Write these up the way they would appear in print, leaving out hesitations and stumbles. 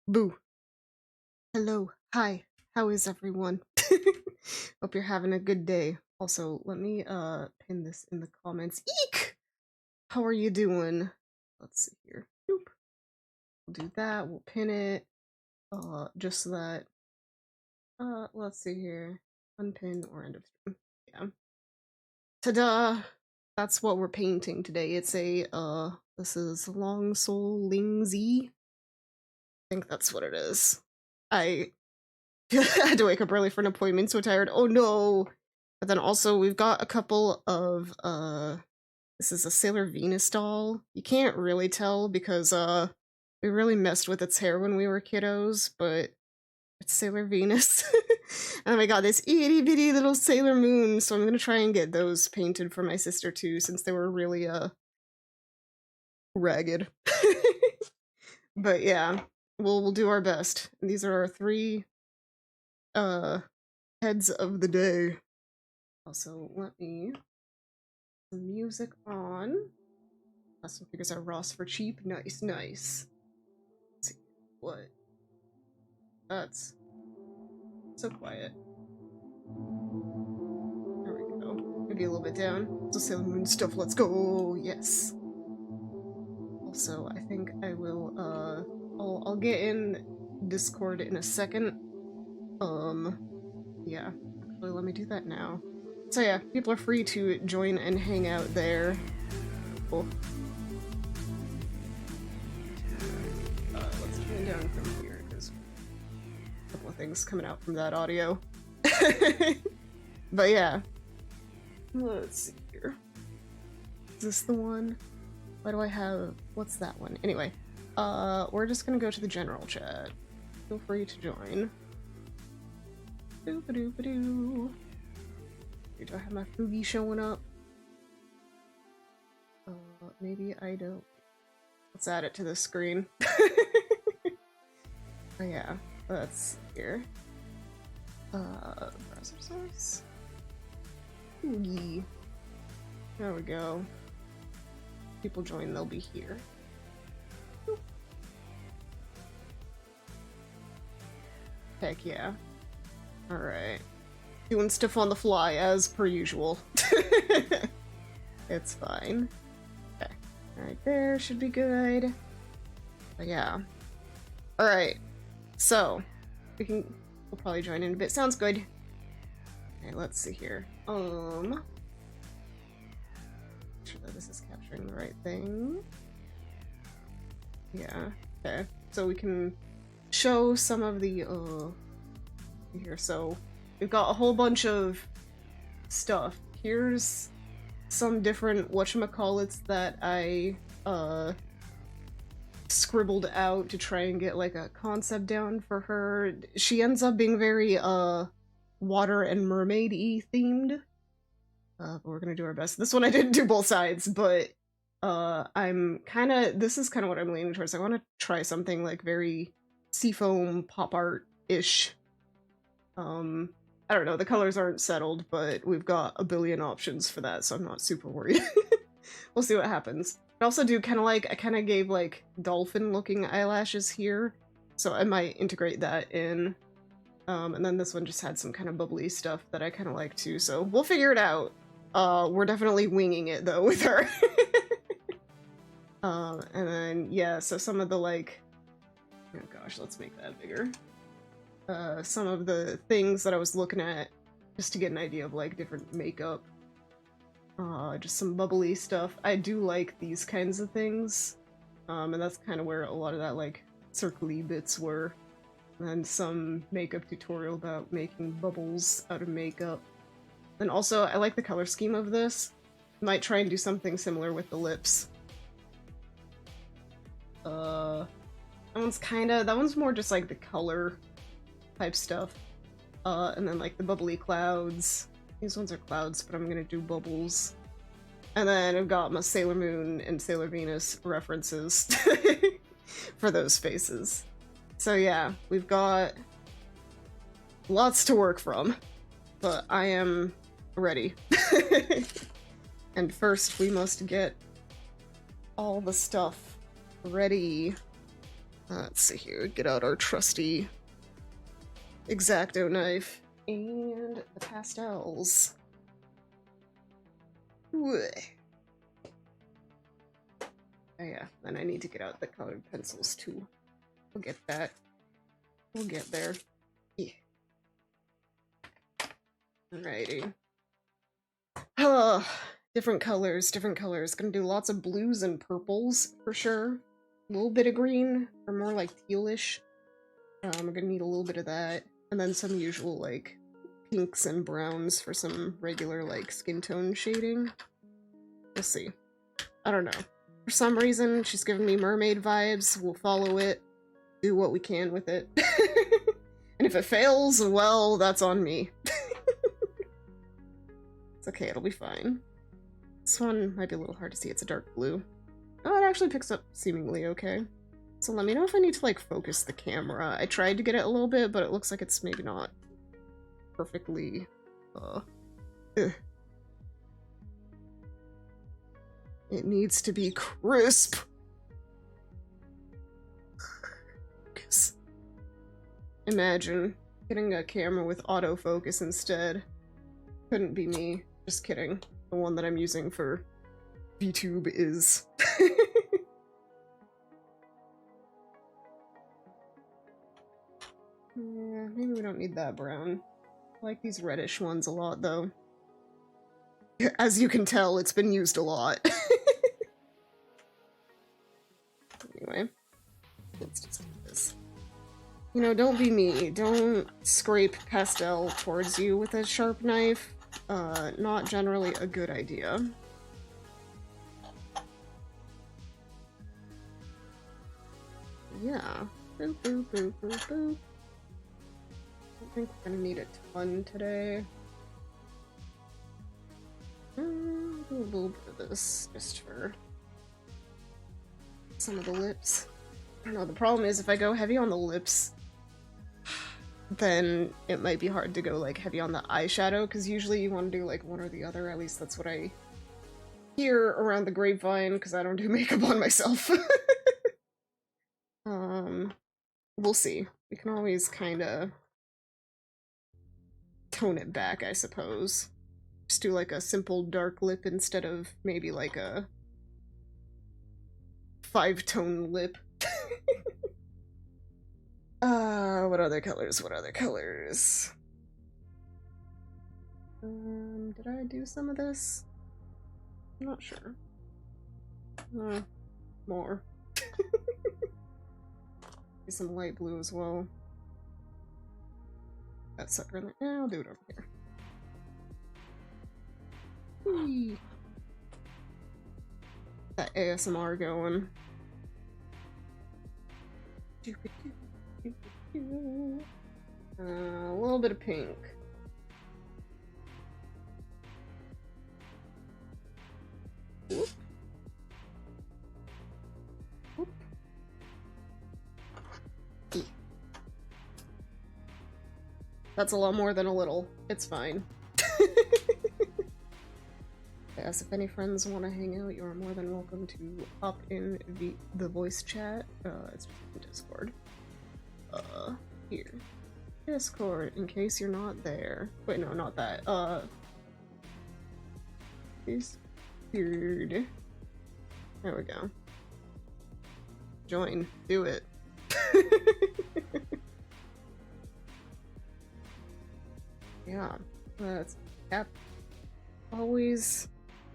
Boo. Hello. Hi. How is everyone? Hope you're having a good day. Also, let me pin this in the comments. Eek! How are you doing? Let's see here. Boop. We'll do that. We'll pin it. Just so that let's see here. Unpin or end of stream. Yeah. Ta-da! That's what we're painting today. It's a this is Loong Soul Ling Zi. I think that's what it is. I had to wake up early for an appointment, so tired. Oh no! But then also we've got a couple of this is a Sailor Venus doll. You can't really tell because we really messed with its hair when we were kiddos, but it's Sailor Venus. And we got this itty bitty little Sailor Moon, so I'm gonna try and get those painted for my sister too, since they were really ragged. But yeah, we'll do our best. And these are our three heads of the day. Also, let me put some music on. Custom figures are Ross for cheap. Nice, nice. Let's see what. That's so quiet. There we go. Maybe a little bit down. So Sailor Moon stuff. Let's go. Yes. Also, I think I will. I'll get in Discord in a second. Yeah. Actually, let me do that now. So yeah, people are free to join and hang out there. Cool. Let's turn it down from here. There's a couple of things coming out from that audio. But yeah. Let's see here. Is this the one? Why do I have... What's that one? Anyway. We're just gonna go to the general chat. Feel free to join. Doop-a-doop-a-doo. Do I have my Fugi showing up? Maybe I don't. Let's add it to the screen. Oh yeah, that's here. Browser source. Fugi. There we go. People join, they'll be here. Boop. Heck yeah. Alright. Doing stuff on the fly, as per usual. It's fine. Okay. Right there should be good. But yeah. Alright. So, we'll probably join in a bit. Sounds good. Okay, let's see here. Make sure that this is capturing the right thing. Yeah. Okay. So we can show some of the, here. So, we've got a whole bunch of stuff. Here's some different whatchamacallits that I scribbled out to try and get like a concept down for her. She ends up being very water and mermaid-y themed. But we're gonna do our best. This one I didn't do both sides, but this is kind of what I'm leaning towards. I want to try something like very Seafoam pop art-ish. I don't know, the colors aren't settled, but we've got a billion options for that, so I'm not super worried. We'll see what happens. I also do I kind of gave like dolphin-looking eyelashes here, so I might integrate that in. And then this one just had some kind of bubbly stuff that I kind of like too, so we'll figure it out. We're definitely winging it though with her. And then, yeah, so some of the like, oh gosh, let's make that bigger. Some of the things that I was looking at just to get an idea of like different makeup. Just some bubbly stuff. I do like these kinds of things. And that's kind of where a lot of that like circly bits were. And some makeup tutorial about making bubbles out of makeup. And also, I like the color scheme of this. Might try and do something similar with the lips. That one's more just like the color type stuff. And then like the bubbly clouds. These ones are clouds, but I'm gonna do bubbles. And then I've got my Sailor Moon and Sailor Venus references for those faces. So yeah, we've got lots to work from, but I am ready. And first we must get all the stuff ready. Let's see here, get out our trusty X-Acto knife and the pastels. Ooh. Oh yeah, then I need to get out the colored pencils too. We'll get that. We'll get there. Yeah. Alrighty. Different colors, different colors. Gonna do lots of blues and purples for sure. A little bit of green, or more like tealish. We're gonna need a little bit of that. And then some usual, like, pinks and browns for some regular, like, skin tone shading. We'll see. I don't know. For some reason, she's giving me mermaid vibes. We'll follow it. Do what we can with it. And if it fails, well, that's on me. It's okay, it'll be fine. This one might be a little hard to see. It's a dark blue. Oh, it actually picks up seemingly okay. So let me know if I need to, like, focus the camera. I tried to get it a little bit, but it looks like it's maybe not perfectly, It needs to be crisp. Imagine getting a camera with autofocus instead. Couldn't be me. Just kidding. The one that I'm using for VTube is. Yeah, maybe we don't need that brown. I like these reddish ones a lot, though. As you can tell, it's been used a lot. Anyway, let's just do this. You know, don't be me. Don't scrape pastel towards you with a sharp knife. Not generally a good idea. Yeah. Boop, boop, boop, boop, boop. I think we're gonna need a ton today. Do a little bit of this, just for some of the lips. I don't know, the problem is if I go heavy on the lips, then it might be hard to go, like, heavy on the eyeshadow, because usually you want to do, like, one or the other. At least that's what I hear around the grapevine, because I don't do makeup on myself. We'll see. We can always kind of tone it back, I suppose. Just do, like, a simple dark lip instead of maybe, like, a 5-tone lip. What other colors? What other colors? Did I do some of this? I'm not sure. More. Some light blue as well. That sucker in there. Yeah, I'll do it over here. Whee. That ASMR going. A little bit of pink. Whoop. Whoop. That's a lot more than a little. It's fine. Yes, if any friends want to hang out, you are more than welcome to hop in the voice chat. It's just in Discord. Here. Discord, in case you're not there. Wait, no, not that. Discord. There we go. Join. Do it. Yeah. Let's tap. Always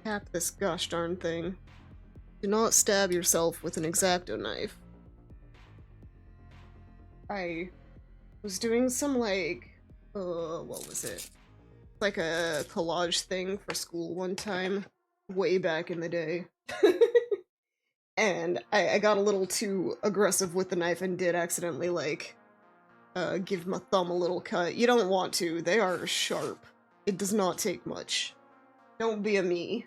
tap this gosh darn thing. Do not stab yourself with an X-Acto knife. I was doing some, like, what was it? Like a collage thing for school one time, way back in the day. And I got a little too aggressive with the knife and did accidentally, like, give my thumb a little cut. You don't want to. They are sharp. It does not take much. Don't be a me.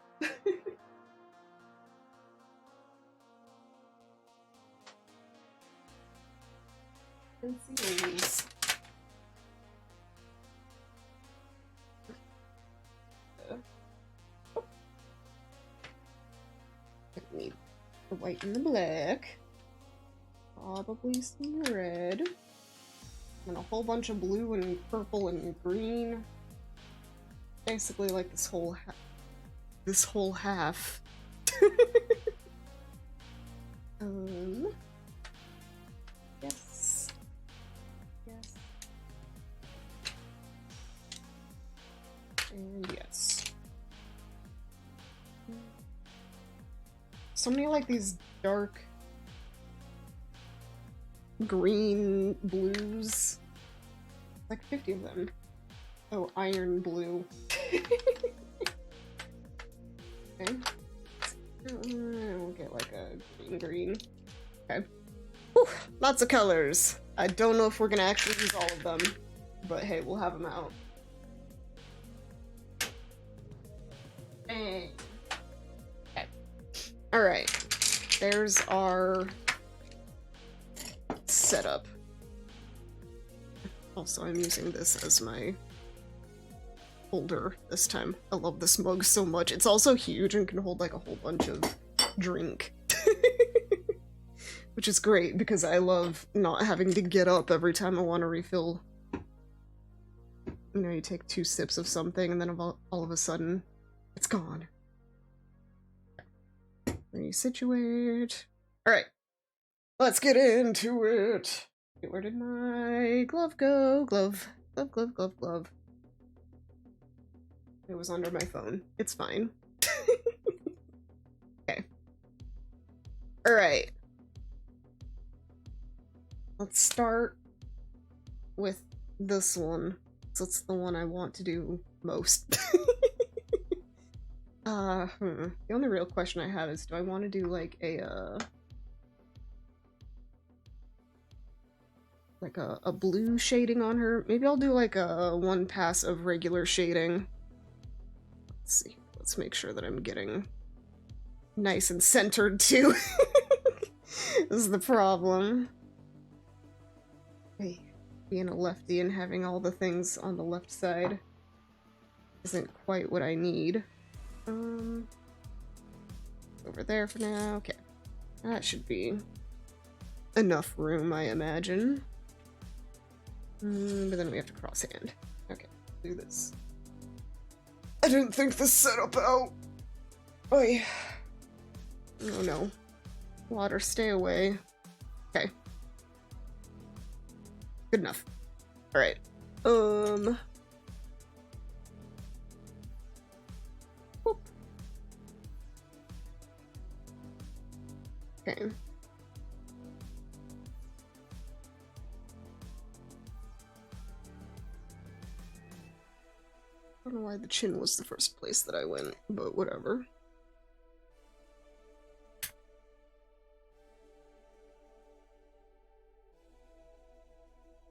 Pencils. I need the white and the black. probably some red. And a whole bunch of blue and purple and green. Basically like this whole half. Yes. Yes. And yes. So many like these dark green blues. Like 50 of them. Oh, iron blue. Okay. We'll get like a green. Okay. Whew, lots of colors. I don't know if we're gonna actually use all of them, but hey, we'll have them out. Bang. Okay. Alright. There's our setup. Also, I'm using this as my holder this time. I love this mug so much. It's also huge and can hold like a whole bunch of drink. Which is great because I love not having to get up every time I want to refill. You know, you take 2 sips of something and then all of a sudden, it's gone. Resituate. Alright. Let's get into it. Wait, where did my glove go? Glove. Glove, glove, glove, glove. It was under my phone. It's fine. Okay. Alright. Let's start with this one. So it's the one I want to do most. The only real question I have is, do I want to do like a blue shading on her? Maybe I'll do like a 1 pass of regular shading. Let's see. Let's make sure that I'm getting nice and centered too. This is the problem. Hey, being a lefty and having all the things on the left side isn't quite what I need. Over there for now. Okay. That should be enough room, I imagine. But then we have to cross hand. Okay, do this. I didn't think this setup out. Oy. Oh no. Water, stay away. Okay. Good enough. Alright. Whoop. Okay. I don't know why the chin was the first place that I went, but whatever.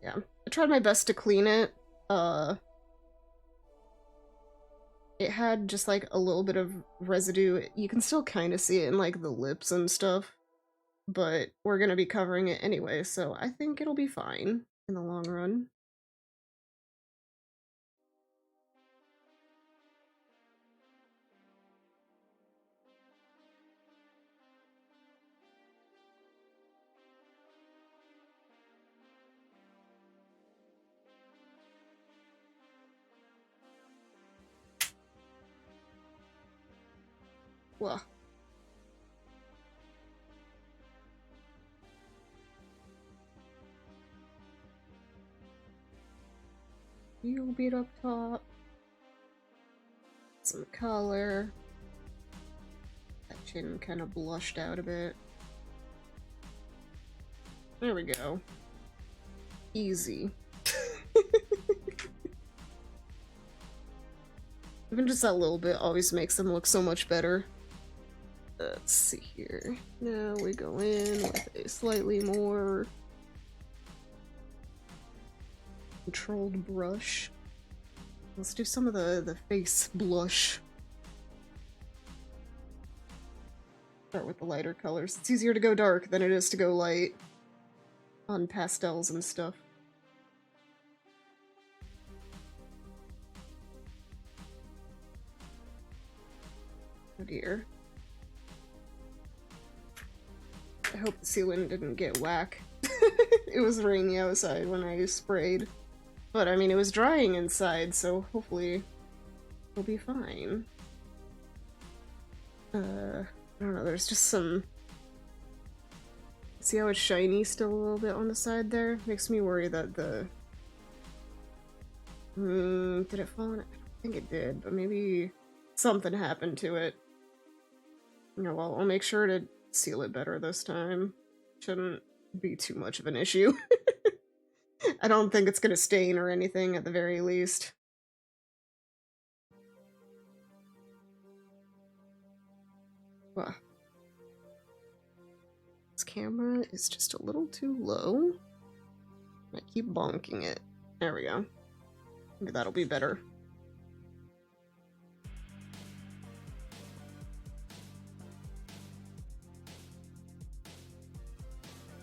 Yeah, I tried my best to clean it. It had just like a little bit of residue. You can still kind of see it in like the lips and stuff, but we're gonna be covering it anyway, so I think it'll be fine in the long run. Well. You beat up top. Some color. That chin kind of blushed out a bit. There we go. Easy. Even just that little bit always makes them look so much better. Let's see here. Now we go in with a slightly more controlled brush. Let's do some of the face blush. Start with the lighter colors. It's easier to go dark than it is to go light on pastels and stuff. Oh dear. I hope the ceiling didn't get whack. It was rainy outside when I sprayed. But, I mean, it was drying inside, so hopefully it'll be fine. I don't know, there's just some... See how it's shiny still a little bit on the side there? Makes me worry that the... did it fall in? I don't think it did, but maybe something happened to it. No, well, I'll make sure to seal it better this time. Shouldn't be too much of an issue. I don't think it's gonna stain or anything at the very least. Wow. This camera is just a little too low. I keep bonking it. There we go. Maybe that'll be better.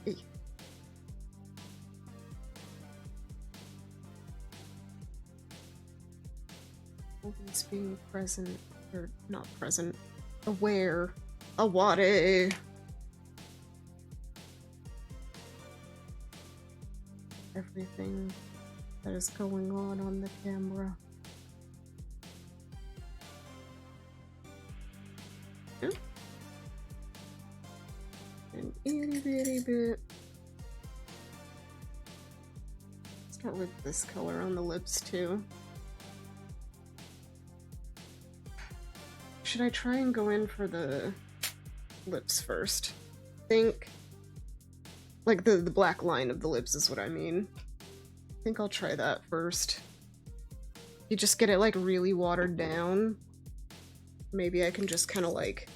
Hey. Always being present, or not present, aware. Aware. Everything that is going on the camera. Yeah. An itty bitty bit. Start with this color on the lips too. Should I try and go in for the lips first? I think like the black line of the lips is what I mean. I think I'll try that first. You just get it like really watered down. Maybe I can just kind of like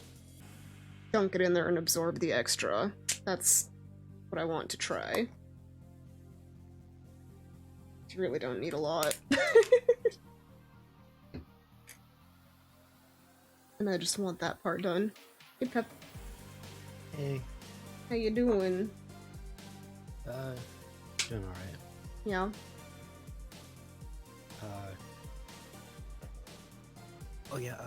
dunk it in there and absorb the extra. That's what I want to try. You really don't need a lot. And I just want that part done. Hey, Pep. Hey. How you doing? Doing alright. Yeah. Oh yeah,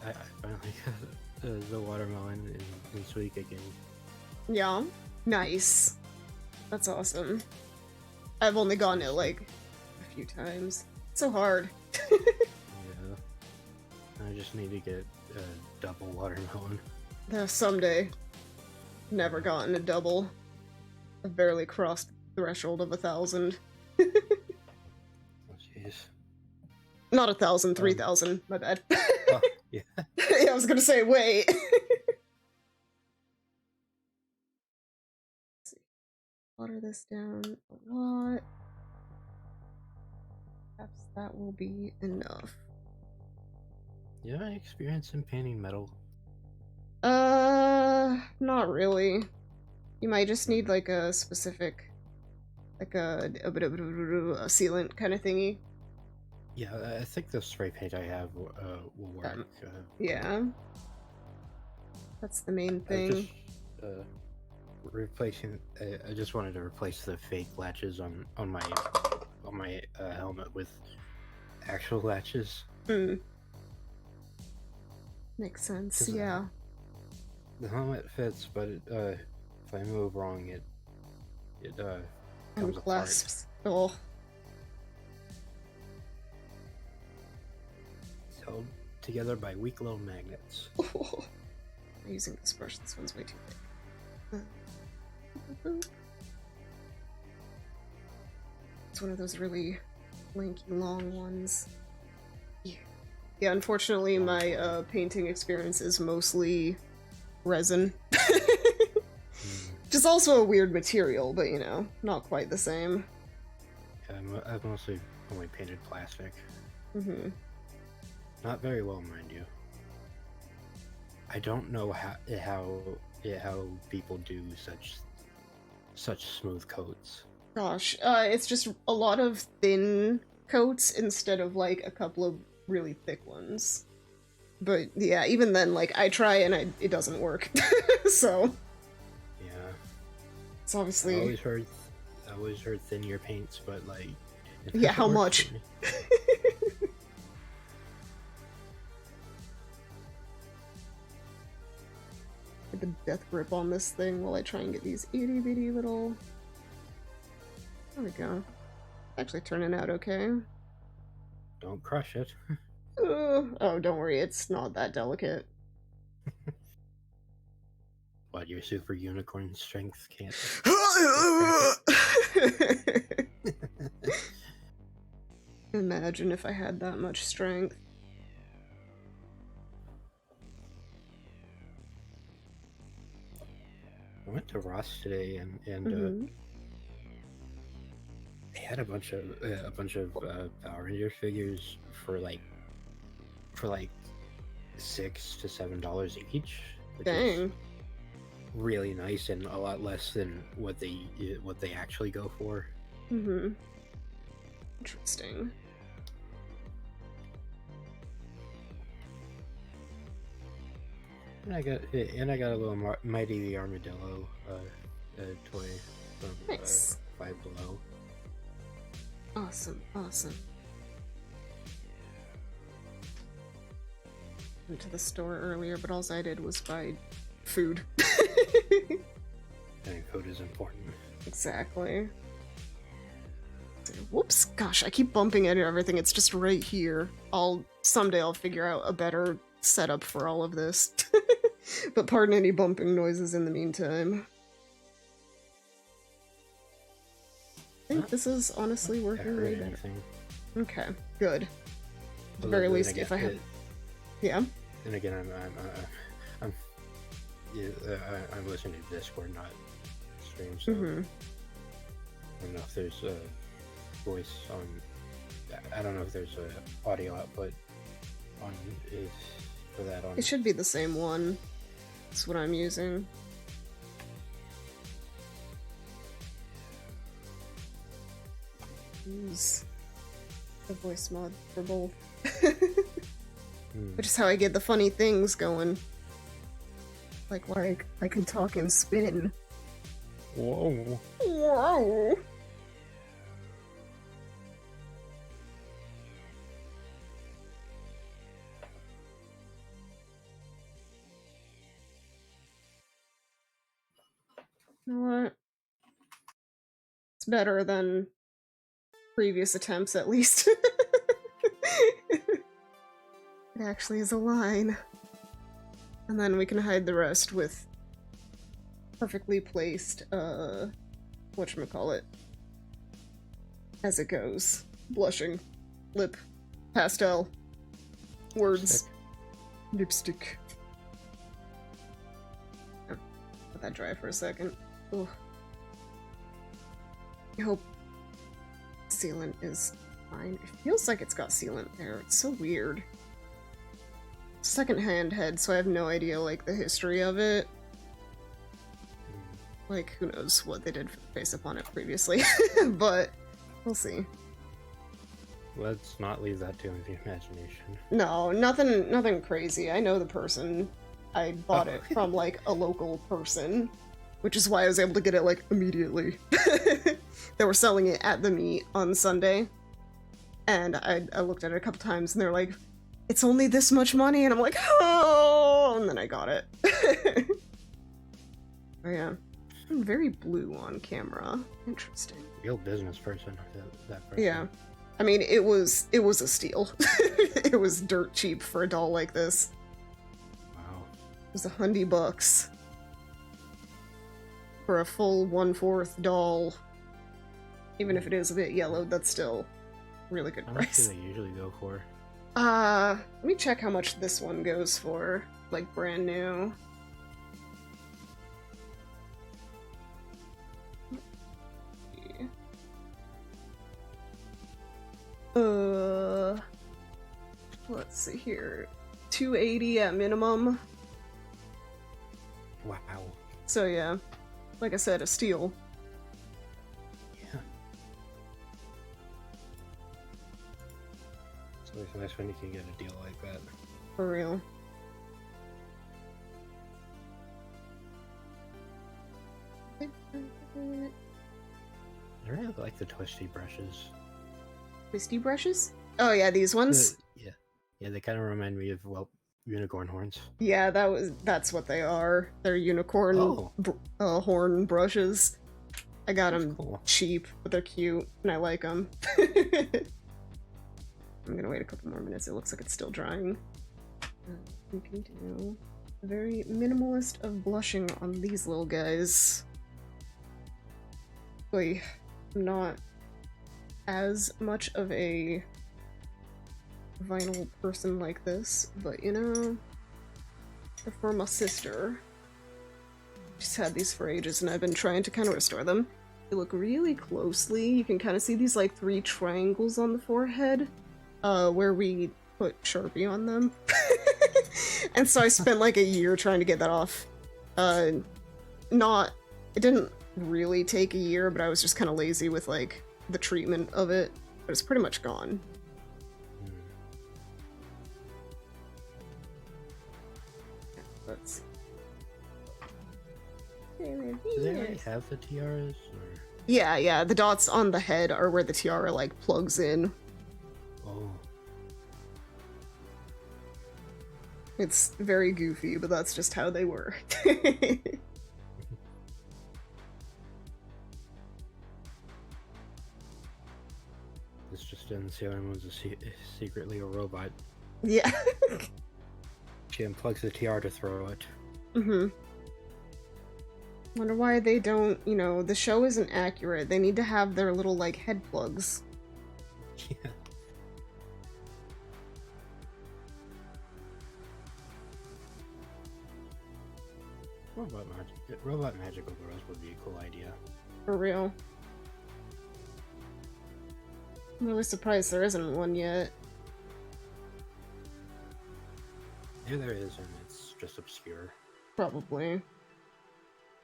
I finally got the watermelon in sweet again. Yeah. Nice. That's awesome. I've only gotten it like a few times. It's so hard. Yeah. I just need to get a double watermelon. Someday. Never gotten a double. I've barely crossed the threshold of 1,000. Oh jeez. Not 1,000, 3,000. My bad. Oh, yeah. Yeah, I was gonna say, wait. Let's see. Water this down a lot. Perhaps that will be enough. You have any experience in painting metal? Not really. You might just need like a specific, like a sealant kind of thingy. Yeah, I think the spray paint I have will work. Yeah. That's the main thing. Replacing. I just wanted to replace the fake latches on my helmet with actual latches. Hmm. Makes sense. Yeah. The helmet fits, but if I move wrong, it comes Unclasps. apart. Oh. It's held together by weak little magnets. Oh. I'm using this brush. This one's way too big. It's one of those really lanky, long ones. Yeah, unfortunately, my painting experience is mostly resin. Which is also a weird material, but you know, not quite the same. Yeah, I've mostly only painted plastic. Mm-hmm. Not very well, mind you. I don't know how people do such smooth coats. Gosh, it's just a lot of thin coats instead of like a couple of really thick ones. But yeah, even then, like I try and it doesn't work. So yeah, it's obviously. I always heard thin-ear paints, but like. Yeah, how much? Get the death grip on this thing while I try and get these itty bitty little... There we go. Actually turning out okay. Don't crush it. Oh, don't worry, it's not that delicate. What, your super unicorn strength can't... Imagine if I had that much strength. I went to Ross today and they had a bunch of Power Ranger figures for like $6 to $7 each, which Dang. is really nice and a lot less than what they actually go for. Interesting. And I got a little Mighty the Armadillo toy from Nice. Five Below. Awesome. Went to the store earlier, but all I did was buy food. And food is important. Exactly. Whoops! Gosh, I keep bumping into everything. It's just right here. Someday I'll figure out a better setup for all of this. But pardon any bumping noises in the meantime. I think this is honestly working way better. Okay, good. At the very least, if I have... Yeah? And again, I'm listening to Discord, not stream, so I don't know if there's a voice on... I don't know if there's a audio output on for that on... It should be the same one. That's what I'm using. Use the voice mod for both. Which is how I get the funny things going. Like I can talk and spin. Whoa. Whoa. You know what? It's better than previous attempts, at least. It actually is a line. And then we can hide the rest with perfectly placed, whatchamacallit, as it goes. Blushing, lip, pastel, words, lipstick. Oh, let that dry for a second. Ugh. I hope sealant is fine. It feels like it's got sealant there. It's so weird. Secondhand head, so I have no idea, like, the history of it. Like, who knows what they did for the face up on it previously. But we'll see. Let's not leave that to the imagination. No, nothing crazy. I know the person. I bought it from, like, a local person. Which is why I was able to get it, like, immediately. They were selling it at the meet on Sunday. And I looked at it a couple times and they're like, it's only this much money, and I'm like, oh, and then I got it. Oh yeah, I'm very blue on camera. Interesting. Real business person. That person. Yeah, I mean, it was a steal. It was dirt cheap for a doll like this. Wow. It was $100 for a full 1/4 doll. Even if it is a bit yellowed, that's still really good price. How much do they usually go for? Let me check how much this one goes for, like, brand new. Let's see here. $280 at minimum. Wow. So yeah, like I said, a steal. Yeah. It's always nice when you can get a deal like that. For real. I really like the twisty brushes. Twisty brushes? Oh yeah, these ones? Yeah, they kind of remind me of, well, unicorn horns. Yeah, that's what they are. They're unicorn horn brushes. I got them cool. cheap, but they're cute, and I like them. I'm gonna wait a couple more minutes. It looks like it's still drying. We can do a very minimalist of blushing on these little guys. Boy, I'm not as much of a vinyl person like this, but you know, for my sister. She's had these for ages, and I've been trying to kind of restore them. If you look really closely, you can kind of see these like 3 triangles on the forehead, where we put Sharpie on them. And so I spent like a year trying to get that off. It didn't really take a year, but I was just kind of lazy with like the treatment of it. But it's pretty much gone. Yeah, let's see. Do they already have the tiaras? Or? Yeah, the dots on the head are where the tiara like plugs in. Oh. It's very goofy, but that's just how they were. This just didn't see him was secretly a robot. Yeah. She unplugs the tiara to throw it. Wonder why they don't, you know, the show isn't accurate. They need to have their little, like, head plugs. Yeah. Robot magical girls would be a cool idea. For real. I'm really surprised there isn't one yet. Yeah, there is, and it's just obscure. Probably.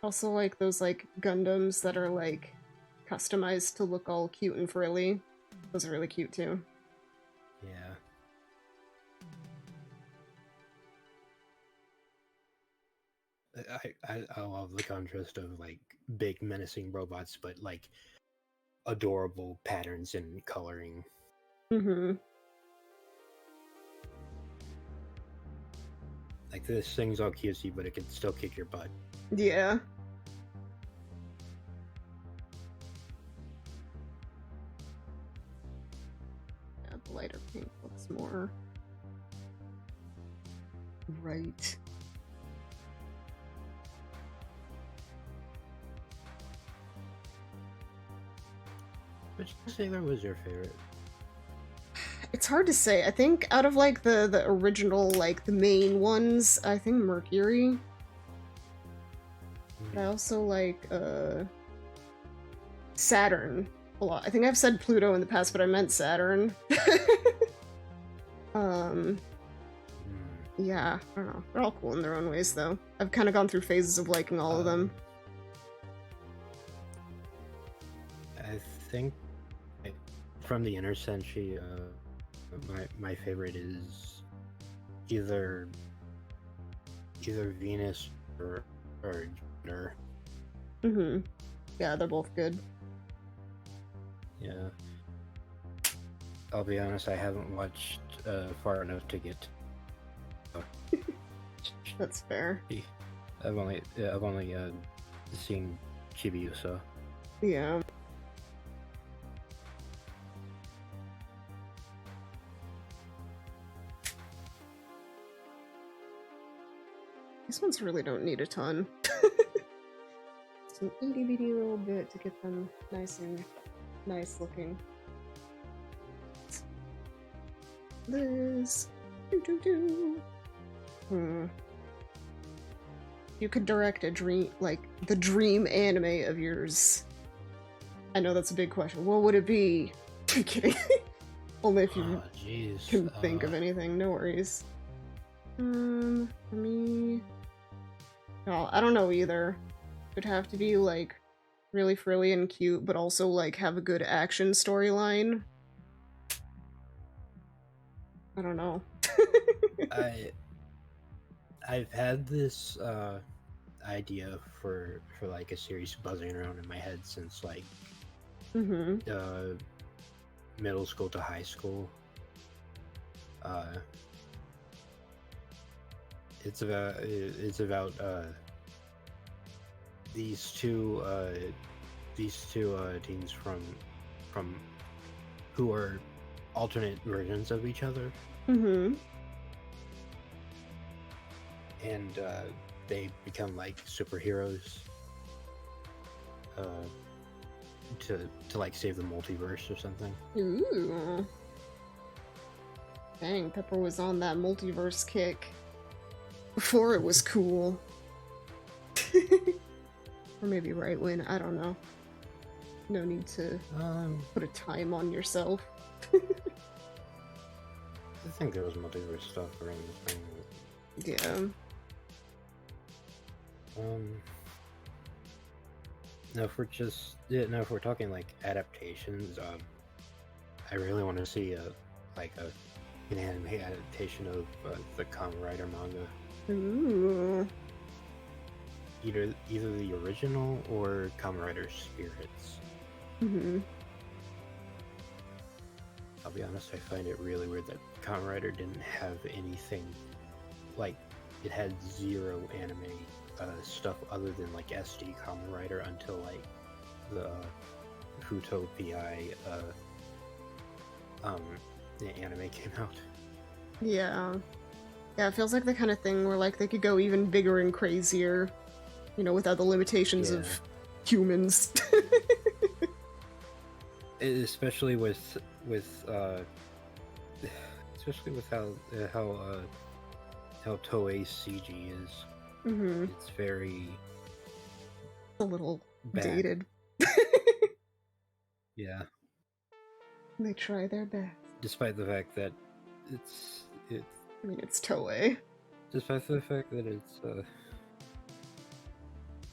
Also, like, those, like, Gundams that are, like, customized to look all cute and frilly. Those are really cute, too. Yeah. I love the contrast of, like, big menacing robots, but, like, adorable patterns and coloring. Like, this thing's all cutesy, but it can still kick your butt. Yeah. Yeah, the lighter pink looks more right. Which sailor was your favorite? It's hard to say. I think out of like the original, like the main ones, I think Mercury. But I also like Saturn a lot. I think I've said Pluto in the past, but I meant Saturn. Yeah, I don't know. They're all cool in their own ways, though. I've kind of gone through phases of liking all of them. I think from the Inner Senshi, my favorite is either Venus or Jupiter. Yeah, they're both good. Yeah. I'll be honest, I haven't watched far enough to get. That's fair. I've only seen Chibiusa. Yeah. These ones really don't need a ton. Just an itty bitty little bit to get them nice and nice looking. This. You could direct a dream, like the dream anime of yours. I know that's a big question. What would it be? I'm kidding. Only if you can think of anything. No worries. For me, no, I don't know either. It would have to be like really frilly and cute, but also like have a good action storyline. I don't know. I've had this idea for like a series buzzing around in my head since like middle school to high school. it's about these two teens from who are alternate versions of each other. Mm-hmm. And they become like superheroes to like save the multiverse or something. Ooh. Dang, Pepper was on that multiverse kick before it was cool. Or maybe right when, I don't know. No need to put a time on yourself. I think there was multiverse stuff around the thing. Yeah. Now if we're talking like adaptations, I really want to see an anime adaptation of the Kamen Rider manga. Ooh. Either the original or Kamen Rider Spirits. Mm-hmm. I'll be honest, I find it really weird that Kamen Rider didn't have anything, like, it had zero anime stuff other than like SD Kamen Rider until like the Futo PI the anime came out. Yeah. Yeah, it feels like the kind of thing where like they could go even bigger and crazier, you know, without the limitations of humans. Especially with how Toei's CG is. Mm-hmm. It's very a little bad. dated. Yeah. They try their best. Despite the fact that it's I mean, it's Toei. Despite the fact that it's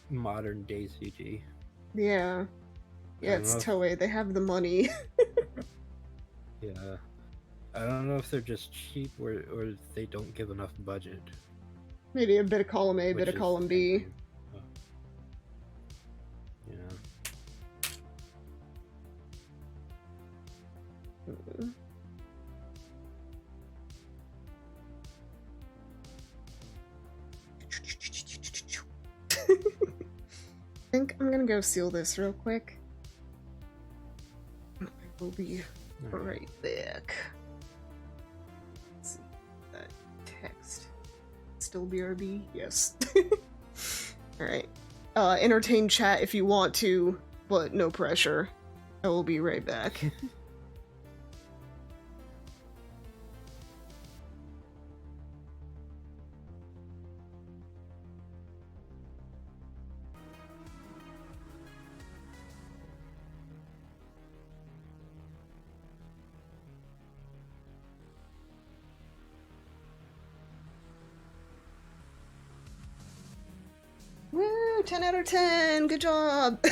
modern day CG. Yeah. Yeah, it's Toei. They have the money. Yeah. I don't know if they're just cheap or they don't give enough budget. Maybe a bit of column A, bit of column B. Yeah. I think I'm gonna go seal this real quick. We'll be right back. Let's see. That text. Still BRB? Yes. Alright. Entertain chat if you want to, but no pressure. I will be right back. Woo! 10 out of 10! Good job!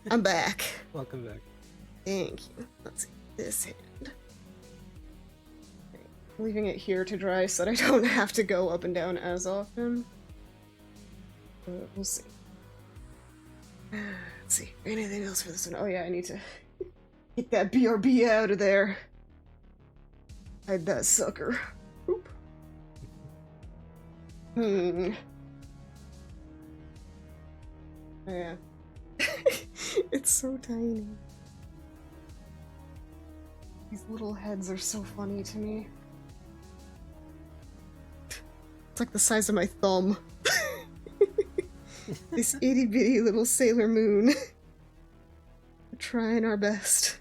I'm back. Welcome back. Thank you. Let's see. This hand. Okay. Leaving it here to dry so that I don't have to go up and down as often. We'll see. Let's see. Anything else for this one? Oh yeah, I need to get that BRB out of there. Hide that sucker. Oop. Oh yeah. It's so tiny. These little heads are so funny to me. It's like the size of my thumb. This itty bitty little Sailor Moon. We're trying our best.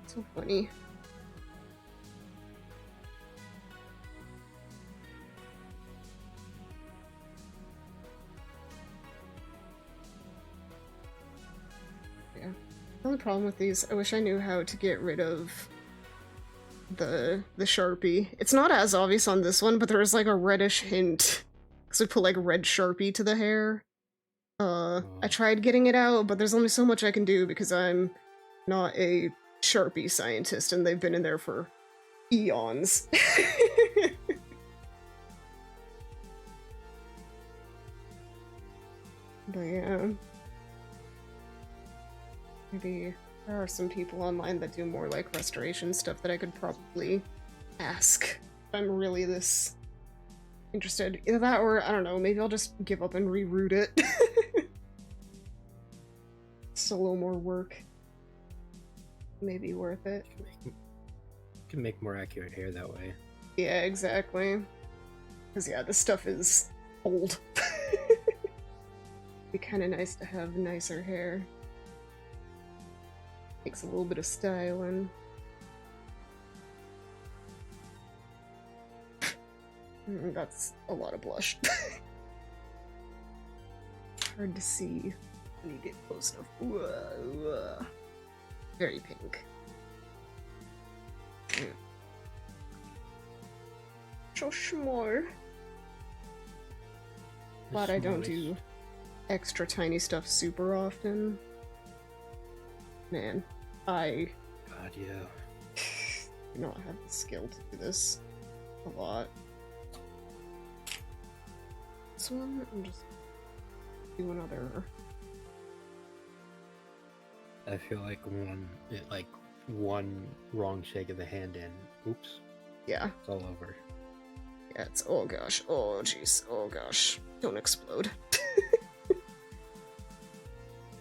So funny. Yeah. The only problem with these, I wish I knew how to get rid of the Sharpie. It's not as obvious on this one, but there is like a reddish hint. Because we put like red Sharpie to the hair. I tried getting it out, but there's only so much I can do because I'm not a Sharpie scientist and they've been in there for eons. But yeah. Maybe there are some people online that do more like restoration stuff that I could probably ask if I'm really this interested. Either that or, I don't know, maybe I'll just give up and reroute it. It's a little more work. Maybe worth it. Can make more accurate hair that way. Yeah, exactly. Because, yeah, this stuff is old. Be kind of nice to have nicer hair. Takes a little bit of styling. That's a lot of blush. Hard to see when you get close enough. Whoa. Very pink. So small. Glad I don't do extra tiny stuff super often. Man, I God, yeah. do not have the skill to do this a lot. This one, I'm just do another. I feel like one wrong shake of the hand and oops. Yeah. It's all over. Yeah, it's oh gosh, oh jeez, oh gosh. Don't explode.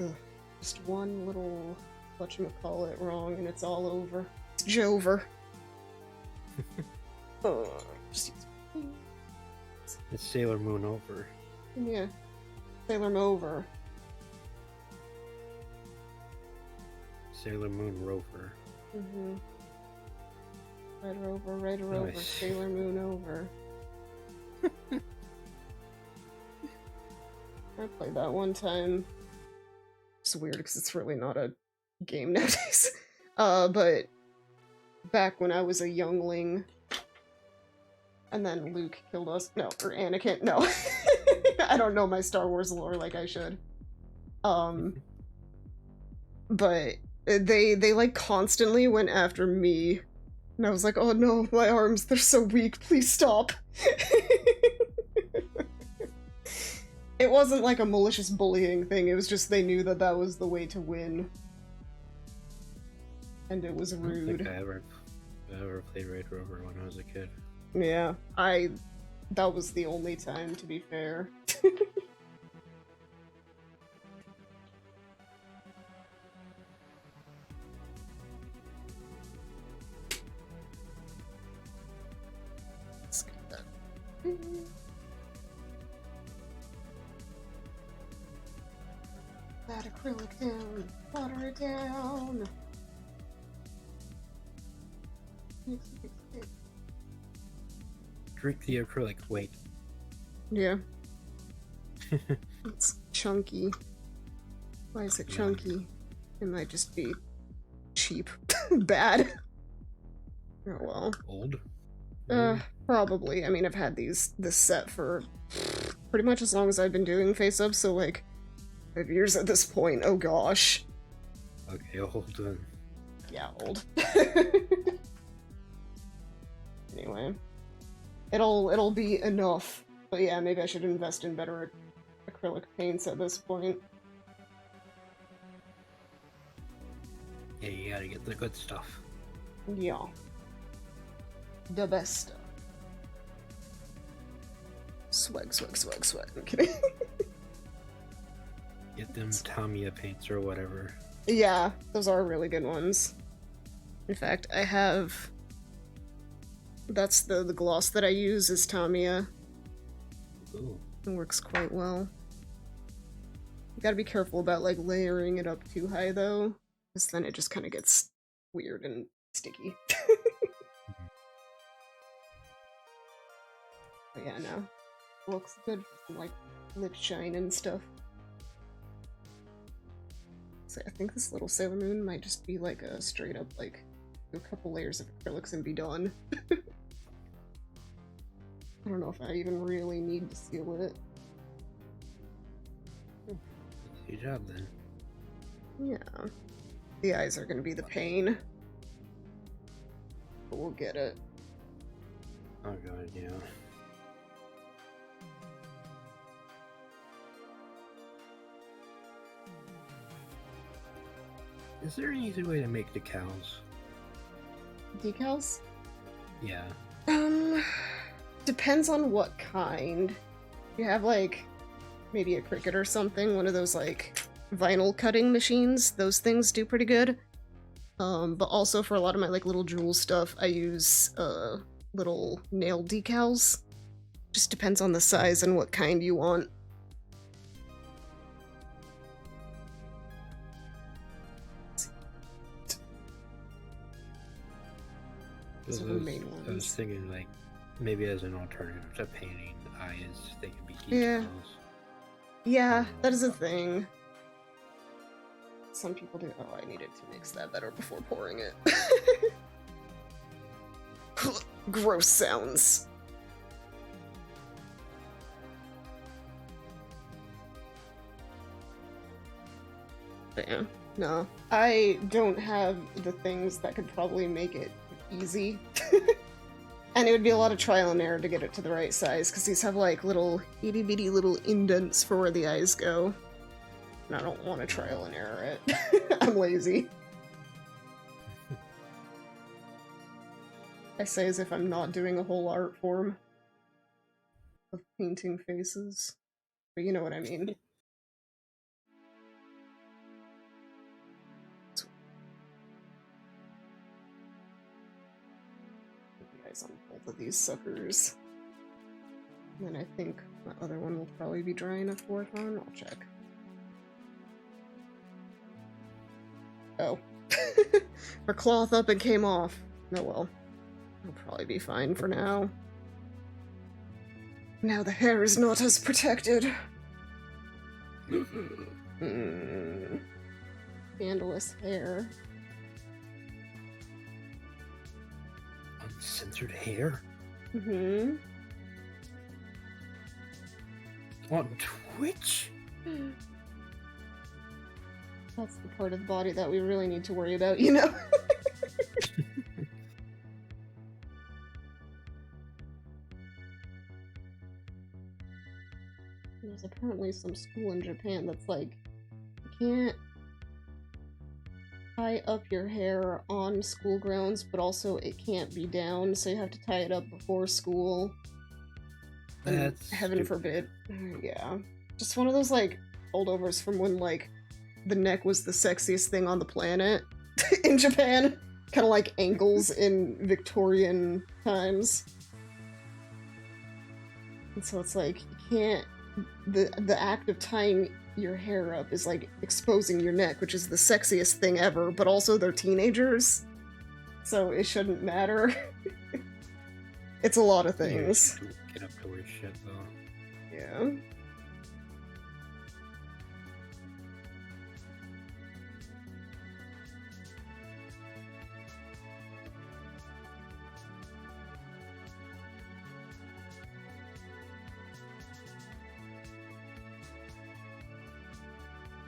Ugh, just one little whatchamacallit wrong and it's all over. It's Jover. Just It's Sailor Moon over. yeah. Sailor Moon over. Sailor Moon Rover. Mm-hmm. Red Rover, Nice. Sailor Moon over. I played that one time. It's weird because it's really not a game nowadays. But back when I was a youngling, and then Luke killed us. No, or Anakin. No. I don't know my Star Wars lore like I should. But they like constantly went after me. And I was like, oh no, my arms, they're so weak, please stop. It wasn't like a malicious bullying thing, it was just they knew that that was the way to win. And it was I don't rude. think I ever played Red Rover when I was a kid. Yeah, that was the only time, to be fair. Let's get that. That acrylic down. Water it down. Mix it. Drink the acrylic. Wait. Yeah. It's chunky. Why is it chunky? It might just be cheap. Bad. Oh well. Old? Probably. I mean, I've had this set for pretty much as long as I've been doing face-ups, so like 5 years at this point. Oh gosh. Okay, old then. Yeah, old. Anyway. It'll be enough. But yeah, maybe I should invest in better acrylic paints at this point. Yeah, you gotta get the good stuff. Yeah. The best stuff. Swag. I'm kidding. Get them Tamiya paints or whatever. Yeah, those are really good ones. In fact, I have... That's the gloss that I use is Tamiya. Ooh. It works quite well. You gotta be careful about, like, layering it up too high, though. Because then it just kind of gets weird and sticky. But yeah, no. Looks good for some, like, lip shine and stuff. So I think this little Sailor Moon might just be, like, a straight up, like, do a couple layers of acrylics and be done. I don't know if I even really need to seal it. Good job then. Yeah. The eyes are gonna be the pain. But we'll get it. Oh god, yeah. Is there an easy way to make decals? Decals? Yeah. Depends on what kind. You have like maybe a Cricut or something, one of those like vinyl cutting machines. Those things do pretty good. But also for a lot of my like little jewel stuff, I use little nail decals. Just depends on the size and what kind you want. Those are the main ones. I was thinking like maybe as an alternative to painting eyes, they could be decals. Yeah. Yeah, that is a thing. Some people do. Oh, I needed to mix that better before pouring it. Gross sounds. But yeah, no. I don't have the things that could probably make it easy. And it would be a lot of trial and error to get it to the right size, because these have like little itty bitty little indents for where the eyes go. And I don't want to trial and error it. I'm lazy. I say as if I'm not doing a whole art form of painting faces. But you know what I mean. On both of these suckers. And then I think my other one will probably be dry enough to work on. I'll check. Oh. Her cloth up and came off. Oh well. It'll probably be fine for now. Now the hair is not as protected. Scandalous hair. Uncensored hair? Mm-hmm. On Twitch? That's the part of the body that we really need to worry about, you know? There's apparently some school in Japan that's like, you can't tie up your hair on school grounds, but also it can't be down, so you have to tie it up before school. That's heaven stupid. forbid. Yeah. Just one of those like holdovers from when like the neck was the sexiest thing on the planet in Japan. Kind of like ankles in Victorian times. And so it's like you can't the act of tying your hair up is like exposing your neck, which is the sexiest thing ever, but also they're teenagers, so it shouldn't matter. It's a lot of things. Yeah, get up to weird shit though. Yeah.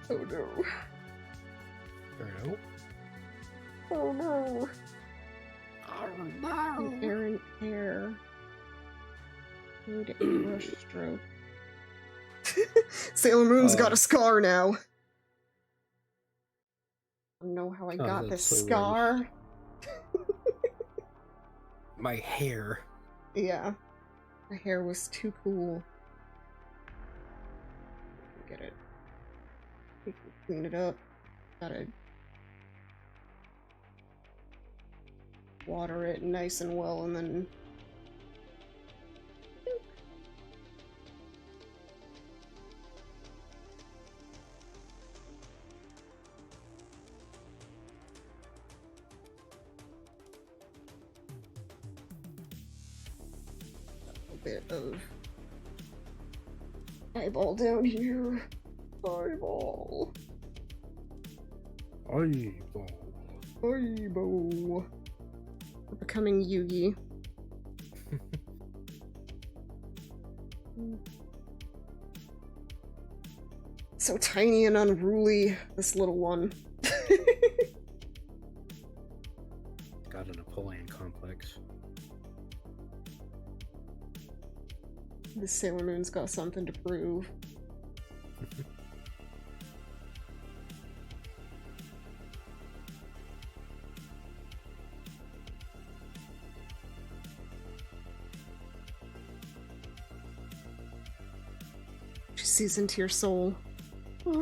Oh no. Hello? Oh no. Oh no. An errant hair. Need a brush stroke. Sailor Moon's got a scar now. I don't know how I got this so scar. My hair. Yeah. My hair was too cool. Get it. We can clean it up. Gotta water it nice and well and then a bit of eyeball down here. Eyeball. Eyeball. Eyeball. We're becoming Yugi. So tiny and unruly, this little one. Got a Napoleon complex. This Sailor Moon's got something to prove. She sees into your soul. Well,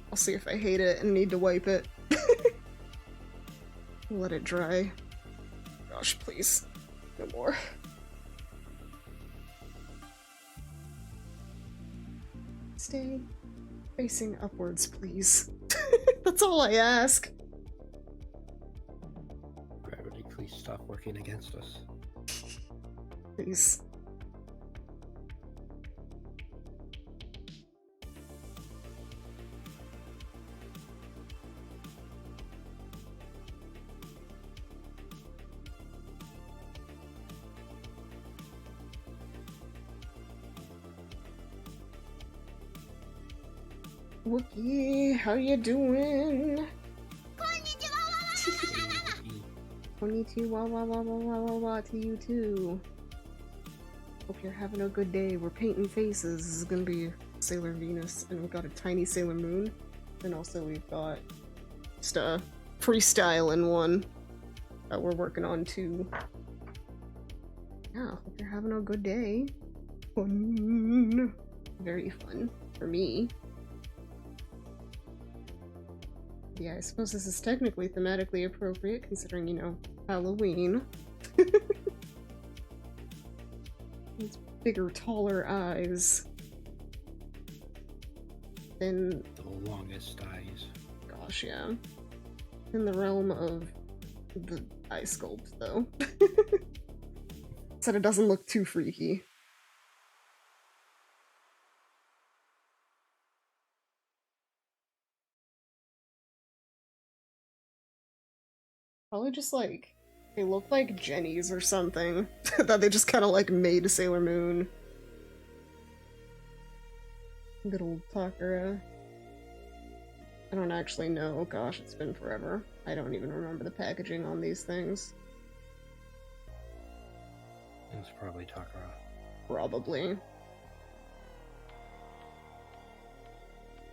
I'll see if I hate it and need to wipe it. Let it dry. Gosh, please. No more. Stay facing upwards, please. That's all I ask. Gravity, please stop working against us. Please. Wookie, how you doing? Konnichiwa, wa wa wa wa wa wa to you too. Hope you're having a good day. We're painting faces. This is gonna be Sailor Venus, and we've got a tiny Sailor Moon, and also we've got just a freestyling one that we're working on too. Yeah, hope you're having a good day. Fun. Very fun for me. Yeah, I suppose this is technically thematically appropriate, considering, you know, Halloween. These bigger, taller eyes. In The longest eyes. Gosh, yeah. In the realm of the eye sculpt, though. Said it doesn't look too freaky. Probably just like, they look like Jennies or something. That they just kind of like made Sailor Moon. Good old Takara. I don't actually know. Gosh, it's been forever. I don't even remember the packaging on these things. It's probably Takara. Probably.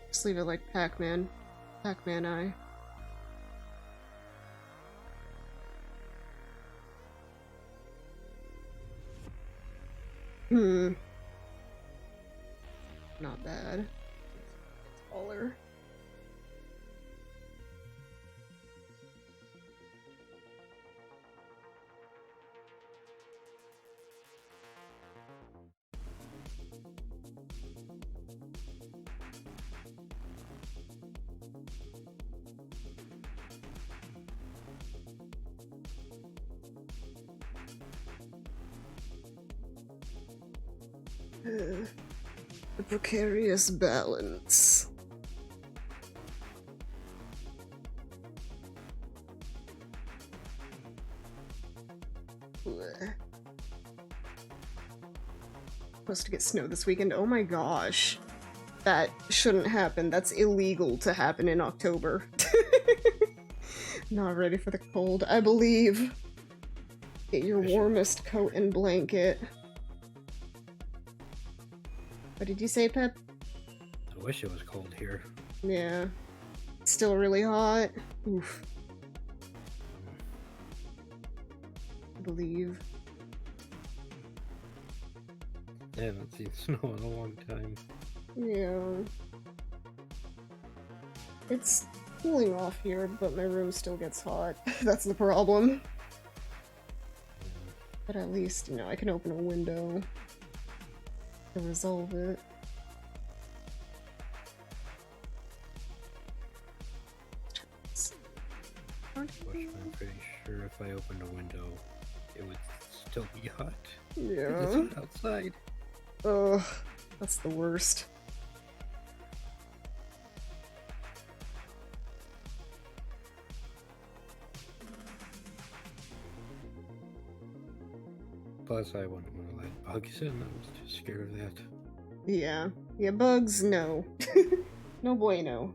Just leave it like Pac-Man. Pac-Man eye. Not bad. It's taller. The precarious balance. Blech. Supposed to get snow this weekend. Oh my gosh. That shouldn't happen. That's illegal to happen in October. Not ready for the cold. I believe. Get your warmest coat and blanket. What did you say, Pep? I wish it was cold here. Yeah. Still really hot. Oof. I believe. I haven't seen snow in a long time. Yeah. It's cooling off here, but my room still gets hot. That's the problem. But at least, you know, I can open a window to resolve it. Which I'm pretty sure if I opened a window, it would still be hot. Yeah. It's hot outside. Ugh, that's the worst. Plus, I wouldn't want to let bugs in. I was too scared of that. Yeah. Yeah, bugs, no. No bueno.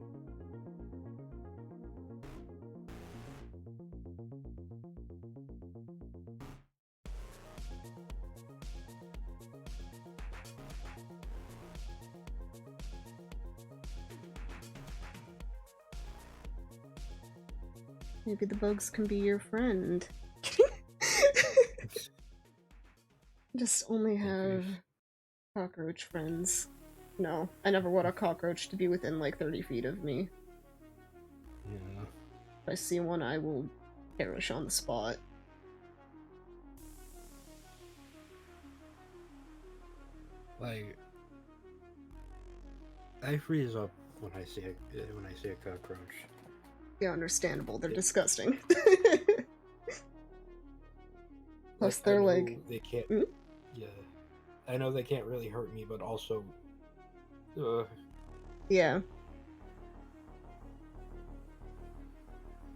Maybe the bugs can be your friend. Just only have cockroach friends. No, I never want a cockroach to be within like 30 feet of me. Yeah. If I see one, I will perish on the spot. Like, I freeze up when I see a cockroach. Yeah, understandable. They're disgusting. Plus, Like, I they're know like, they can't. mm? Yeah, I know they can't really hurt me, but also, Yeah.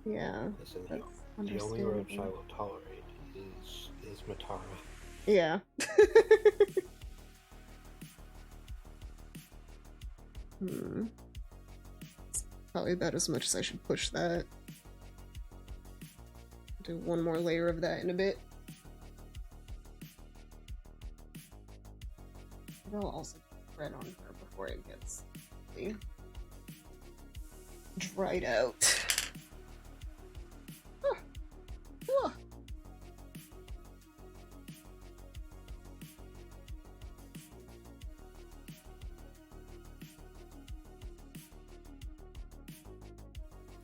Yeah, so that's the only ropes I understandable. will tolerate is Matara. Yeah. Hmm. It's probably about as much as I should push that. Do one more layer of that in a bit. I'll also put bread on her before it gets really dried out. Ah, ah.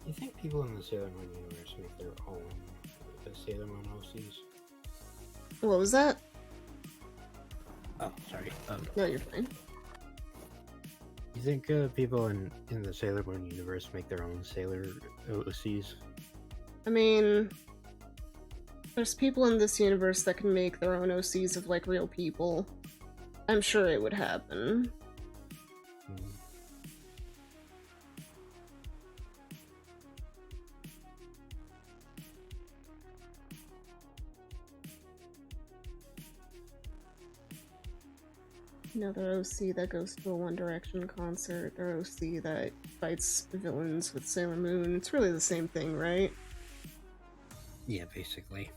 You think people in the Sailor Moon universe make their own Sailor Moon OCs? What was that? Oh, sorry. No, you're fine. You think people in the Sailor Moon universe make their own Sailor OCs? I mean, there's people in this universe that can make their own OCs of like real people. I'm sure it would happen. Hmm. You know, their OC that goes to a One Direction concert, their OC that fights villains with Sailor Moon. It's really the same thing, right? Yeah, basically.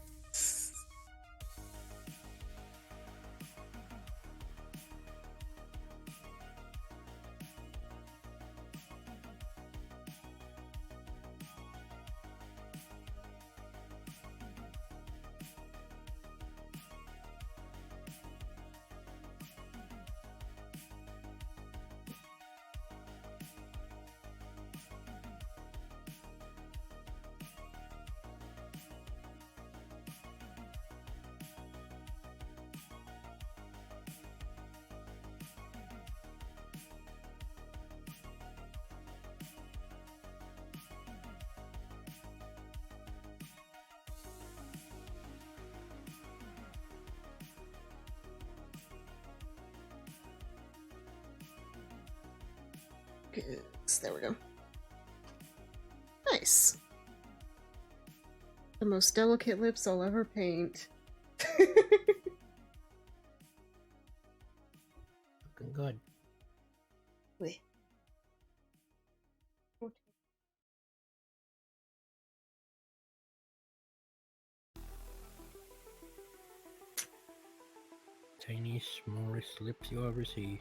Okay, so there we go. Nice. The most delicate lips I'll ever paint. Looking good. Wait. Tiny, smallest lips you ever see.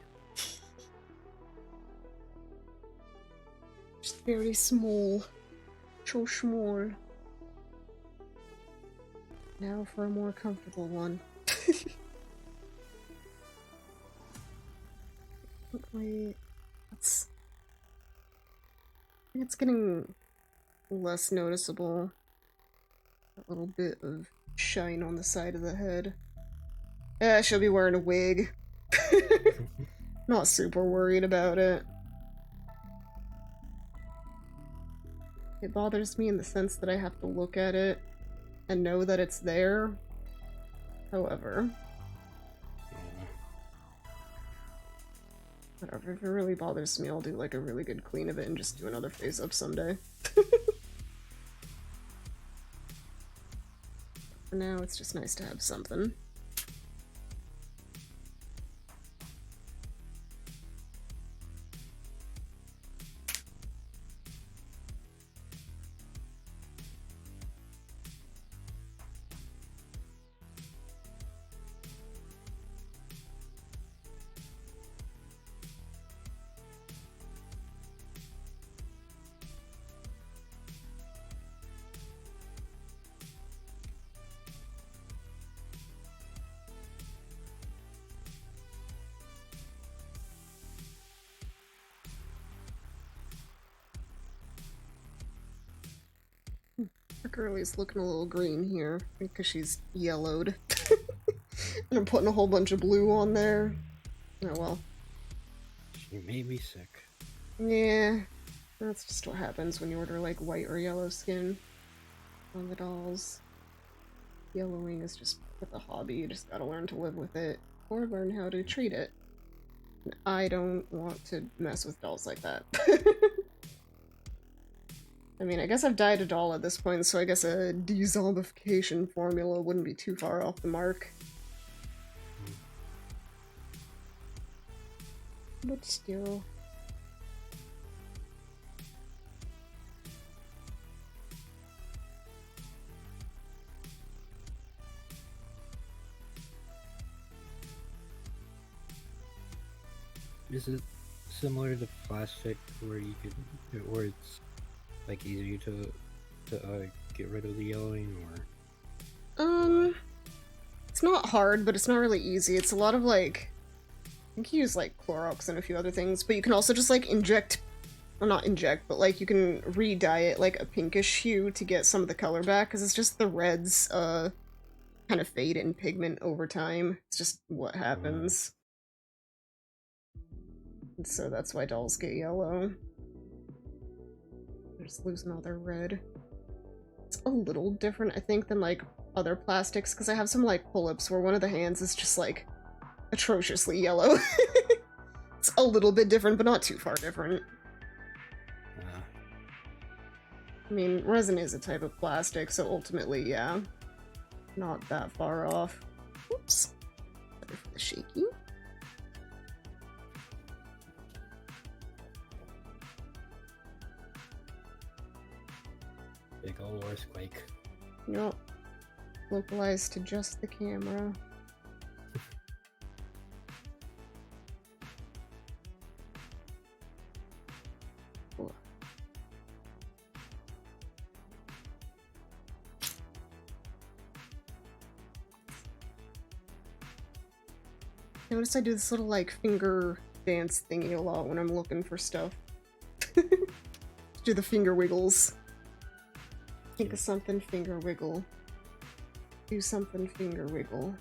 Just very small. So small. Now for a more comfortable one. Wait, it's getting less noticeable. A little bit of shine on the side of the head. She'll be wearing a wig. Not super worried about it. It bothers me in the sense that I have to look at it and know that it's there. However, whatever, if it really bothers me, I'll do like a really good clean of it and just do another face up someday. For now, it's just nice to have something. Our girlie's looking a little green here because she's yellowed. And I'm putting a whole bunch of blue on there. Oh well. She made me sick. Yeah, that's just what happens when you order like white or yellow skin on the dolls. Yellowing is just part of the hobby, you just gotta learn to live with it, or learn how to treat it. I don't want to mess with dolls like that. I mean, I guess I've dyed a doll at this point, so I guess a de-zombification formula wouldn't be too far off the mark. But still. Is it similar to plastic where you could, where it's like easier to get rid of the yellowing, or? It's not hard, but it's not really easy. It's a lot of like, I think you use like Clorox and a few other things, but you can also just like inject, well not inject, but like you can re-dye it like a pinkish hue to get some of the color back, because it's just the reds kind of fade in pigment over time. It's just what happens. And so that's why dolls get yellow. They're just losing all their red. It's a little different, I think, than like other plastics, because I have some like pull-ups where one of the hands is just like atrociously yellow. It's a little bit different, but not too far different. I mean, resin is a type of plastic, so ultimately, yeah, not that far off. Oops. Sorry for the shaky. Big ol' earthquake. Yup. Localized to just the camera. Cool. Notice I do this little like finger dance thingy a lot when I'm looking for stuff. Do the finger wiggles. Think of something, finger wiggle. Do something, finger wiggle.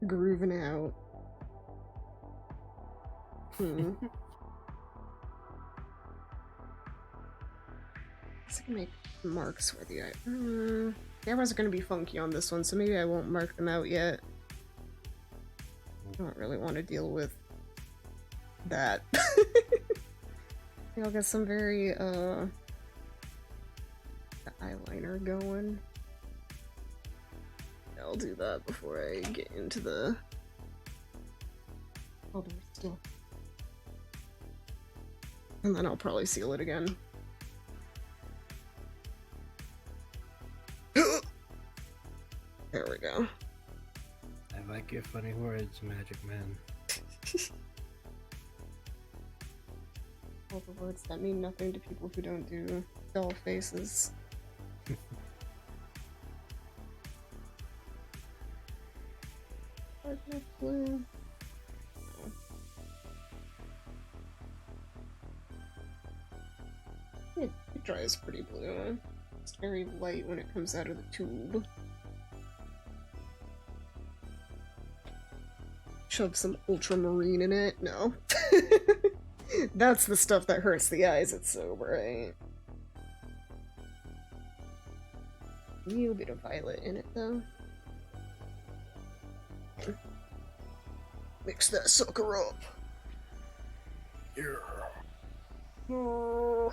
Grooving out. I can make marks where the cameras are gonna be funky on this one, so maybe I won't mark them out yet. I don't really want to deal with that. I'll get some very eyeliner going. I'll do that before I get into the other stuff. And then I'll probably seal it again. There we go. I like your funny words, Magic Man. All the words that mean nothing to people who don't do doll faces. Blue. It dries pretty blue. It's very light when it comes out of the tube. Shove some ultramarine in it? No. That's the stuff that hurts the eyes, it's so bright. A little bit of violet in it, though. Mix that sucker up. Yeah. Oh.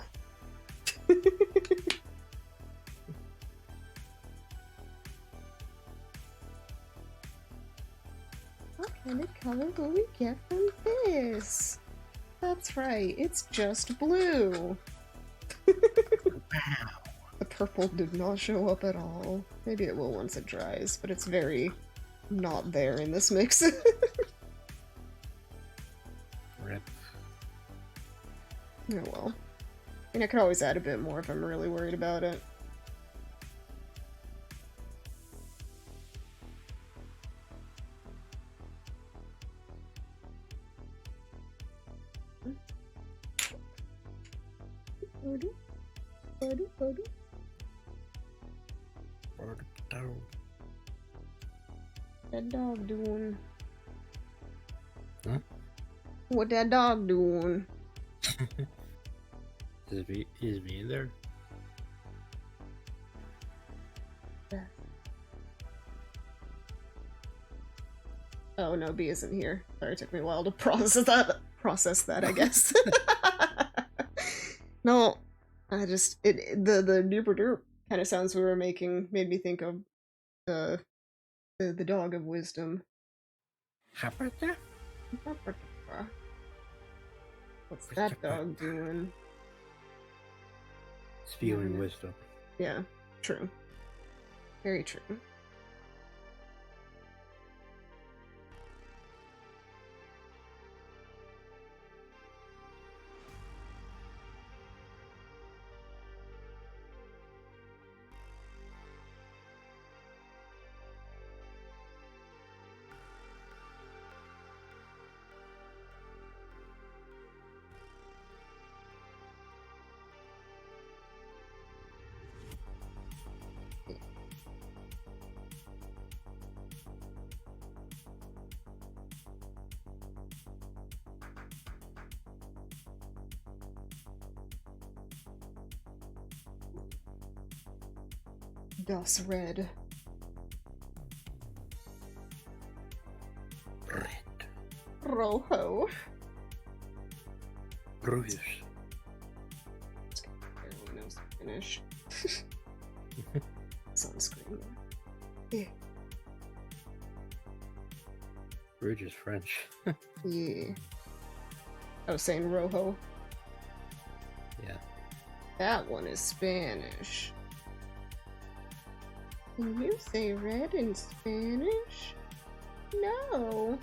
What kind of color will we get from this? That's right, it's just blue. Wow. The purple did not show up at all. Maybe it will once it dries, but it's very not there in this mix. Rip. Oh well. And I could always add a bit more if I'm really worried about it. That dog doing? Huh? What that dog doing? Is me in there? Yeah. Oh no, B isn't here. Sorry, it took me a while to process that, I guess. No, I just the derp derp kind of sounds we were making made me think of the dog of wisdom. What's that dog doing? Spewing wisdom. Yeah, true. Very true. Das Red. Red. Rojo. Bruce. Barely knows Spanish. Sunscreen. Yeah. Rouge is French. Yeah. I was saying Rojo. Yeah. That one is Spanish. Can you say red in Spanish? No.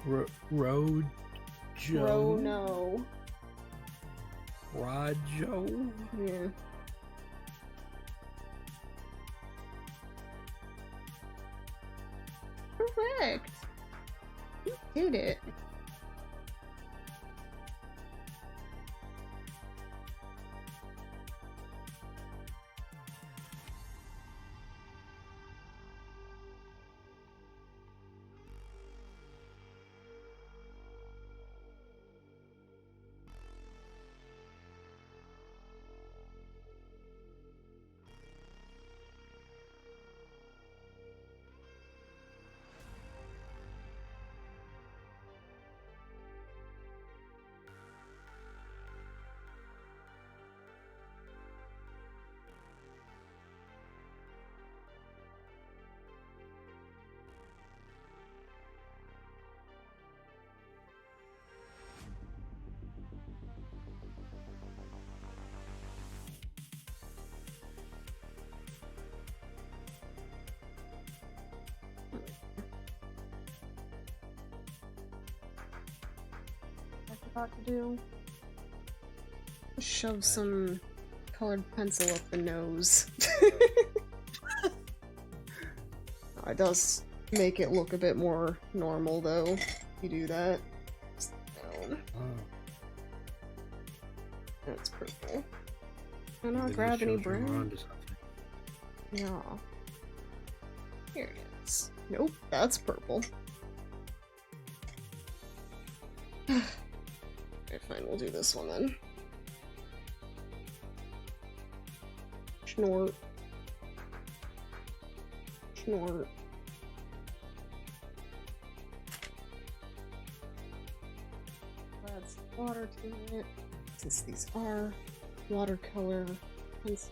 Rojo. Rono. Rajo. Yeah. Correct. You did it. About to do. Shove some colored pencil up the nose. It does make it look a bit more normal though, if you do that. Down. Oh. That's purple. Can I grab any brown? Yeah. Here it is. Nope, that's purple. Okay, fine, we'll do this one then. Snort. Snort. Add some water to it, since these are watercolor pencils.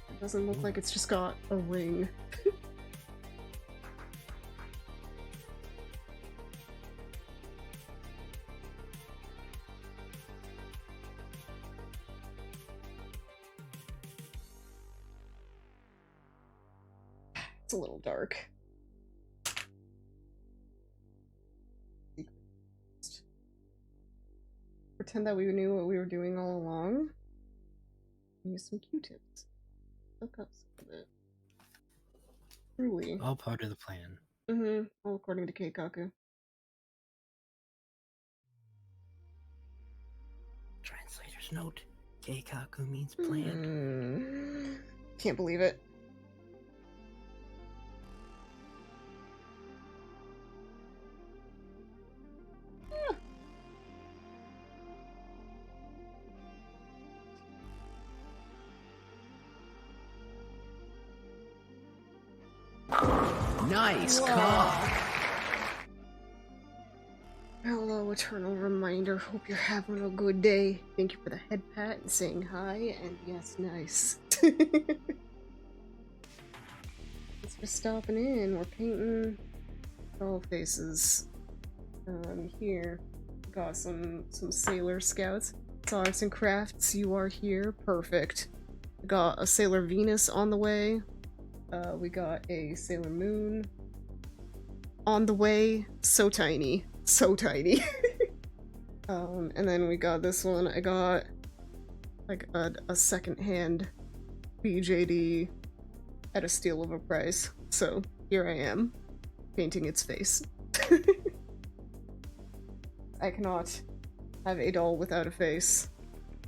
It doesn't look like it's just got a ring. It's a little dark. Pretend that we knew what we were doing all along. Use some Q-tips. Soak up some of it. Truly. All part of the plan. Mm-hmm. All according to Keikaku. Translator's note. Keikaku means plan. Can't believe it. Nice cock! Hello, eternal reminder. Hope you're having a good day. Thank you for the head pat and saying hi, and yes, nice. Thanks for stopping in. We're painting doll faces. Here. Got some Sailor Scouts. It's Arts and Crafts, you are here. Perfect. Got a Sailor Venus on the way. We got a Sailor Moon on the way. So tiny. So tiny. And then we got this one. I got like a second-hand BJD at a steal of a price. So here I am, painting its face. I cannot have a doll without a face.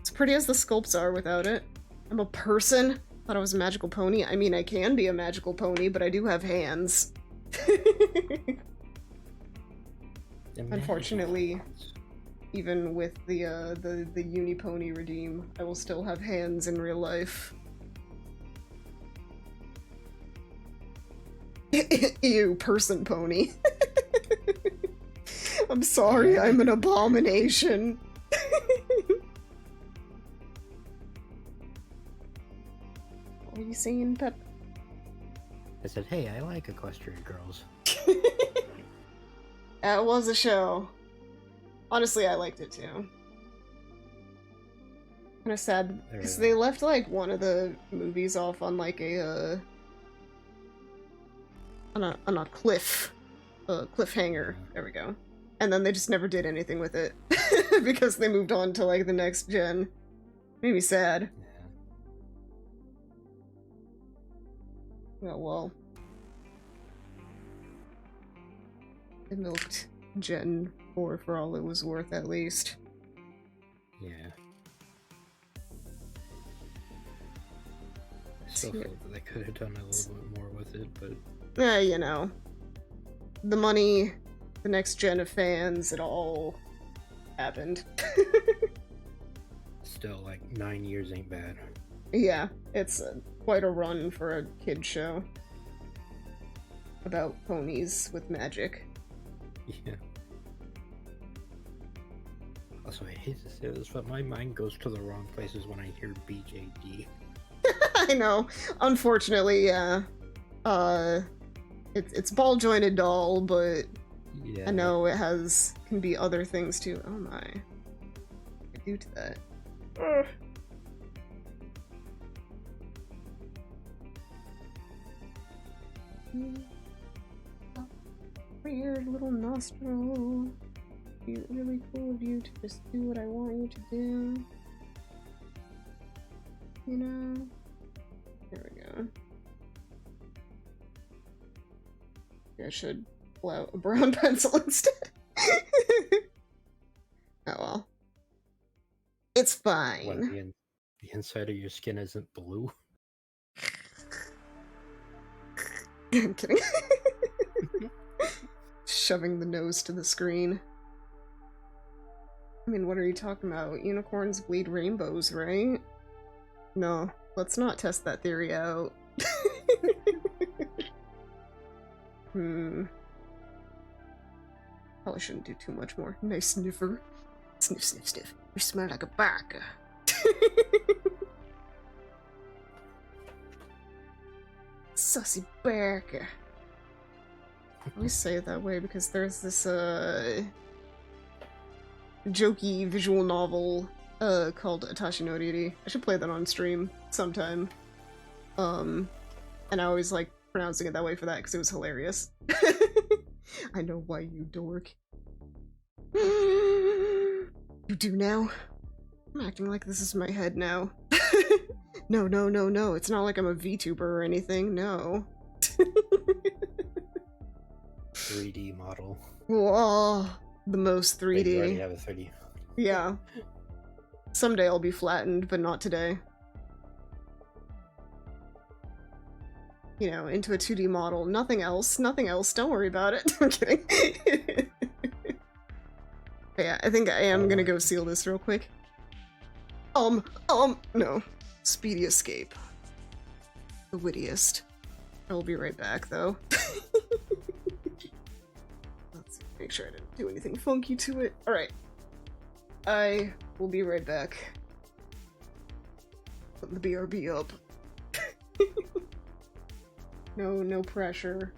As pretty as the sculpts are without it. I'm a person. Thought I was a magical pony. I mean, I can be a magical pony, but I do have hands. Unfortunately, even with the uni pony redeem, I will still have hands in real life. Ew, person pony. I'm sorry, I'm an abomination. What are you saying, Pep? I said, hey, I like equestrian girls. That was a show. Honestly, I liked it too. Kinda sad, because they left, like, one of the movies off on, like, a, on a cliffhanger. There we go. And then they just never did anything with it. Because they moved on to, like, the next gen. Made me sad. Oh well. They milked Gen 4 for all it was worth, at least. Yeah. I still feel that they could have done a little bit more with it, but... You know. The money, the next gen of fans, it all happened. Still, like, 9 years ain't bad. Yeah, it's quite a run for a kid show. About ponies with magic. Yeah. Also, I hate to say this, but my mind goes to the wrong places when I hear BJD. I know. Unfortunately, yeah. It's ball jointed doll, but yeah. I know it can be other things too. Oh my. What do to that? Ugh. Weird little nostril. Be really cool of you to just do what I want you to do. You know? There we go. Maybe I should pull out a brown pencil instead. Oh well. It's What, fine. the inside of your skin isn't blue? I'm kidding. Shoving the nose to the screen. I mean, what are you talking about? Unicorns bleed rainbows, right? No, let's not test that theory out. Probably shouldn't do too much more. Nice sniffer. Sniff, sniff, sniff. You smell like a barker. Sussy barker. I always say it that way because there's this, jokey visual novel, called Atashi no Riri. I should play that on stream sometime. And I always like pronouncing it that way for that because it was hilarious. I know why, you dork. You do now? I'm acting like this is my head now. No, no, no, no. It's not like I'm a VTuber or anything. No. 3D model. Whoa. The most 3D. Wait, you already have a 3D. Yeah. Someday I'll be flattened, but not today. You know, into a 2D model. Nothing else. Nothing else. Don't worry about it. I'm kidding. But yeah, I think I am gonna go seal this real quick. No. Speedy escape. The wittiest. I will be right back, though. Let's make sure I didn't do anything funky to it. Alright. I will be right back. Put the BRB up. No pressure.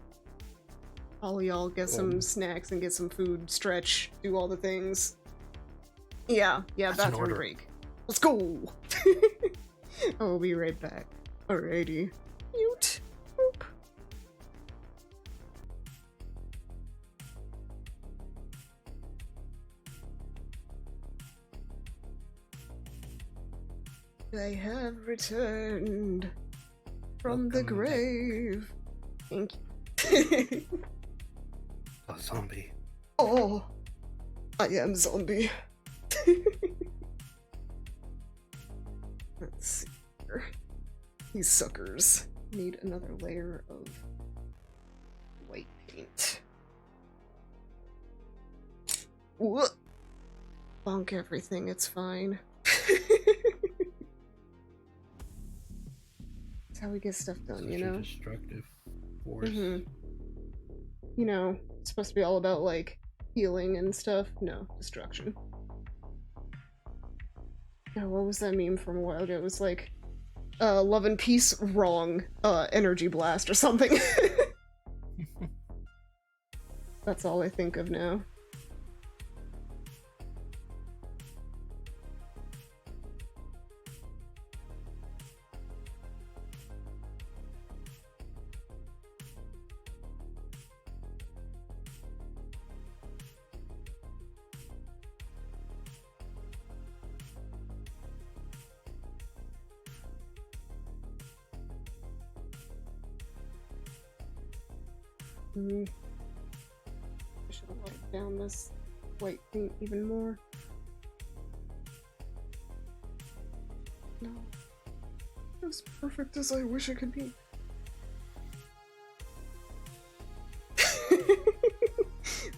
All y'all get some snacks and get some food, stretch, do all the things. Yeah, bathroom break. Let's go! I'll be right back. Alrighty. Mute. Boop. I have returned from the grave. Thank you. A zombie. Oh, I am zombie. Let's see here. These suckers need another layer of white paint. What? Bonk everything, it's fine. That's how we get stuff done, you know? Destructive force. You know, it's supposed to be all about, like, healing and stuff. No, destruction. Oh, what was that meme from a while ago? It was like, love and peace, wrong, energy blast or something. That's all I think of now. I should have wiped down this white paint even more. No. As perfect as I wish it could be.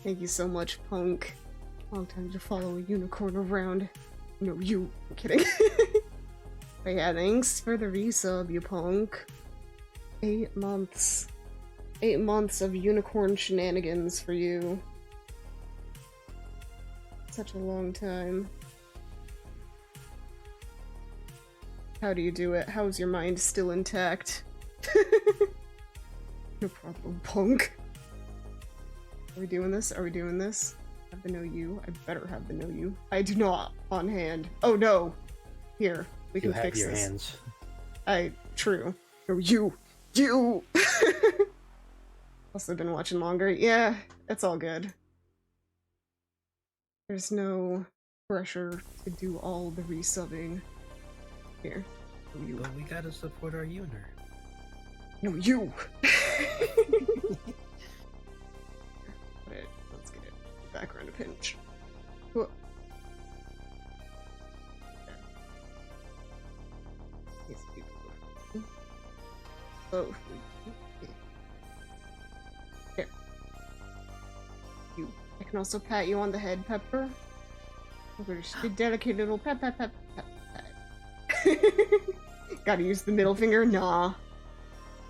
Thank you so much, Punk. Long time to follow a unicorn around. No, you. I'm kidding. But yeah, thanks for the resub, you punk. 8 months. 8 months of unicorn shenanigans for you. Such a long time. How do you do it? How's your mind still intact? No problem, punk. Are we doing this? Are we doing this? Have the no you? I better have the no you. I do not on hand. Oh no! Here, we can fix this. You have your hands. True. No, you! You! Also been watching longer. Yeah, it's all good. There's no pressure to do all the resubbing. Here. No, you. But we gotta support our Yoonia. No, you! Let's get it. Background a pinch. Whoa. Oh. There. You. I can also pat you on the head, Pepper. We're just a delicate little pat. Gotta use the middle finger? Nah.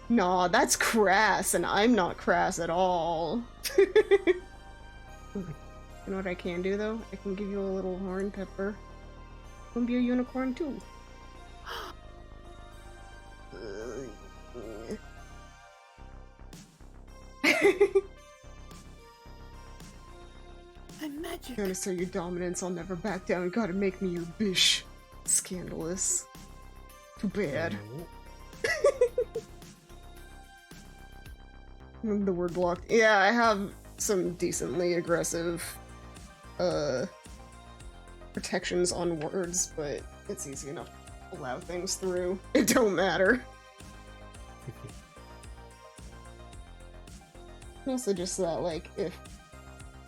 Nah, that's crass, and I'm not crass at all. You know what I can do, though? I can give you a little horn, Pepper. You can be a unicorn, too. I'm magic. Gonna show your dominance, I'll never back down. Gotta make me your bish. Scandalous. Too bad. The word blocked. Yeah, I have some decently aggressive protections on words, but it's easy enough to allow things through. It don't matter. Mostly just that, like, if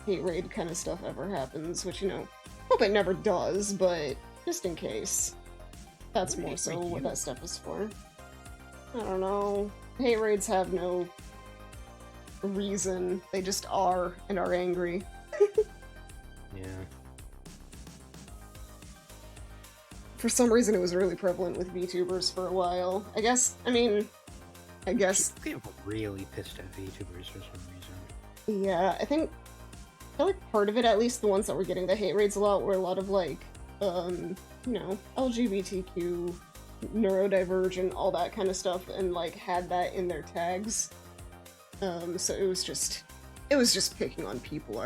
hate raid kind of stuff ever happens, which, you know, hope it never does, but just in case. That's more so what that stuff is for. I don't know. Hate raids have no reason. They just are and are angry. Yeah. For some reason, it was really prevalent with VTubers for a while. I guess People get really pissed at VTubers for some reason. Yeah, I feel like part of it, at least the ones that were getting the hate raids a lot, were a lot of, like, you know, LGBTQ, neurodivergent, all that kind of stuff, and, like, had that in their tags. So it was just picking on people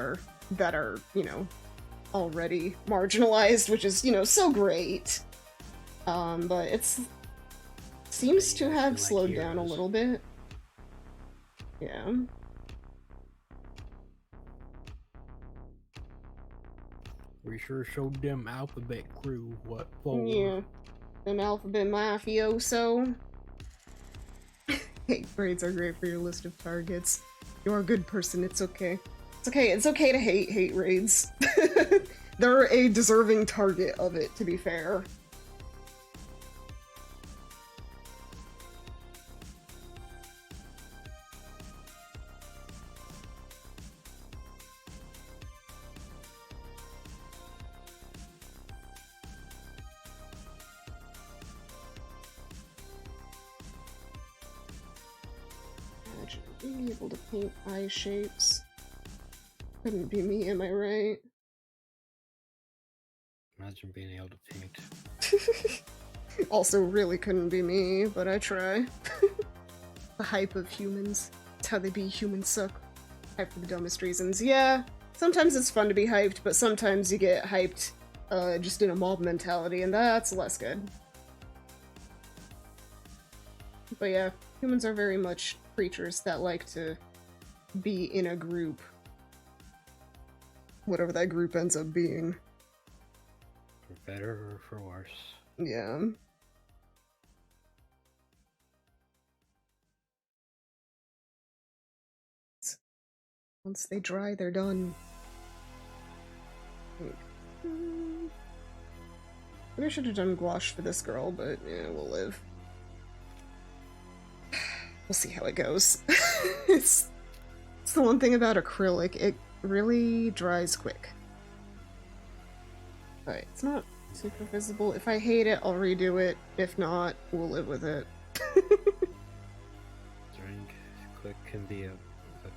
that are, you know, already marginalized, which is, you know, so great. But seems to have slowed down a little bit. Yeah. We sure showed them alphabet crew what for. Yeah. Them alphabet mafioso. Hate raids are great for your list of targets. You're a good person, it's okay. It's okay to hate raids. They're a deserving target of it, to be fair. Imagine being able to paint eye shapes. Couldn't be me, am I right? Imagine being able to paint. Also really couldn't be me, but I try. The hype of humans. It's how they be, humans suck. Hype for the dumbest reasons. Yeah, sometimes it's fun to be hyped, but sometimes you get hyped just in a mob mentality, and that's less good. But yeah, humans are very much creatures that like to be in a group. Whatever that group ends up being. For better or for worse. Yeah. Once they dry, they're done. Maybe I should have done gouache for this girl, but yeah, we'll live. We'll see how it goes. It's the one thing about acrylic, it really dries quick. But it's not super visible. If I hate it, I'll redo it. If not, we'll live with it. Drying quick can be a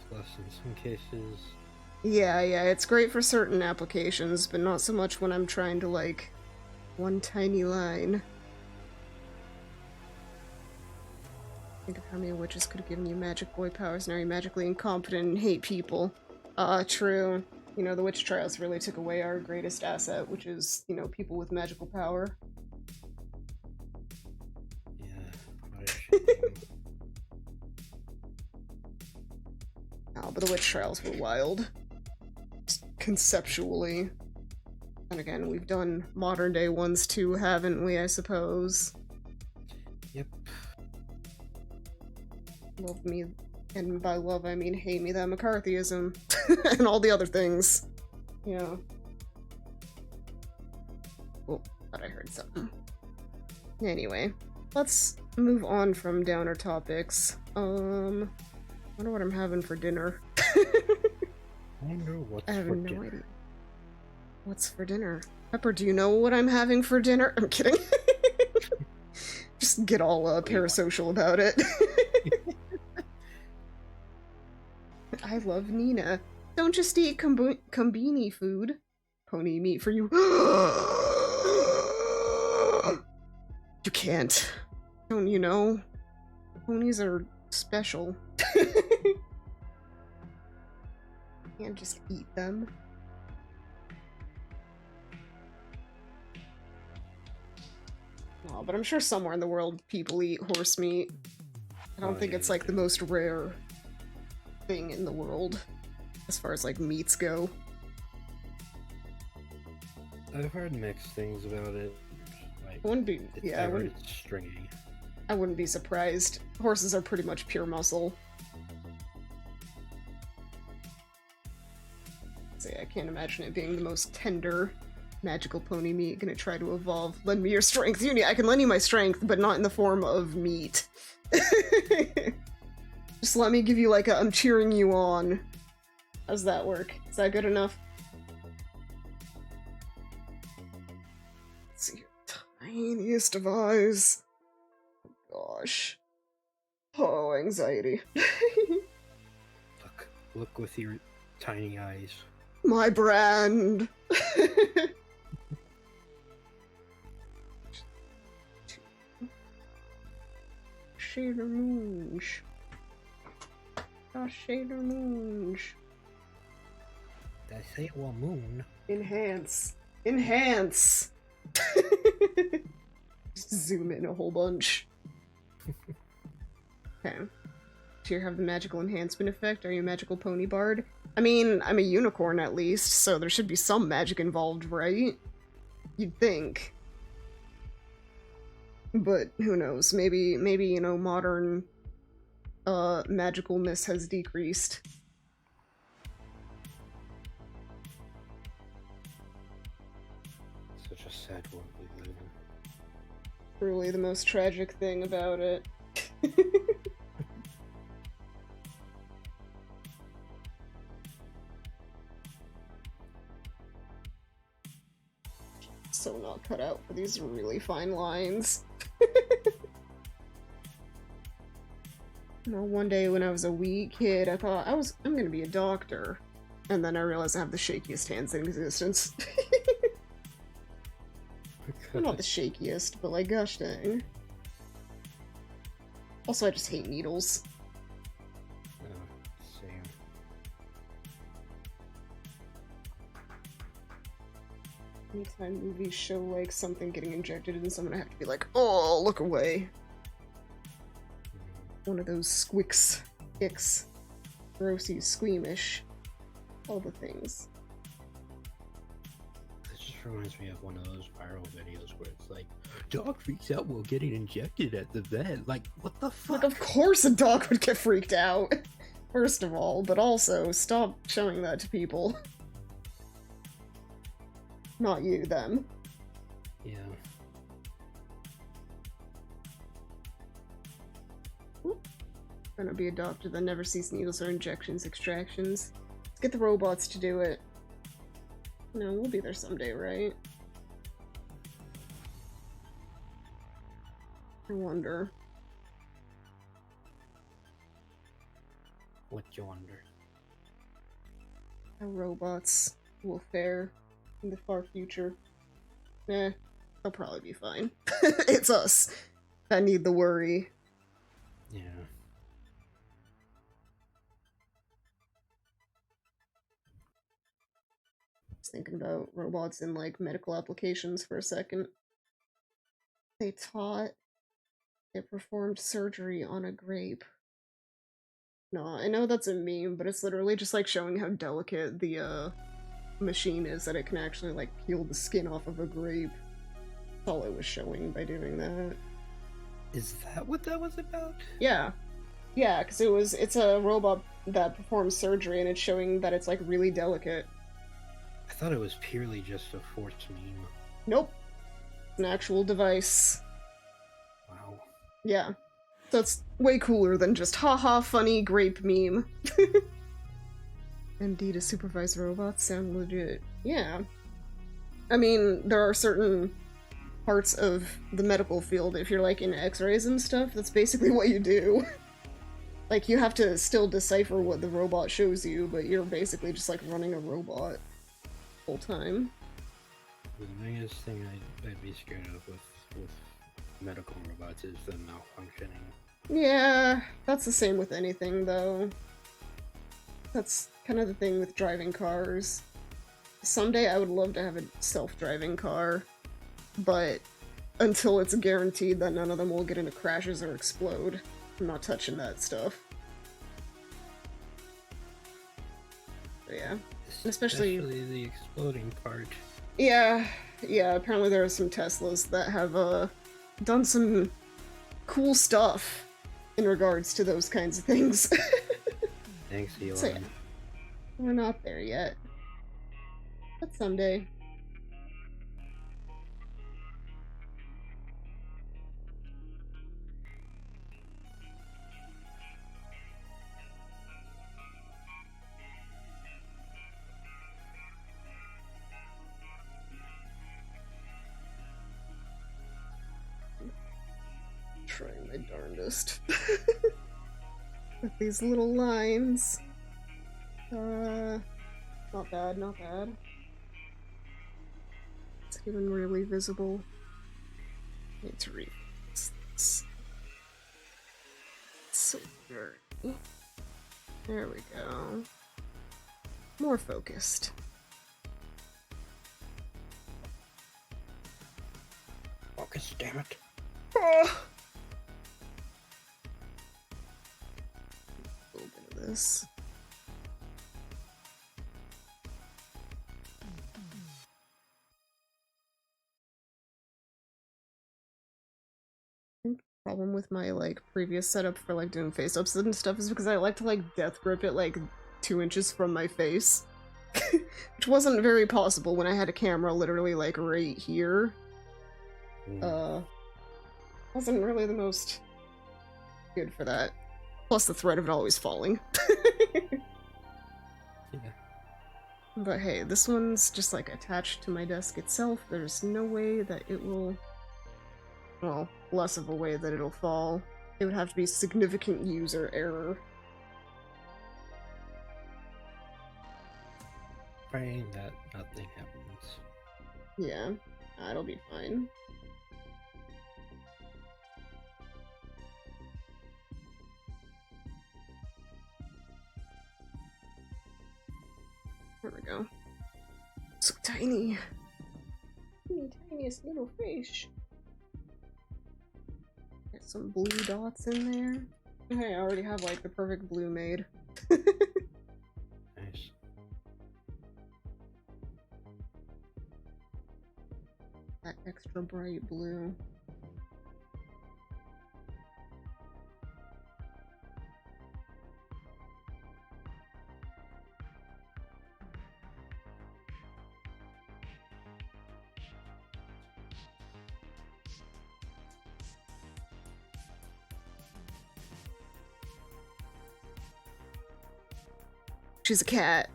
plus in some cases. Yeah, it's great for certain applications, but not so much when I'm trying to, like, one tiny line. Think of how many witches could have given you magic boy powers, now you're magically incompetent and hate people. True. You know, the witch trials really took away our greatest asset, which is, you know, people with magical power. Yeah, what a shame. Oh, but the witch trials were wild. Just conceptually. And again, we've done modern day ones too, haven't we, I suppose? Yep. Love me, and by love I mean hate me that McCarthyism. And all the other things. Yeah. Oh, thought I heard something. Anyway. let's move on from downer topics. Wonder what I'm having for dinner. I wonder what's I have for no dinner. idea. What's for dinner? Pepper, do you know what I'm having for dinner? I'm kidding. Just get all parasocial about it. I love Nina. Don't just eat combini food. Pony meat for you. You can't. Don't you know? Ponies are special. You can't just eat them. Oh, but I'm sure somewhere in the world people eat horse meat. I don't think it's like the most rare thing in the world as far as like meats go. I've heard mixed things about it. Like, I wouldn't be, yeah, I wouldn't, it's stringy. I wouldn't be surprised. Horses are pretty much pure muscle. So yeah, I can't imagine it being the most tender, magical pony meat gonna try to evolve. Lend me your strength, Yoonia. I can lend you my strength, but not in the form of meat. Just let me give you like a I'm cheering you on. How's that work? Is that good enough? Let's see your tiniest of eyes. Oh, gosh. Oh, anxiety. Look with your tiny eyes. My brand. Shader Moonge. Shader Moonge. Did I say well moon? Enhance. Enhance! Just zoom in a whole bunch. Okay. Do you have the magical enhancement effect? Are you a magical pony bard? I mean, I'm a unicorn at least, so there should be some magic involved, right? You'd think. But who knows? Maybe, you know, modern magicalness has decreased. Such a sad world we live in. Truly the most tragic thing about it. So not cut out for these really fine lines. You know, one day when I was a wee kid, I thought I'm gonna be a doctor. And then I realized I have the shakiest hands in existence. Not the shakiest, but like, gosh dang. Also, I just hate needles. Same. Anytime movies show like something getting injected in someone, I have to be like, oh, look away. One of those squicks, icks, grossy, squeamish, all the things. It just reminds me of one of those viral videos where it's like, dog freaks out while getting injected at the vet. Like, what the fuck? Like, of course a dog would get freaked out, first of all, but also, stop showing that to people. Not you, them. Yeah. Gonna be a doctor that never sees needles or injections, extractions. Let's get the robots to do it. No, we'll be there someday, right? I wonder. What you wonder? How robots will fare in the far future. Eh, they'll probably be fine. It's us that need the worry. Yeah. Thinking about robots in like medical applications for a second. They taught it performed surgery on a grape. No, I know that's a meme, but it's literally just like showing how delicate the machine is, that it can actually like peel the skin off of a grape. That's all it was showing by doing that. Is that what that was about? Yeah. Yeah, because it's a robot that performs surgery and it's showing that it's like really delicate. I thought it was purely just a forced meme. Nope. An actual device. Wow. Yeah. That's way cooler than just haha funny grape meme. MD to supervise robots sound legit. Yeah. I mean, there are certain parts of the medical field, if you're like in x-rays and stuff, that's basically what you do. Like, you have to still decipher what the robot shows you, but you're basically just like running a robot the whole time. The biggest thing I'd be scared of with medical robots is them malfunctioning. Yeah, that's the same with anything, though. That's kind of the thing with driving cars. Someday I would love to have a self-driving car, but until it's guaranteed that none of them will get into crashes or explode, I'm not touching that stuff. But yeah. Especially the exploding part. Yeah, apparently there are some Teslas that have done some cool stuff in regards to those kinds of things. Thanks, Elon. So yeah, we're not there yet. But someday. Trying my darndest. With these little lines. Not bad, not bad. It's even really visible. Need to read this. So dirty. There we go. More focused. Focus, damn it. Oh. A little bit of this. Problem with my like previous setup for like doing face ups and stuff is because I like to like death grip it like 2 inches from my face, which wasn't very possible when I had a camera literally like right here. Wasn't really the most good for that. Plus the threat of it always falling. Yeah. But hey, this one's just like attached to my desk itself. There's no way that it will, well, less of a way that it'll fall. It would have to be significant user error. Praying that nothing happens. Yeah, it'll be fine. There we go. So tiny. Tiniest little fish. Get some blue dots in there. Hey, I already have like the perfect blue made. Nice. That extra bright blue. She's a cat.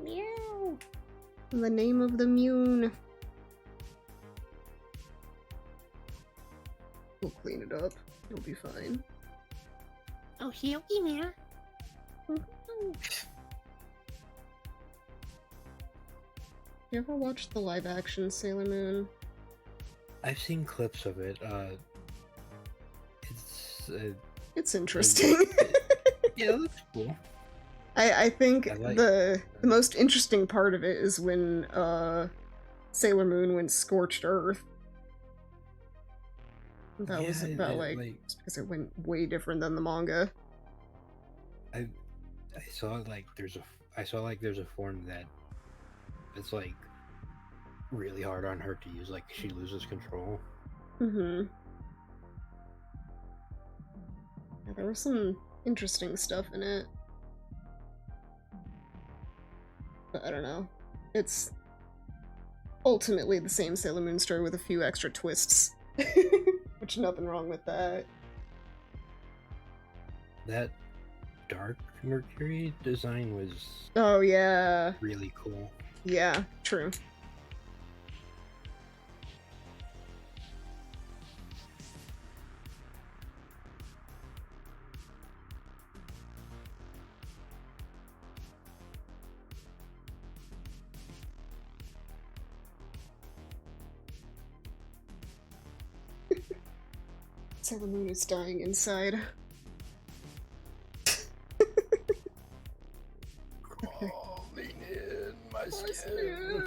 Meow. The name of the Mune. We'll clean it up. It'll be fine. Oh, okay, man. You ever watched the live action Sailor Moon? I've seen clips of it. It's interesting. Yeah, it looks cool. I think I like the most interesting part of it is when Sailor Moon went scorched earth. That was about like just because it went way different than the manga. I saw like there's a form that it's like really hard on her to use, like she loses control. Mm-hmm. Yeah, there was some interesting stuff in it. But I don't know. It's ultimately the same Sailor Moon story with a few extra twists. Which, nothing wrong with that. That Dark Mercury design was Oh, yeah. really cool. Yeah, true. Sailor Moon is dying inside. Crawling in my skin.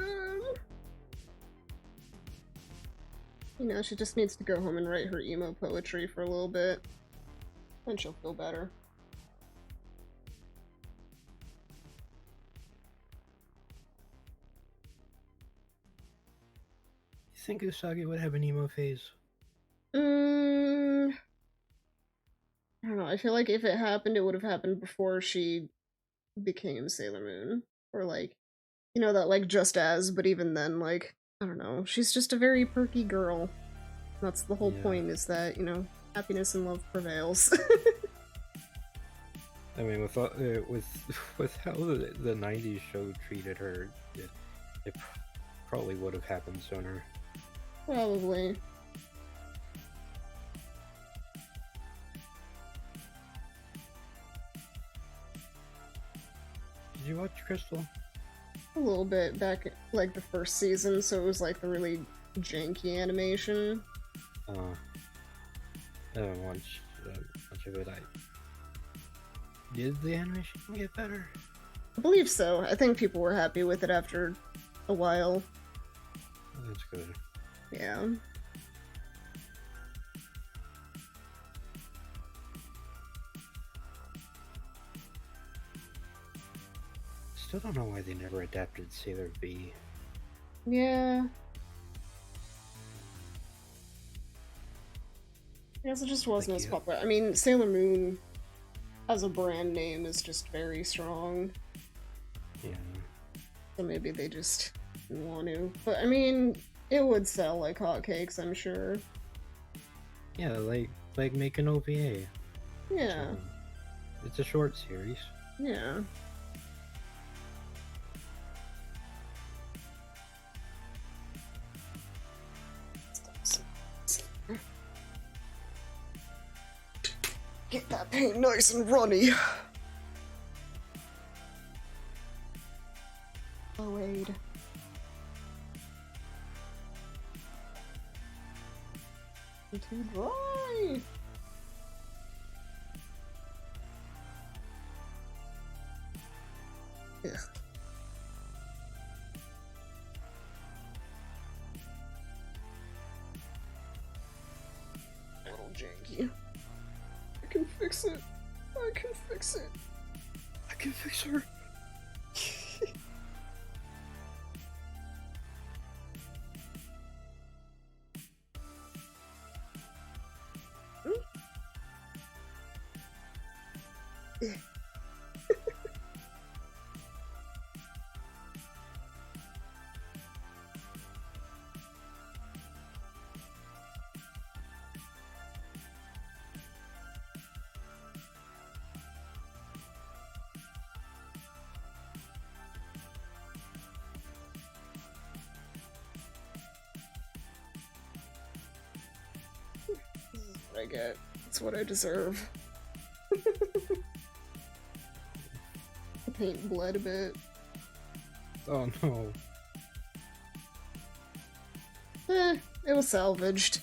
You know, she just needs to go home and write her emo poetry for a little bit. And she'll feel better. You think Usagi would have an emo phase? I don't know. I feel like if it happened, it would have happened before she became Sailor Moon. Or like, you know, that like just as, but even then, like, I don't know. She's just a very perky girl. That's the whole point, is that, you know, happiness and love prevails. I mean, with how the '90s show treated her, it probably would have happened sooner. Probably. Did you watch Crystal? A little bit back, like the first season, so it was like the really janky animation. I haven't watched much of it. Did the animation get better? I believe so. I think people were happy with it after a while. Oh, that's good. Yeah. Still don't know why they never adapted Sailor V. Yeah. I guess it just wasn't as popular. I mean, Sailor Moon as a brand name is just very strong. Yeah. So maybe they just didn't want to. But I mean, it would sell like hotcakes, I'm sure. Yeah, like make an OVA. Yeah. So, it's a short series. Yeah. Get that paint nice and runny. Oh, Wade. Too dry. Ugh. A little janky. I can fix it. I can fix it. I can fix her. I get. It's what I deserve. The paint bled a bit. Oh no. It was salvaged.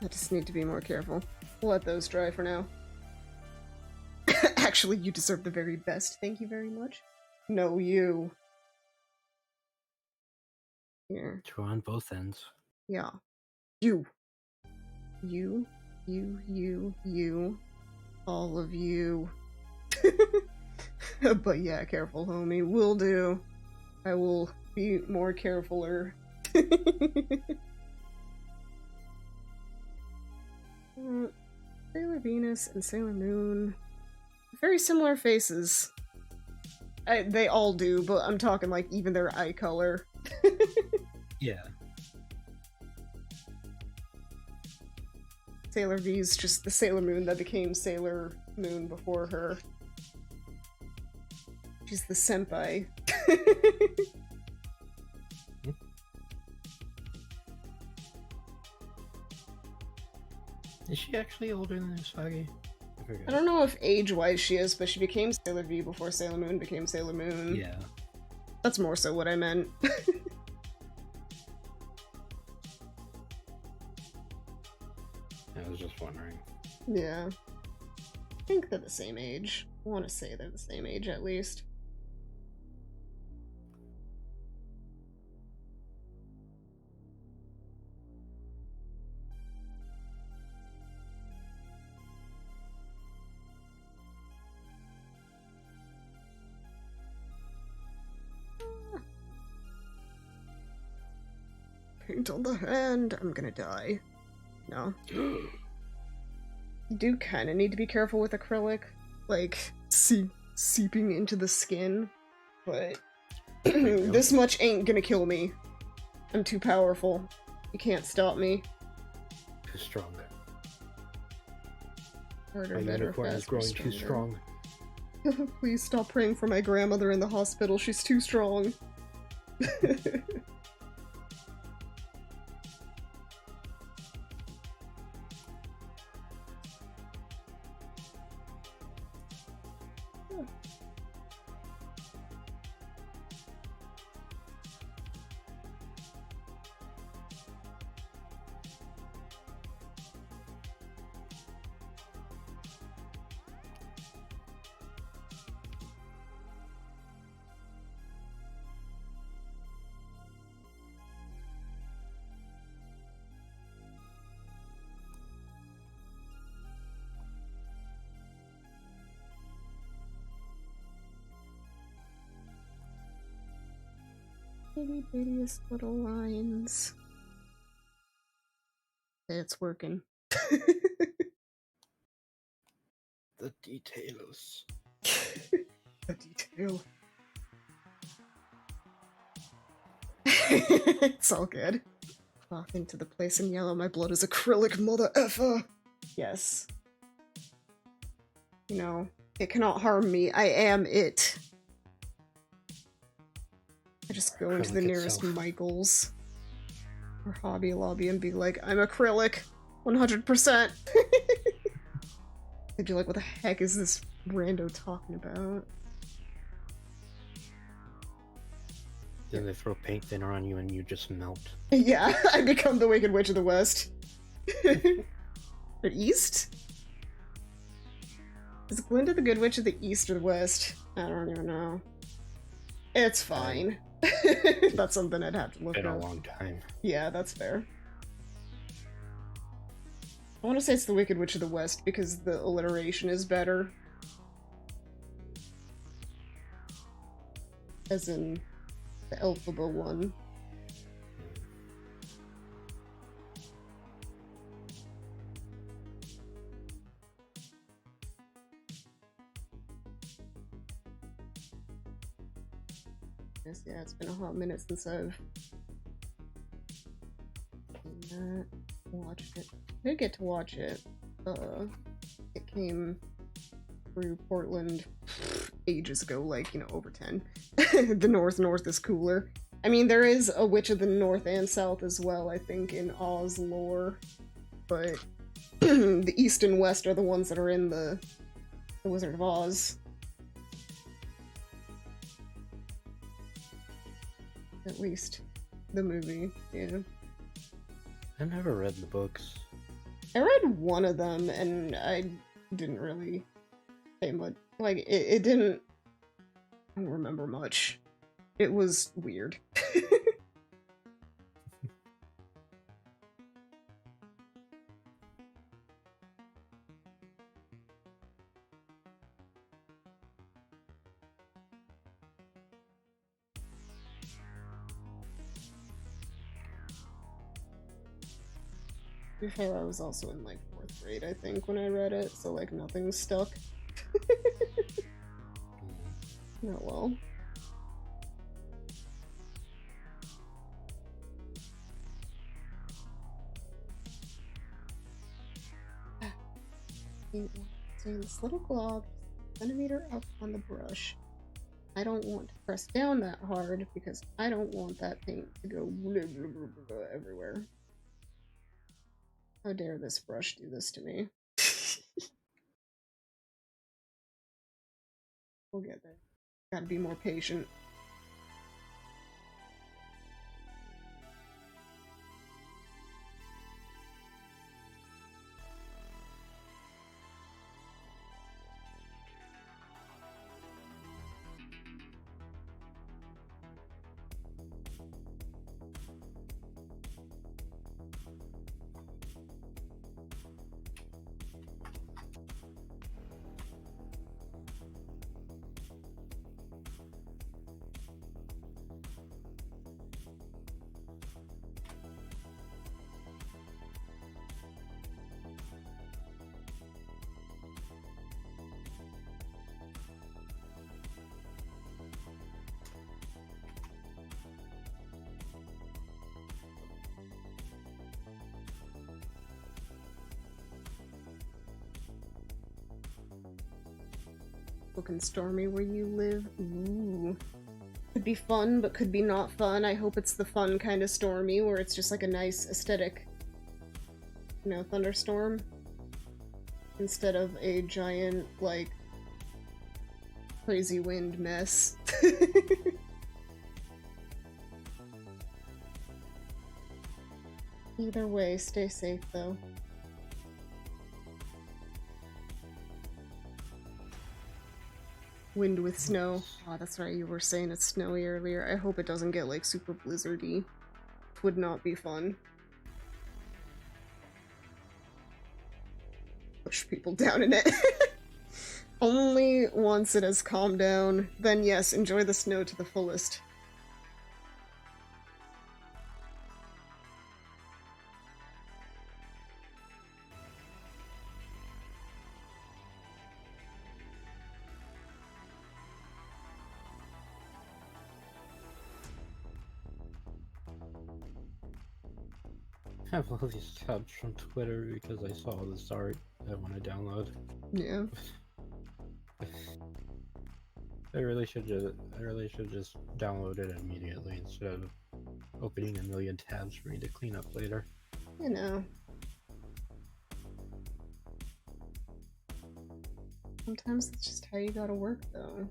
I just need to be more careful. We'll let those dry for now. Actually, you deserve the very best. Thank you very much. No, you. Here. True on both ends. Yeah. You. You. You. All of you. But yeah, careful, homie. Will do. I will be more carefuler. Sailor Venus and Sailor Moon. Very similar faces. they all do, but I'm talking like even their eye color. Yeah. Sailor V's just the Sailor Moon that became Sailor Moon before her. She's the senpai. Is she actually older than Usagi? I don't know if age-wise she is, but she became Sailor V before Sailor Moon became Sailor Moon. Yeah. That's more so what I meant. I was just wondering. Yeah. I think they're the same age. I want to say they're the same age at least. Paint on the hand. I'm gonna die. No. You do kind of need to be careful with acrylic, like seeping into the skin, but this much ain't gonna kill me. I'm too powerful. You can't stop me. Too strong. Harder, My better, unicorn is faster, growing too strong. Please stop praying for my grandmother in the hospital. She's too strong. Itty bittiest little lines. It's working. The details. The detail. It's all good. Walk into the place in yellow. My blood is acrylic, mother effer. Yes. You know, it cannot harm me. I am it. I just go into the Acrylic nearest itself. Michaels or Hobby Lobby and be like, I'm acrylic. 100%. They'd be like, what the heck is this rando talking about? Then they throw paint thinner on you and you just melt. Yeah, I become the Wicked Witch of the West. Or East? Is Glinda the Good Witch of the East or the West? I don't even know. It's fine. That's something I'd have to look Been a up. long time. Yeah, that's fair. I want to say it's the Wicked Witch of the West because the alliteration is better. As in the Elphaba one. Yes, yeah, it's been a hot minute since I've not watched it. I did get to watch it. It came through Portland ages ago, like, you know, over 10. The North is cooler. I mean, there is a Witch of the North and South as well, I think, in Oz lore. But the East and West are the ones that are in the Wizard of Oz. At least the movie, yeah. I never read the books. I read one of them and I didn't really say much. Like, it didn't. I don't remember much. It was weird. To be fair, I was also in like 4th grade, I think, when I read it, so like nothing stuck. Oh well. Seeing this little glob centimeter up on the brush. I don't want to press down that hard because I don't want that paint to go blah, blah, blah, blah, everywhere. How dare this brush do this to me? We'll get there. Gotta be more patient. Looking stormy where you live. Ooh. Could be fun, but could be not fun. I hope it's the fun kind of stormy, where it's just like a nice aesthetic, you know, thunderstorm. Instead of a giant, like, crazy wind mess. Either way, stay safe though. Wind with snow. Oh, that's right, you were saying it's snowy earlier. I hope it doesn't get like super blizzardy. It would not be fun. Push people down in it. Only once it has calmed down, then yes, enjoy the snow to the fullest. I have all these tabs from Twitter because I saw this art I want to download. Yeah. I really should just download it immediately instead of opening a million tabs for me to clean up later. You know. Sometimes it's just how you gotta work though.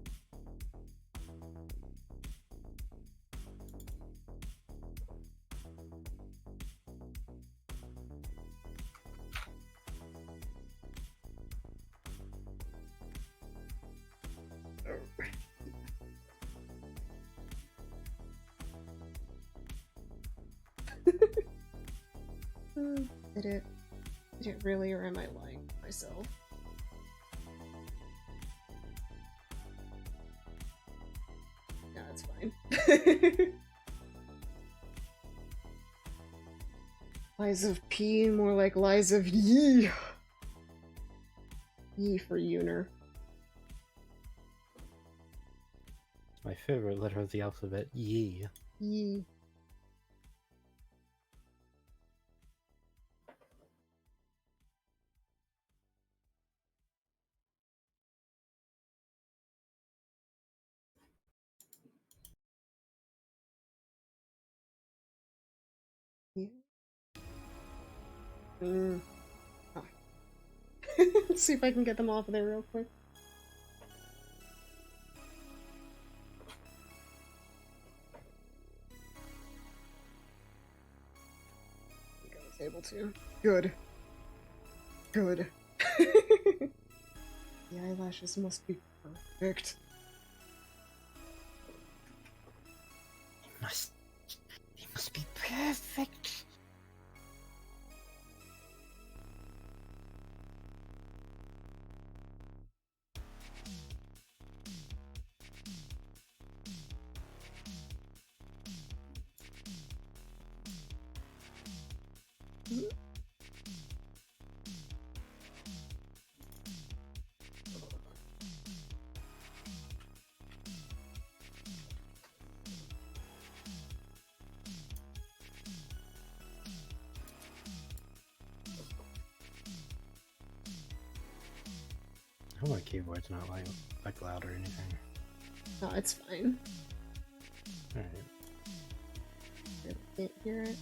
Did it really, or am I lying to myself? No, it's fine. Lies of P, more like lies of Yi. Yi for Yoonia. My favorite letter of the alphabet, Yi. Yi. Oh. Let's see if I can get them off of there real quick. I think I was able to. Good. Good. The eyelashes must be perfect. They must be perfect. hope my keyboard's not like loud or anything. No, it's fine. Alright. Really can't hear it.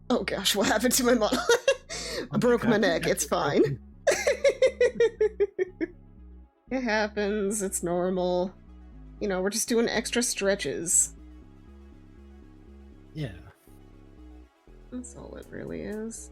Oh gosh, what happened to my model? I broke my neck, it's fine. It happens, it's normal. You know, we're just doing extra stretches. Yeah. That's all it really is.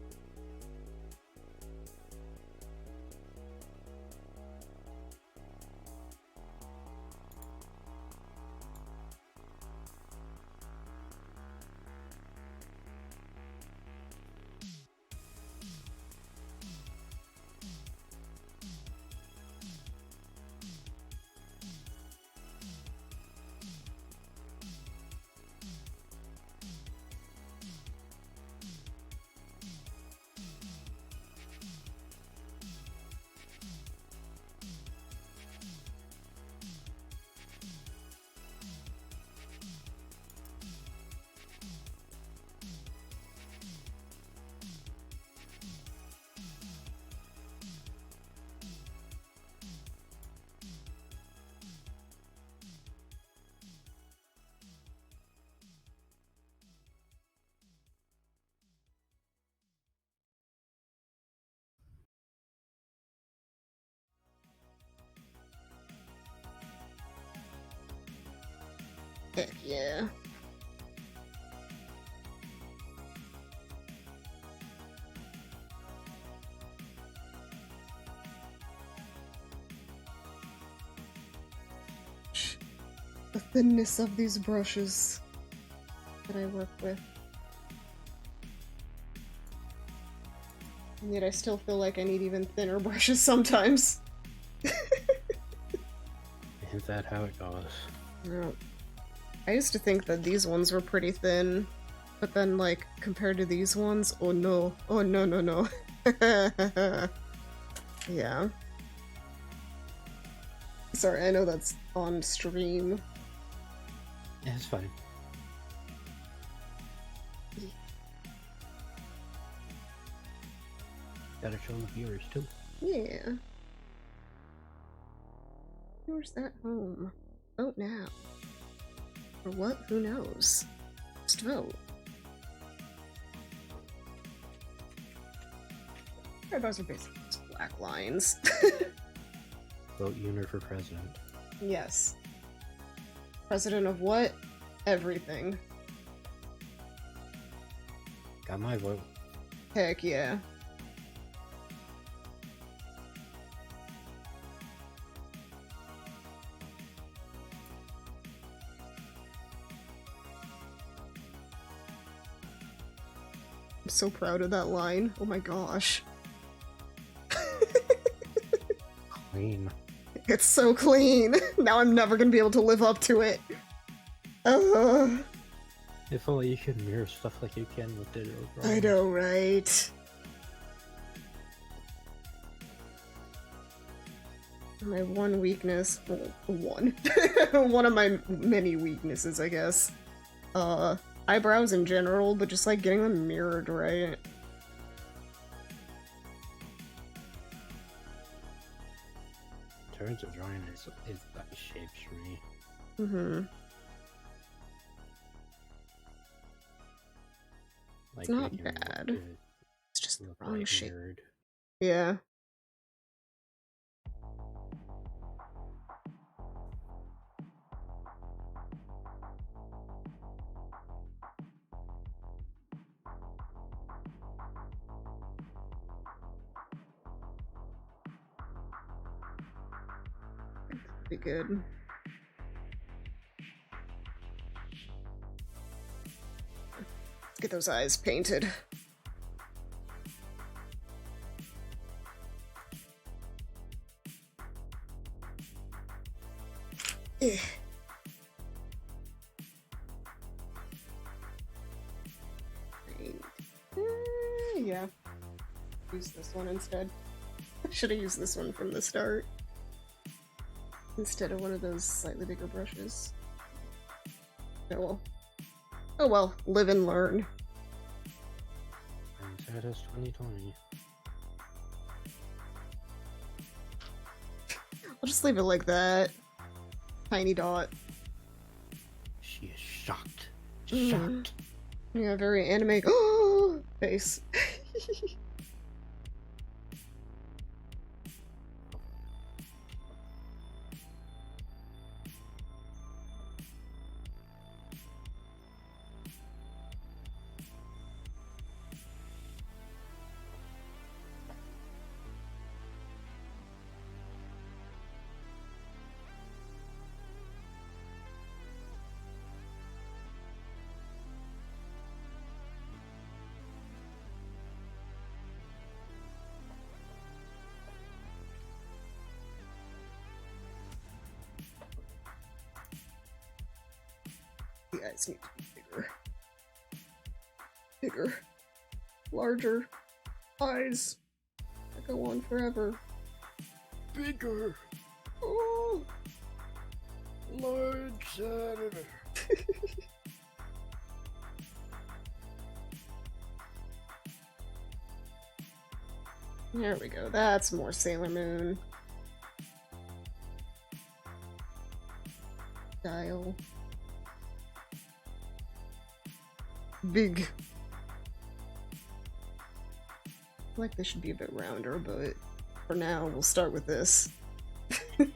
Heck yeah. The thinness of these brushes that I work with. And yet I still feel like I need even thinner brushes sometimes. Is that how it goes? No. I used to think that these ones were pretty thin, but then, like, compared to these ones, oh no. Oh no, no, no. Yeah. Sorry, I know that's on stream. Yeah, it's fine. Gotta show the viewers too. Yeah. Where's that home? Vote now. Or what? Who knows? Just vote. Those are basically just black lines. Vote Yoonia for president. Yes. President of what? Everything. Got my vote. Heck yeah. I'm so proud of that line. Oh my gosh. Clean. It's so clean. Now I'm never gonna be able to live up to it. If only you could mirror stuff like you can with digital drawings. I know, right? My one weakness, well, one. One of my many weaknesses, I guess. Eyebrows in general, but just like getting them mirrored right. Turns of drawing is that shapes for me. Mm-hmm. Like It's not making them bad. look good, It's just the look wrong right shape. mirrored. Yeah. Be good. Let's get those eyes painted. Eh. Yeah. Use this one instead. Should have used this one from the start. Instead of one of those slightly bigger brushes. Oh well. Oh well, live and learn. That is 2020. I'll just leave it like that. Tiny dot. She is shocked. Mm. Shocked. Yeah, very anime face. The eyes need to be bigger. Bigger. Larger. Eyes. That go on forever. Bigger. Oh! Large senator. There we go. That's more Sailor Moon. Style. Big. I feel like they should be a bit rounder, but for now, we'll start with this. I think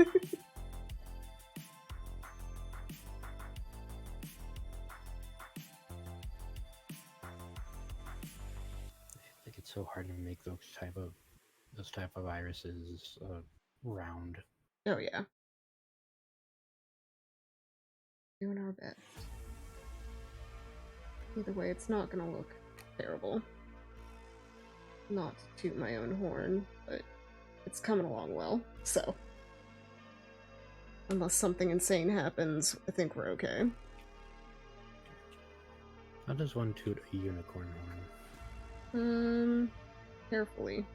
it's so hard to make those type of irises round. Oh yeah. Doing our best. Either way, it's not gonna look terrible. Not to toot my own horn, but it's coming along well, so. Unless something insane happens, I think we're okay. How does one toot a unicorn horn? Carefully.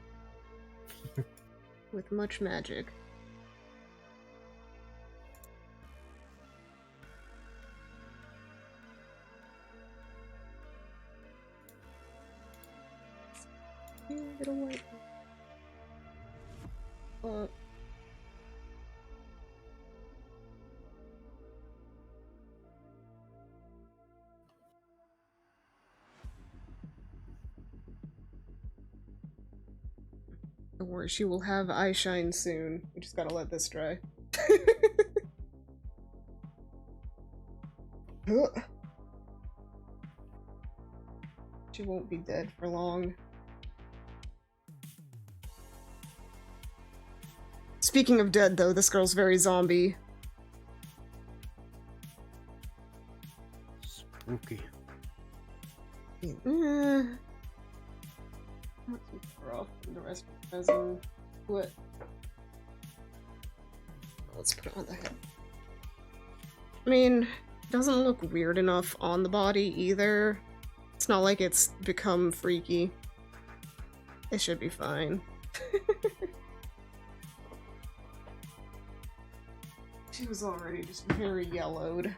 With much magic. Get a white one. Don't worry, she will have eye shine soon. We just gotta let this dry. She won't be dead for long. Speaking of dead, though, this girl's very zombie. Spooky. Not too far off from the rest of the cousin. What? Let's put it on the head. I mean, it doesn't look weird enough on the body either. It's not like it's become freaky. It should be fine. She was already just very yellowed.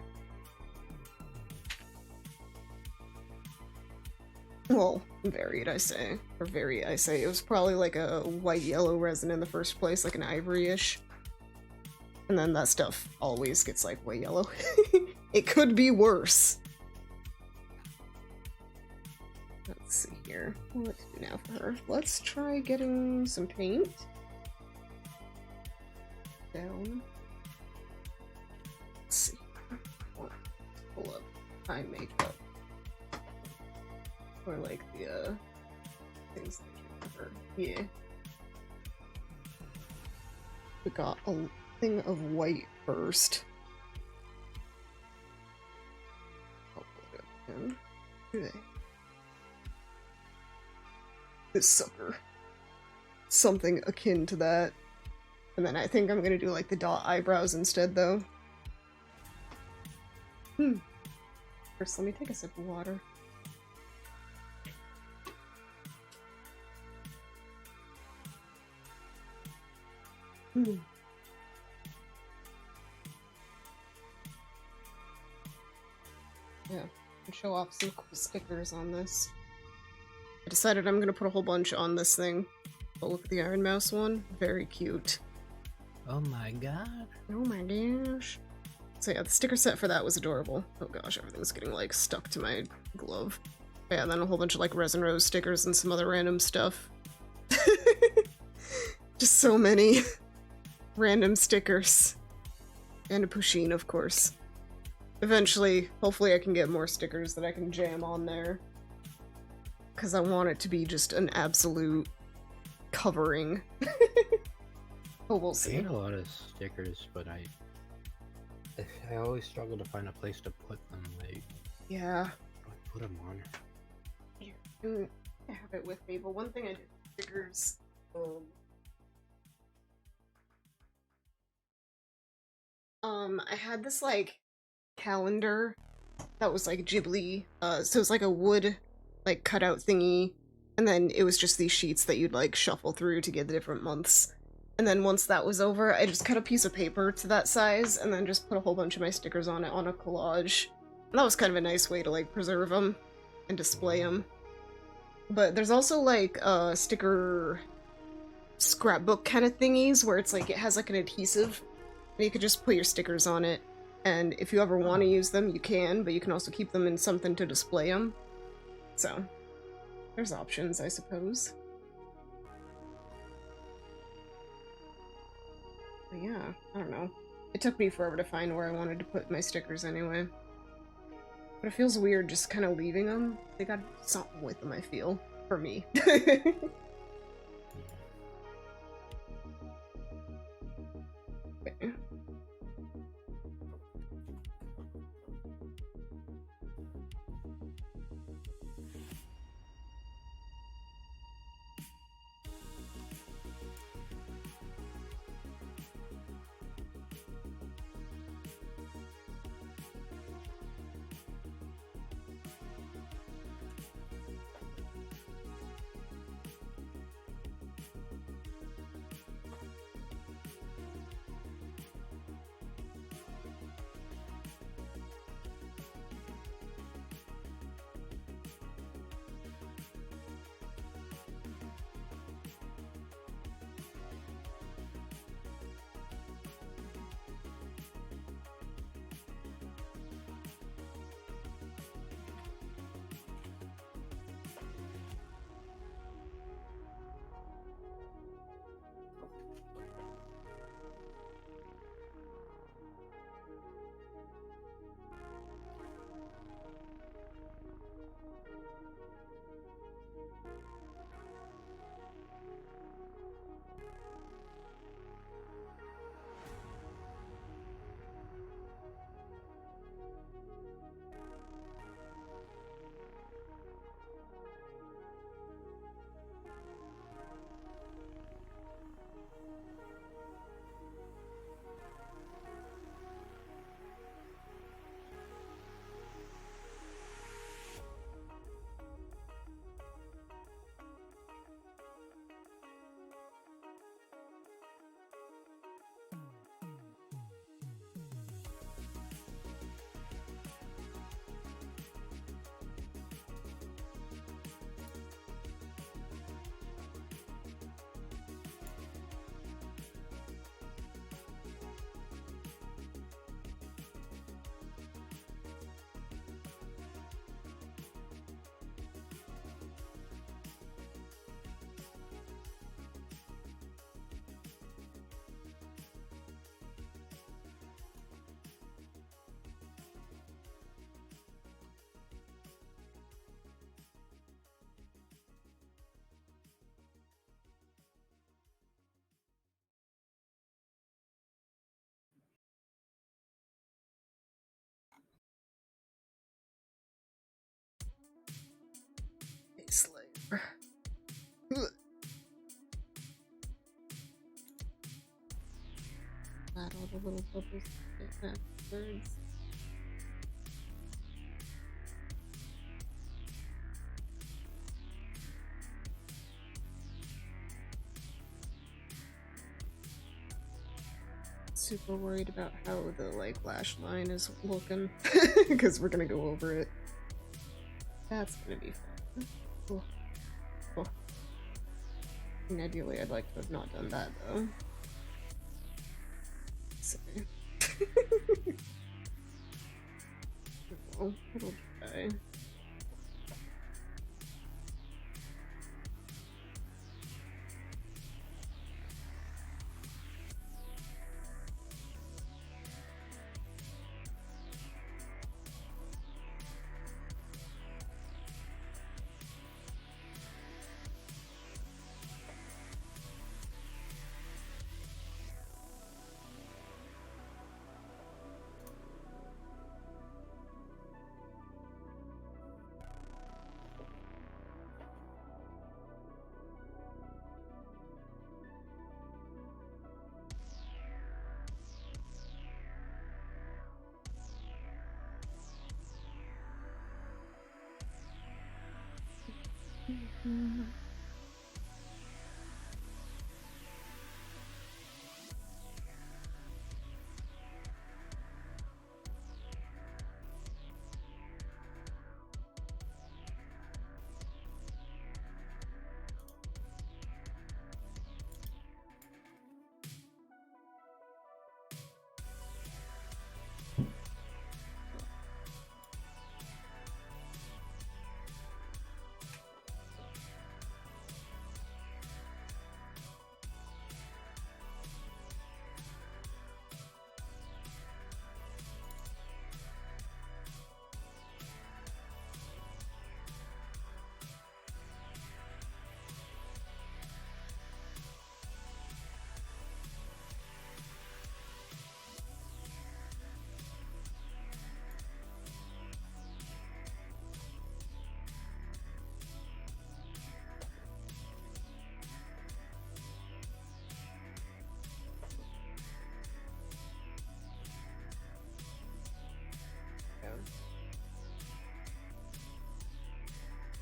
Well, varied, I say. Or very, I say. It was probably like a white-yellow resin in the first place, like an ivory-ish. And then that stuff always gets like white yellow. It could be worse. Let's see here. What to do now for her? Let's try getting some paint. Down. Let's see. Pull up eye makeup. Or like the things that you her. Yeah. We got thing of white first. I'll put it in. Okay. This sucker. Something akin to that. And then I think I'm gonna do like the dot eyebrows instead though. First, let me take a sip of water. Yeah, and show off some cool stickers on this. I decided I'm gonna put a whole bunch on this thing. But look at the Iron Mouse one. Very cute. Oh my god. Oh my gosh. So yeah, the sticker set for that was adorable. Oh gosh, everything's getting like stuck to my glove. Yeah, and then a whole bunch of like resin rose stickers and some other random stuff. Just so many random stickers. And a Pusheen, of course. Eventually, hopefully I can get more stickers that I can jam on there. Because I want it to be just an absolute covering. Oh, we'll see. I get a lot of stickers, but I always struggle to find a place to put them. Like, Yeah. how do I put them on? Here, I have it with me, but one thing I did with stickers, I had this like calendar that was like Ghibli, so it was like a wood like cutout thingy, and then it was just these sheets that you'd like shuffle through to get the different months. And then once that was over, I just cut a piece of paper to that size and then just put a whole bunch of my stickers on it on a collage. And that was kind of a nice way to like preserve them and display them. But there's also like sticker scrapbook kind of thingies where it's like it has like an adhesive and you could just put your stickers on it. And if you ever want to use them, you can, but you can also keep them in something to display them. So, there's options, I suppose. But yeah, I don't know. It took me forever to find where I wanted to put my stickers anyway. But it feels weird just kind of leaving them. They got something with them, I feel. For me. Okay. Add all the little bubbles afterwards. Super worried about how the like lash line is looking because we're gonna go over it. That's gonna be fun. Oh. Oh. And ideally, I'd like to have not done that though. So. Oh, it'll try.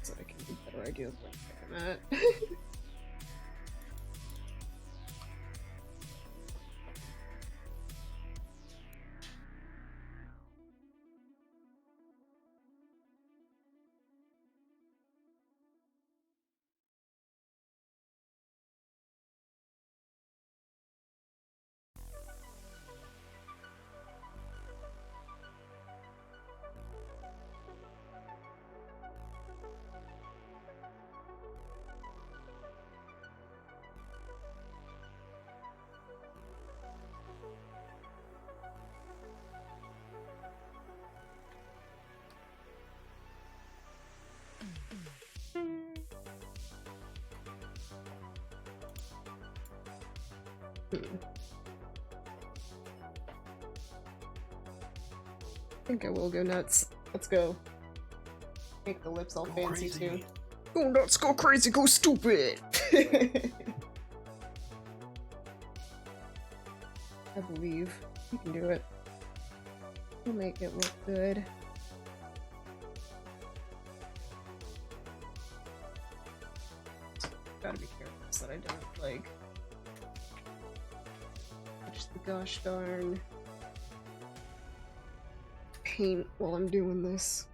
So I can get a better idea of what I'm at. I think I will go nuts. Let's go. Make the lips all fancy too. Go nuts, go crazy, go stupid! I believe you can do it. We'll make it look good. Gotta be careful so that I don't, like, touch the gosh darn paint while I'm doing this.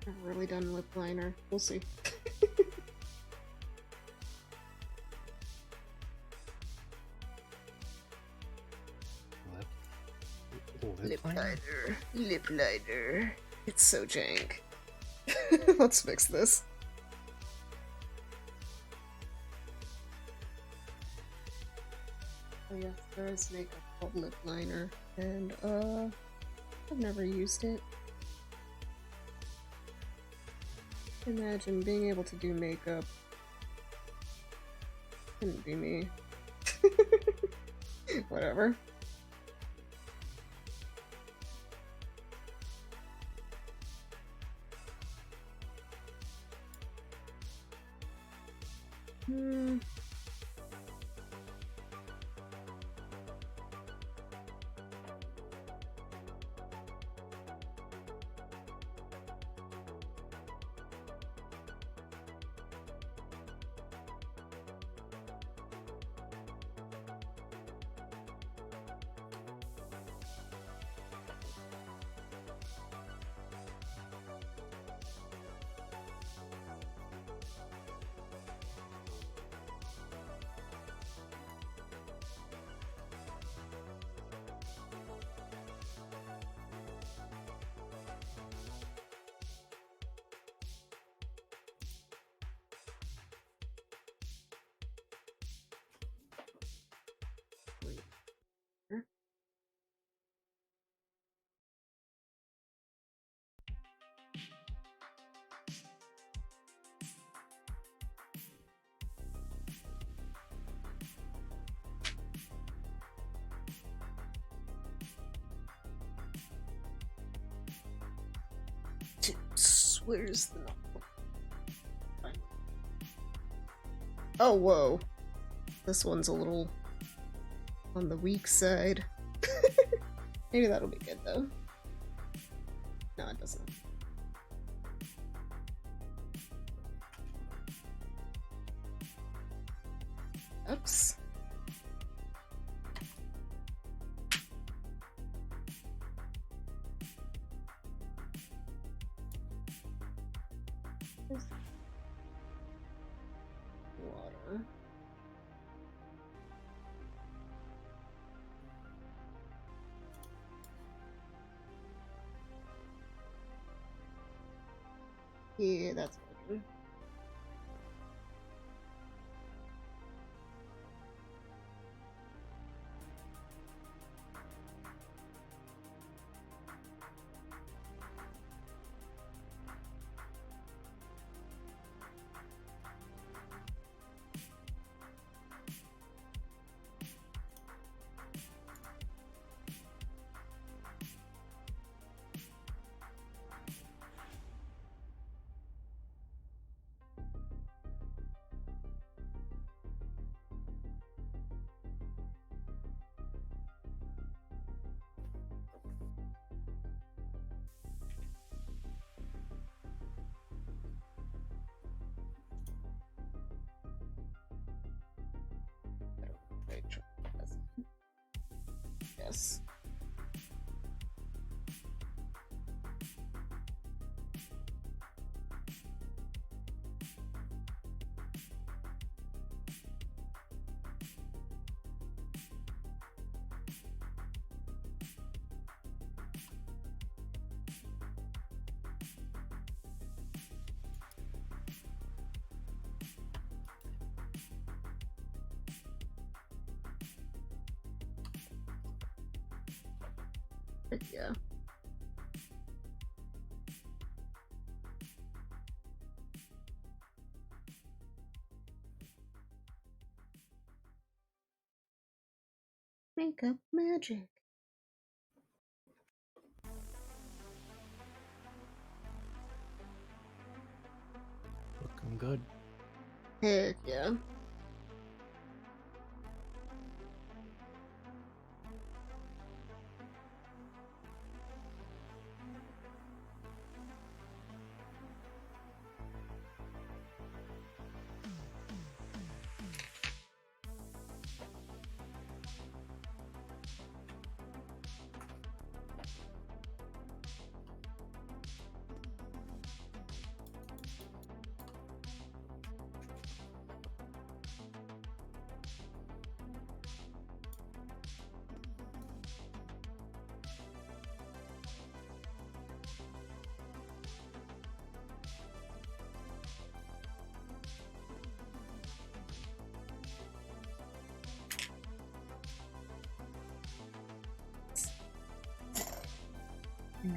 I've really done lip liner. We'll see. Lip liner. Lip liner. It's so jank. Let's fix this. Oh yes, there is makeup called lip liner, and I've never used it. Imagine being able to do makeup. Couldn't be me. Whatever. Where's the notebook? Oh, whoa. This one's a little on the weak side. Maybe that'll be good, though. No, it doesn't. Oops. Water. Yeah, that's working. Right, yes. Yeah. Makeup magic. Looking good. Heck yeah.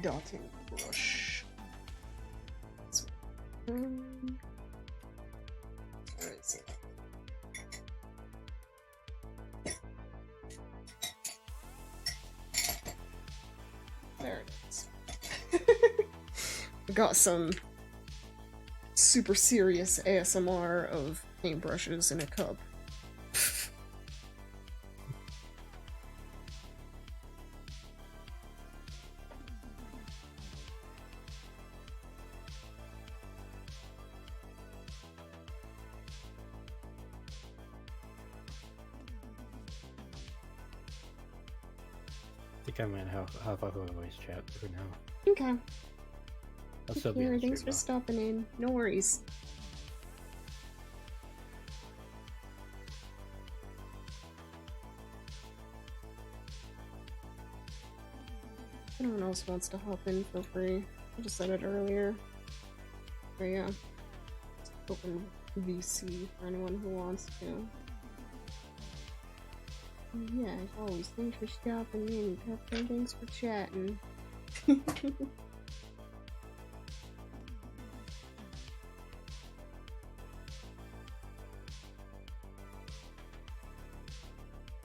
dotting brush. Where is it? There it is. I got some super serious ASMR of paintbrushes in a cup. I think I might hop off of the voice chat for now. Okay. I'll still be on the Thanks stream, for though. stopping in. No worries. If anyone else wants to hop in, feel free. I just said it earlier. But yeah. It's open VC for anyone who wants to. Yeah, as always, thanks for stopping in, Captain. Thanks for chatting.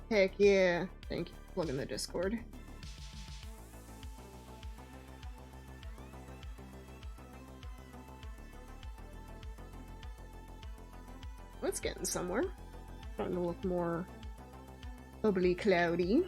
Heck yeah. Thank you for plugging the Discord. Well, it's getting somewhere. Starting to look more bubbly cloudy.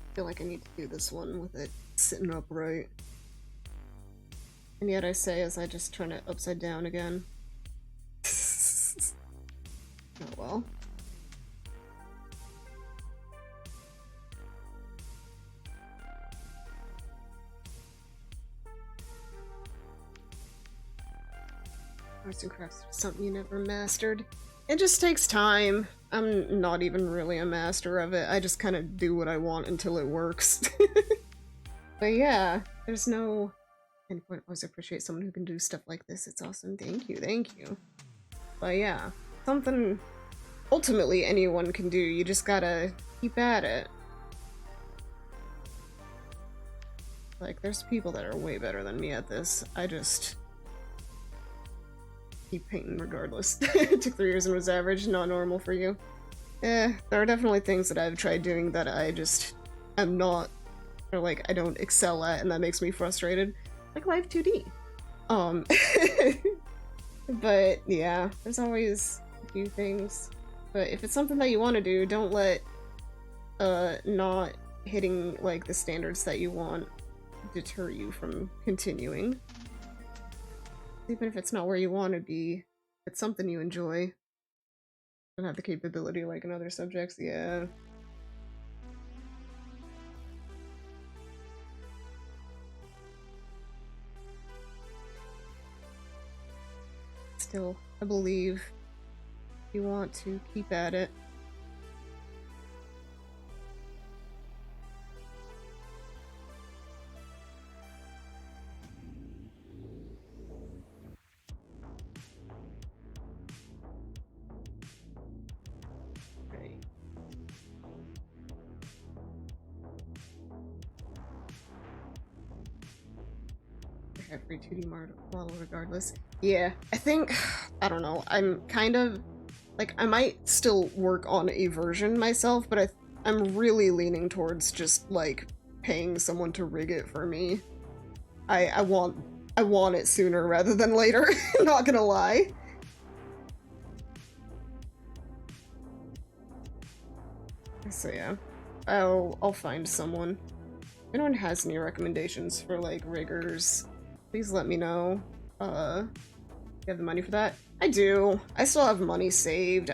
I feel like I need to do this one with it sitting upright. And yet I say as I just turn it upside down again. Oh well. Arts and crafts is something you never mastered. It just takes time. I'm not even really a master of it. I just kind of do what I want until it works. But yeah, there's no... And I always appreciate someone who can do stuff like this. It's awesome. Thank you, thank you. But yeah, something ultimately anyone can do. You just gotta keep at it. Like, there's people that are way better than me at this. I just keep painting regardless. It took 3 years and was average, not normal for you. There are definitely things that I've tried doing that I just am not, or like, I don't excel at, and that makes me frustrated. Like Live 2D. But yeah, there's always a few things. But if it's something that you want to do, don't let not hitting like the standards that you want deter you from continuing. Even if it's not where you want to be, it's something you enjoy. Don't have the capability like in other subjects, yeah. Still, I believe you want to keep at it. every 2D model regardless. Yeah, I think, I don't know, I'm kind of, like, I might still work on a version myself, but I'm really leaning towards just, like, paying someone to rig it for me. I want it sooner rather than later, not gonna lie. So yeah, I'll find someone. If anyone has any recommendations for, like, riggers, please let me know. You have the money for that? I do. I still have money saved.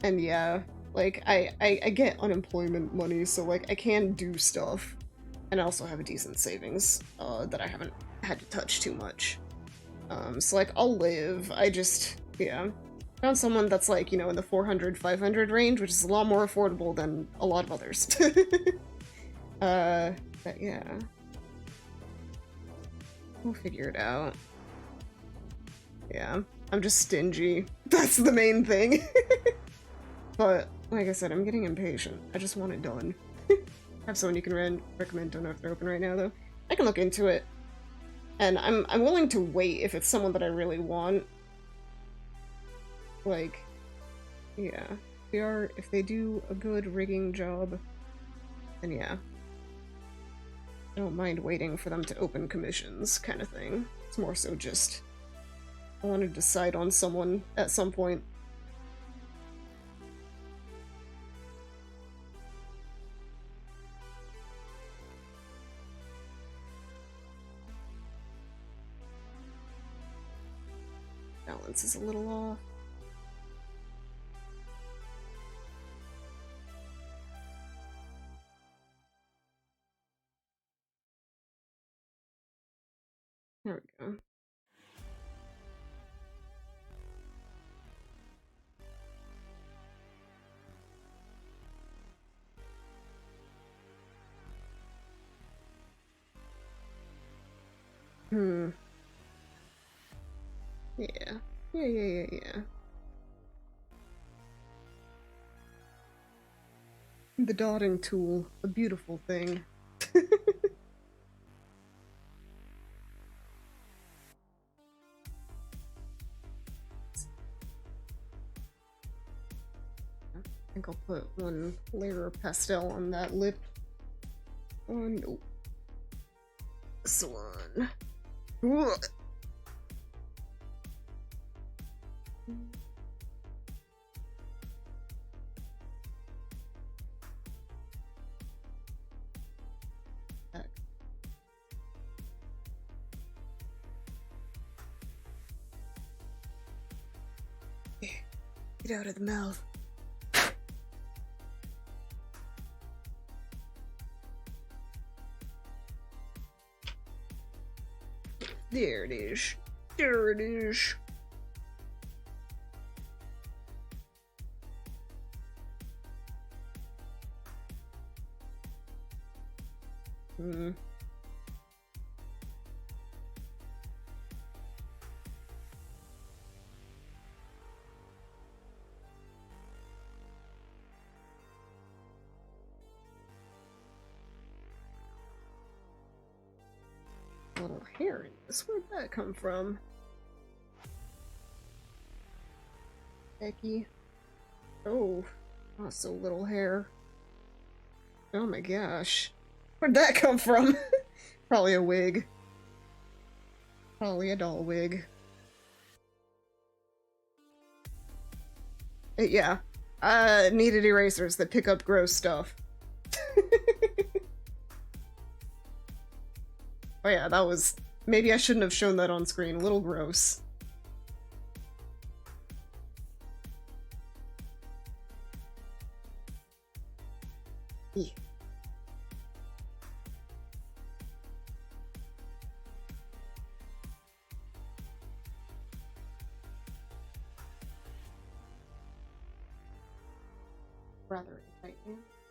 And yeah, like, I get unemployment money, so, like, I can do stuff. And I also have a decent savings, that I haven't had to touch too much. So, like, I'll live. Yeah. Found someone that's, like, you know, in the 400, 500 range, which is a lot more affordable than a lot of others. But yeah. We'll figure it out. Yeah. I'm just stingy. That's the main thing. But, like I said, I'm getting impatient. I just want it done. Have someone you can recommend. Don't know if they're open right now, though. I can look into it. And I'm willing to wait if it's someone that I really want. Like, yeah. If they do a good rigging job, then yeah. I don't mind waiting for them to open commissions, kind of thing. It's more so just, I want to decide on someone at some point. Balance is a little off. There we go. Yeah. Yeah. The dotting tool, a beautiful thing. I think I'll put one layer of pastel on that lip. Oh, no. This one. Ugh. Get out of the mouth. There it is. There it is. A little hair in this. Where'd that come from? Becky. Oh, so little hair. Oh my gosh. Where'd that come from? Probably a wig. Probably a doll wig. Yeah. Needed erasers that pick up gross stuff. Oh yeah, that was... Maybe I shouldn't have shown that on screen. A little gross. Yeah. Rather tight.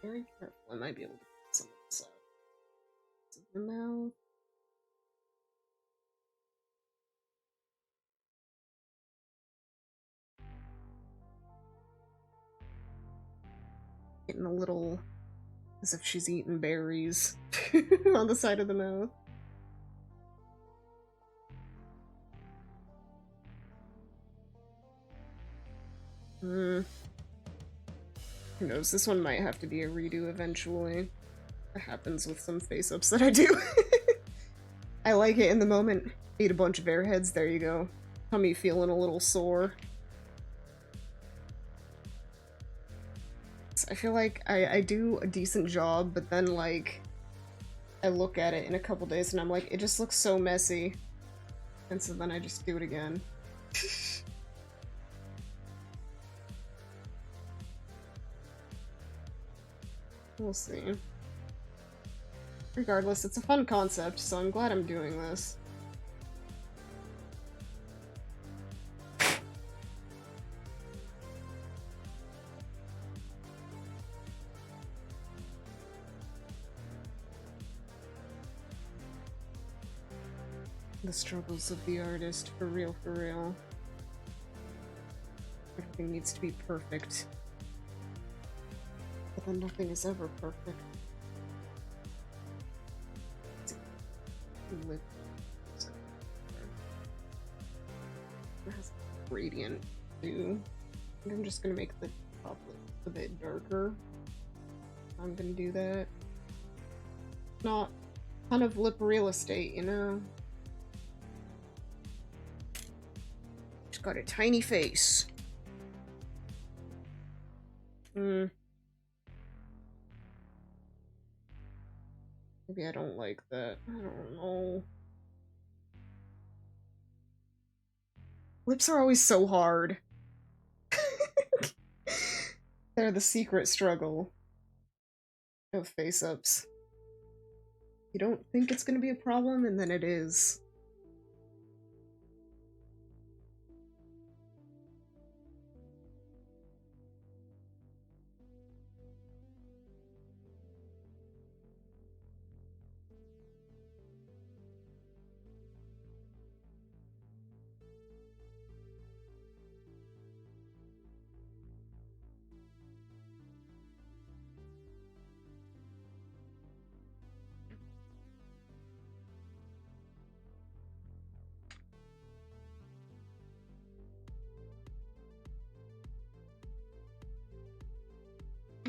Very careful. I might be able to put some of this out. The mouth. Getting a little as if she's eating berries on the side of the mouth. Hmm. Who knows? This one might have to be a redo eventually. That happens with some face-ups that I do. I like it in the moment. Ate a bunch of airheads, there you go. Tummy feeling a little sore. I feel like I do a decent job, but then, like, I look at it in a couple days and I'm like, it just looks so messy. And so then I just do it again. We'll see. Regardless, it's a fun concept, so I'm glad I'm doing this. The struggles of the artist, for real, for real. Everything needs to be perfect. But then nothing is ever perfect. Lip. It has a gradient too. I think I'm just gonna make the top lip a bit darker. I'm gonna do that. Not a ton of lip real estate, you know? She's got a tiny face. Maybe I don't like that. I don't know. Lips are always so hard. They're the secret struggle of face-ups. You don't think it's gonna be a problem, and then it is.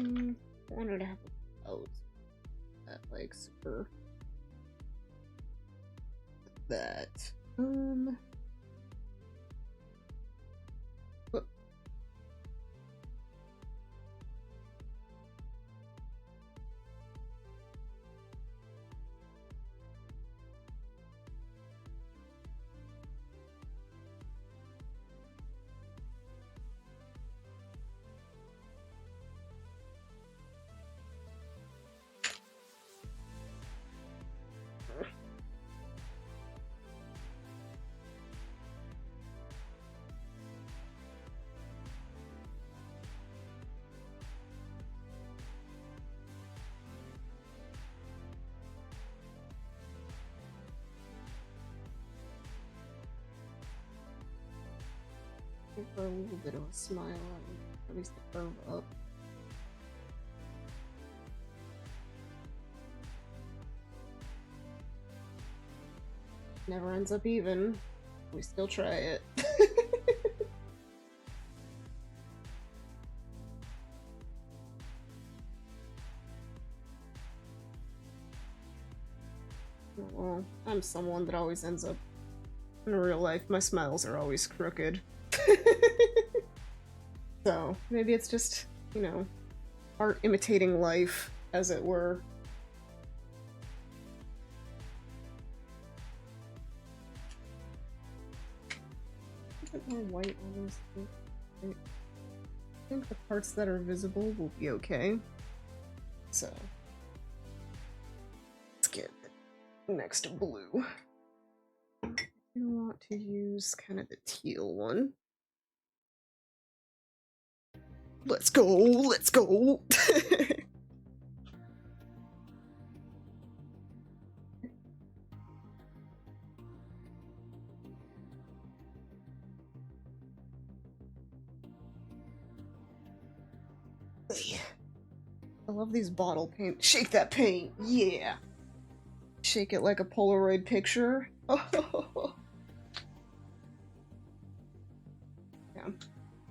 I wanted to have a pose that, like, super. That. What? For a little bit of a smile, at least the curve up. Never ends up even. We still try it. Well, I'm someone that always ends up in real life. My smiles are always crooked. So maybe it's just, you know, art imitating life, as it were. A bit more white on this thing. I think the parts that are visible will be okay. So let's get the next blue. I want to use kind of the teal one. Let's go, let's go. I love these bottle paint. Shake that paint, yeah. Shake it like a Polaroid picture. Oh. Yeah.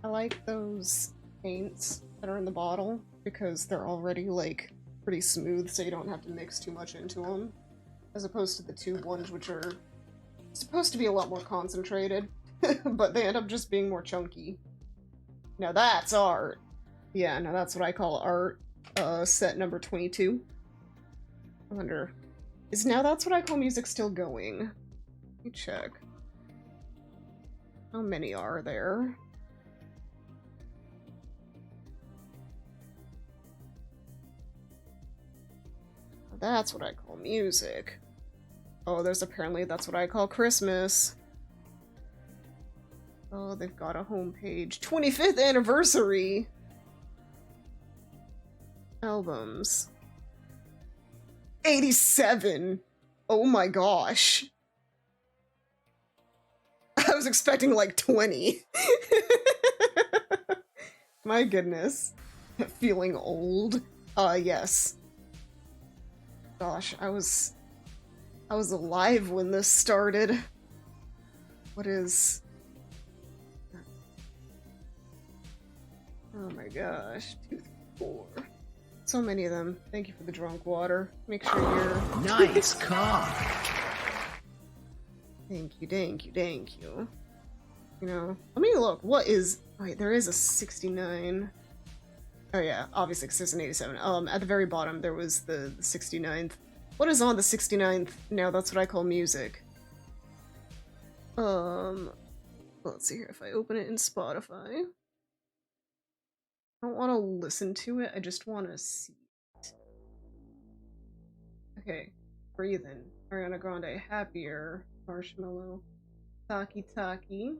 I like those paints that are in the bottle because they're already, like, pretty smooth, so you don't have to mix too much into them. As opposed to the tube ones, which are supposed to be a lot more concentrated, but they end up just being more chunky. Now that's art. Yeah, now that's what I call art. Set number 22. I wonder, is Now That's What I Call Music still going? Let me check. How many are there? That's What I Call Music. Oh, there's apparently That's What I Call Christmas. Oh, they've got a homepage. 25th anniversary! Albums. 87! Oh my gosh. I was expecting like 20. My goodness. Feeling old. Yes. Gosh, I was alive when this started. What is... Oh my gosh. 2, 3, 4. So many of them. Thank you for the drunk water. Make sure you're... Nice car! Thank you, thank you, thank you. You know, let me look. What is... Wait, there is a 69. Oh yeah, obviously, 'cause there's an 87. At the very bottom, there was the 69th. What is on the 69th? Now That's What I Call Music. Let's see here. If I open it in Spotify... I don't want to listen to it, I just want to see it. Okay, Breathin', Ariana Grande, Happier, Marshmallow, Taki Taki,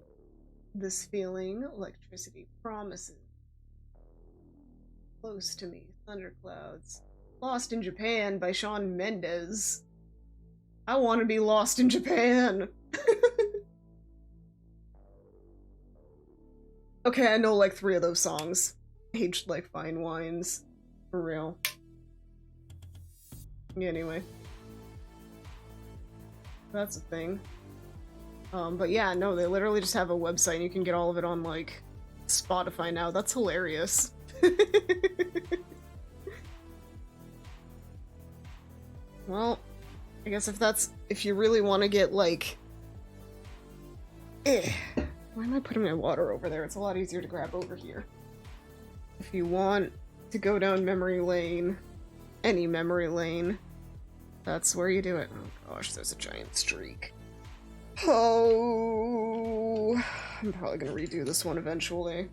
This Feeling, Electricity, Promises, Close to Me, Thunderclouds, Lost in Japan by Shawn Mendes. I want to be lost in Japan! Okay, I know like 3 of those songs. Aged like fine wines. For real. Anyway. That's a thing. But yeah, no, they literally just have a website and you can get all of it on, like, Spotify now. That's hilarious. Well, I guess if you really want to get, like... Why am I putting my water over there? It's a lot easier to grab over here. If you want to go down memory lane, any memory lane, that's where you do it. Oh gosh, there's a giant streak. Oh, I'm probably gonna redo this one eventually.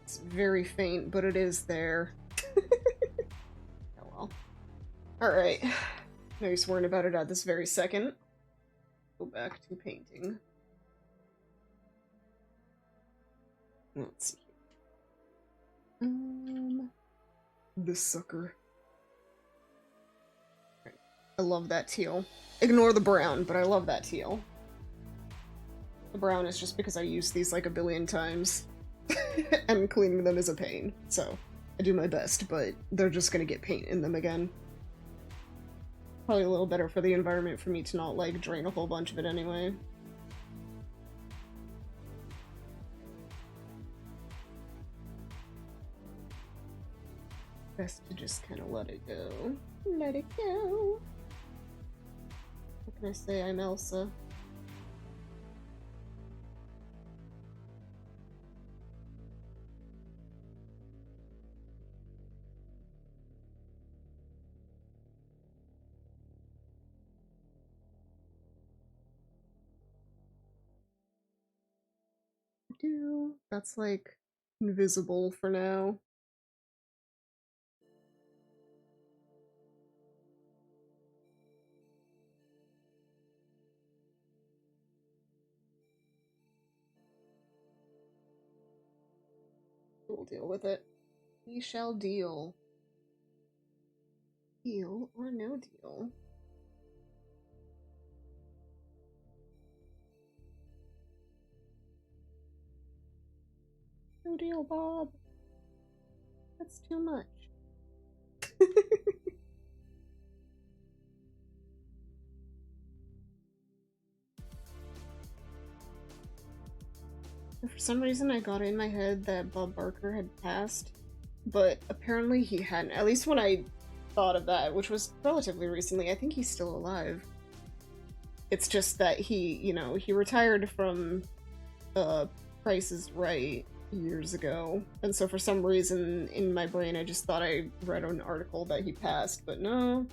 It's very faint, but it is there. Oh well. Alright. No use worrying about it at this very second. Go back to painting. Let's see. This sucker. Right. I love that teal. Ignore the brown, but I love that teal. The brown is just because I use these like a billion times. And cleaning them is a pain, so I do my best, but they're just gonna get paint in them again. Probably a little better for the environment for me to not, like, drain a whole bunch of it anyway. Best to just kind of let it go. Let it go! What can I say? I'm Elsa. That's like invisible for now. We'll deal with it. We shall deal. Deal or no deal? No deal, Bob. That's too much. For some reason, I got it in my head that Bob Barker had passed, but apparently he hadn't. At least when I thought of that, which was relatively recently, I think he's still alive. It's just that he, you know, he retired from Price is Right years ago, and so for some reason in my brain I just thought I read an article that he passed, but no.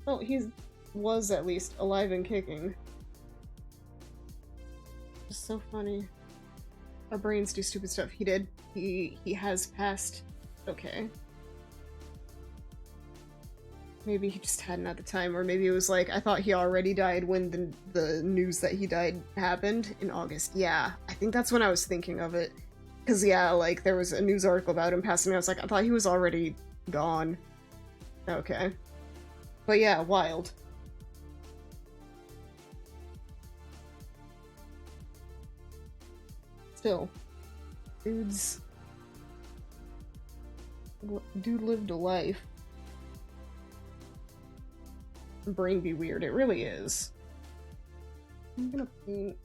Well, he was at least alive and kicking. Just so funny. Our brains do stupid stuff. He did. He has passed. Okay. Maybe he just hadn't at the time, or maybe it was like, I thought he already died when the news that he died happened in August. Yeah, I think that's when I was thinking of it. Because, yeah, like, there was a news article about him passing, I was like, I thought he was already gone. Okay. But yeah, wild. Still. Dude lived a life. Brain be weird, it really is. I'm gonna paint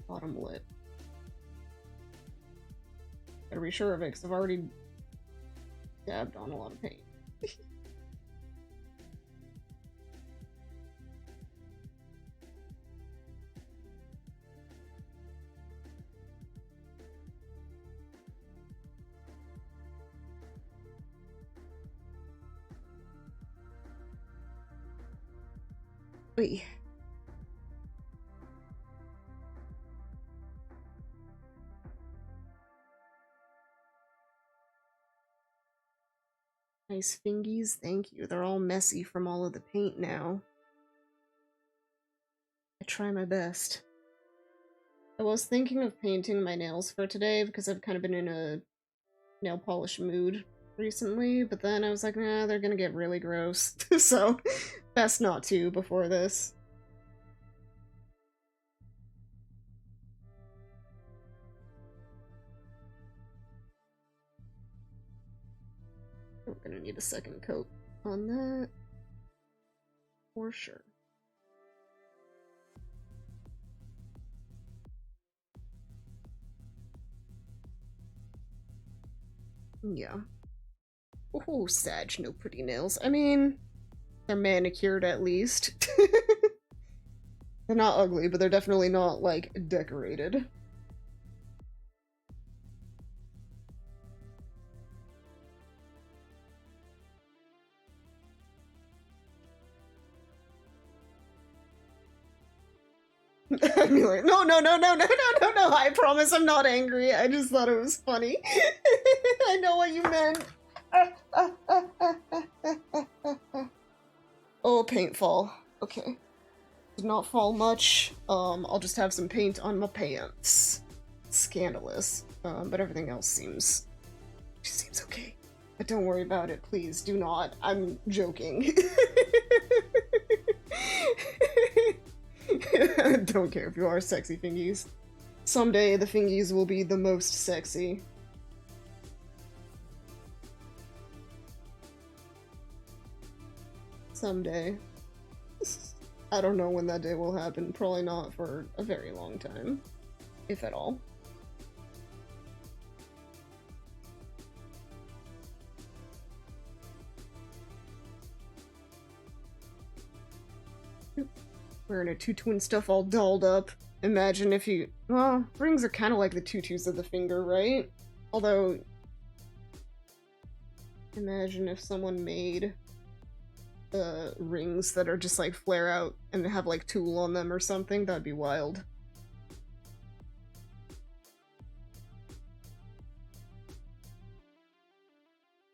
bottom lip. Gotta be sure of it, because I've already dabbed on a lot of paint. Wait. Nice fingies, thank you. They're all messy from all of the paint now. I try my best. I was thinking of painting my nails for today because I've kind of been in a nail polish mood recently, but then I was like, nah, they're gonna get really gross. So, best not to before this. We're gonna need a second coat on that. For sure. Yeah. Oh, Sag, no pretty nails. I mean, they're manicured at least. They're not ugly, but they're definitely not, like, decorated. I'm like, no, I promise I'm not angry. I just thought it was funny. I know what you meant. Oh, paint fall. Okay. Did not fall much. I'll just have some paint on my pants. Scandalous. But everything else seems okay. But don't worry about it, please. Do not. I'm joking. Don't care if you are sexy fingies. Someday the fingies will be the most sexy. Someday. I don't know when that day will happen. Probably not for a very long time. If at all. Wearing a tutu and stuff all dolled up. Imagine if you... Well, rings are kind of like the tutus of the finger, right? Although... Imagine if someone made... rings that are just like flare out and have like tulle on them or something. That'd be wild.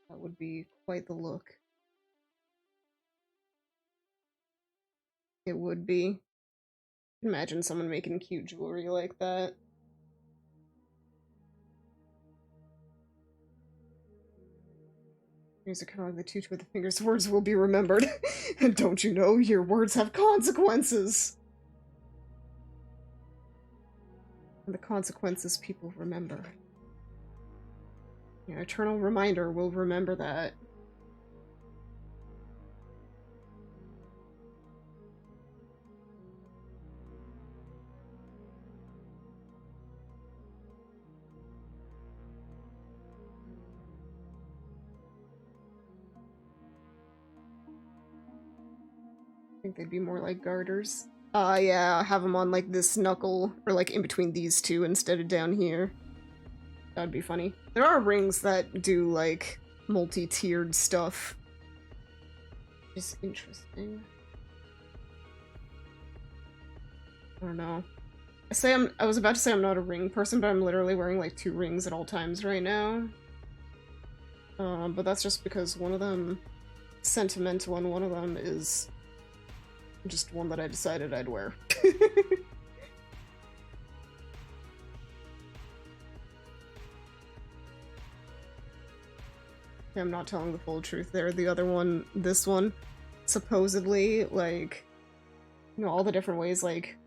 That would be quite the look. It would be. Imagine someone making cute jewelry like that. These are kind of like the tutu with the fingers. Words will be remembered. And don't you know, your words have consequences. And the consequences people remember. Yeah, eternal reminder, we'll remember that. I think they'd be more like garters. Yeah, have them on like this knuckle, or like in between these two instead of down here. That'd be funny. There are rings that do like multi-tiered stuff. It's interesting. I don't know. I was about to say I'm not a ring person, but I'm literally wearing like 2 rings at all times right now. But that's just because one of them is sentimental and one of them is just one that I decided I'd wear. I'm not telling the full truth there. The other one, this one, supposedly, like, you know, all the different ways, like,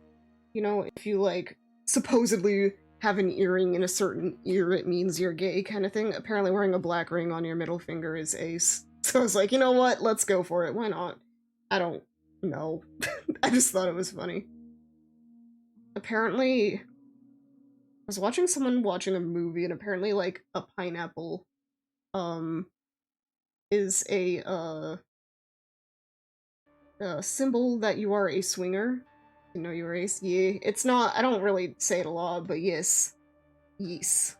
you know, if you, like, supposedly have an earring in a certain ear, it means you're gay kind of thing. Apparently wearing a black ring on your middle finger is ace. So I was like, you know what? Let's go for it. Why not? I don't know. I just thought it was funny. Apparently, I was watching someone watching a movie, and apparently, like, a pineapple, is a symbol that you are a swinger. You know you're ace. Yeah. It's not, I don't really say it a lot, but yes. Yes.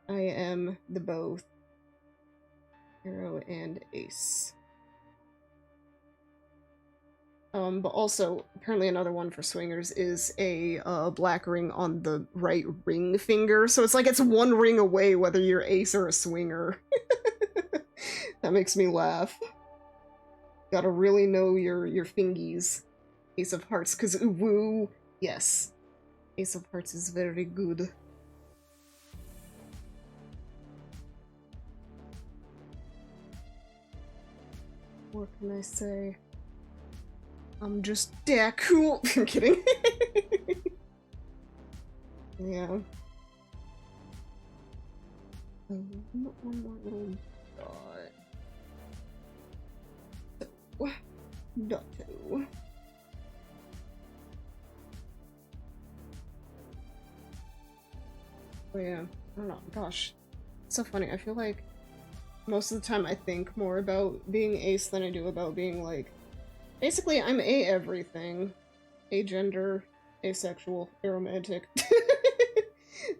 I am the both. Hero and ace. But also, apparently another one for swingers is a black ring on the right ring finger. So it's like it's 1 ring away whether you're ace or a swinger. That makes me laugh. Gotta really know your fingies. Ace of Hearts, because woo, yes. Ace of Hearts is very good. What can I say? I'm just that cool. I'm kidding. Yeah. One more little dot. Dotto. Oh yeah, I don't know. Gosh, it's so funny. I feel like most of the time I think more about being ace than I do about being like. Basically, I'm a everything. Agender, asexual, aromantic.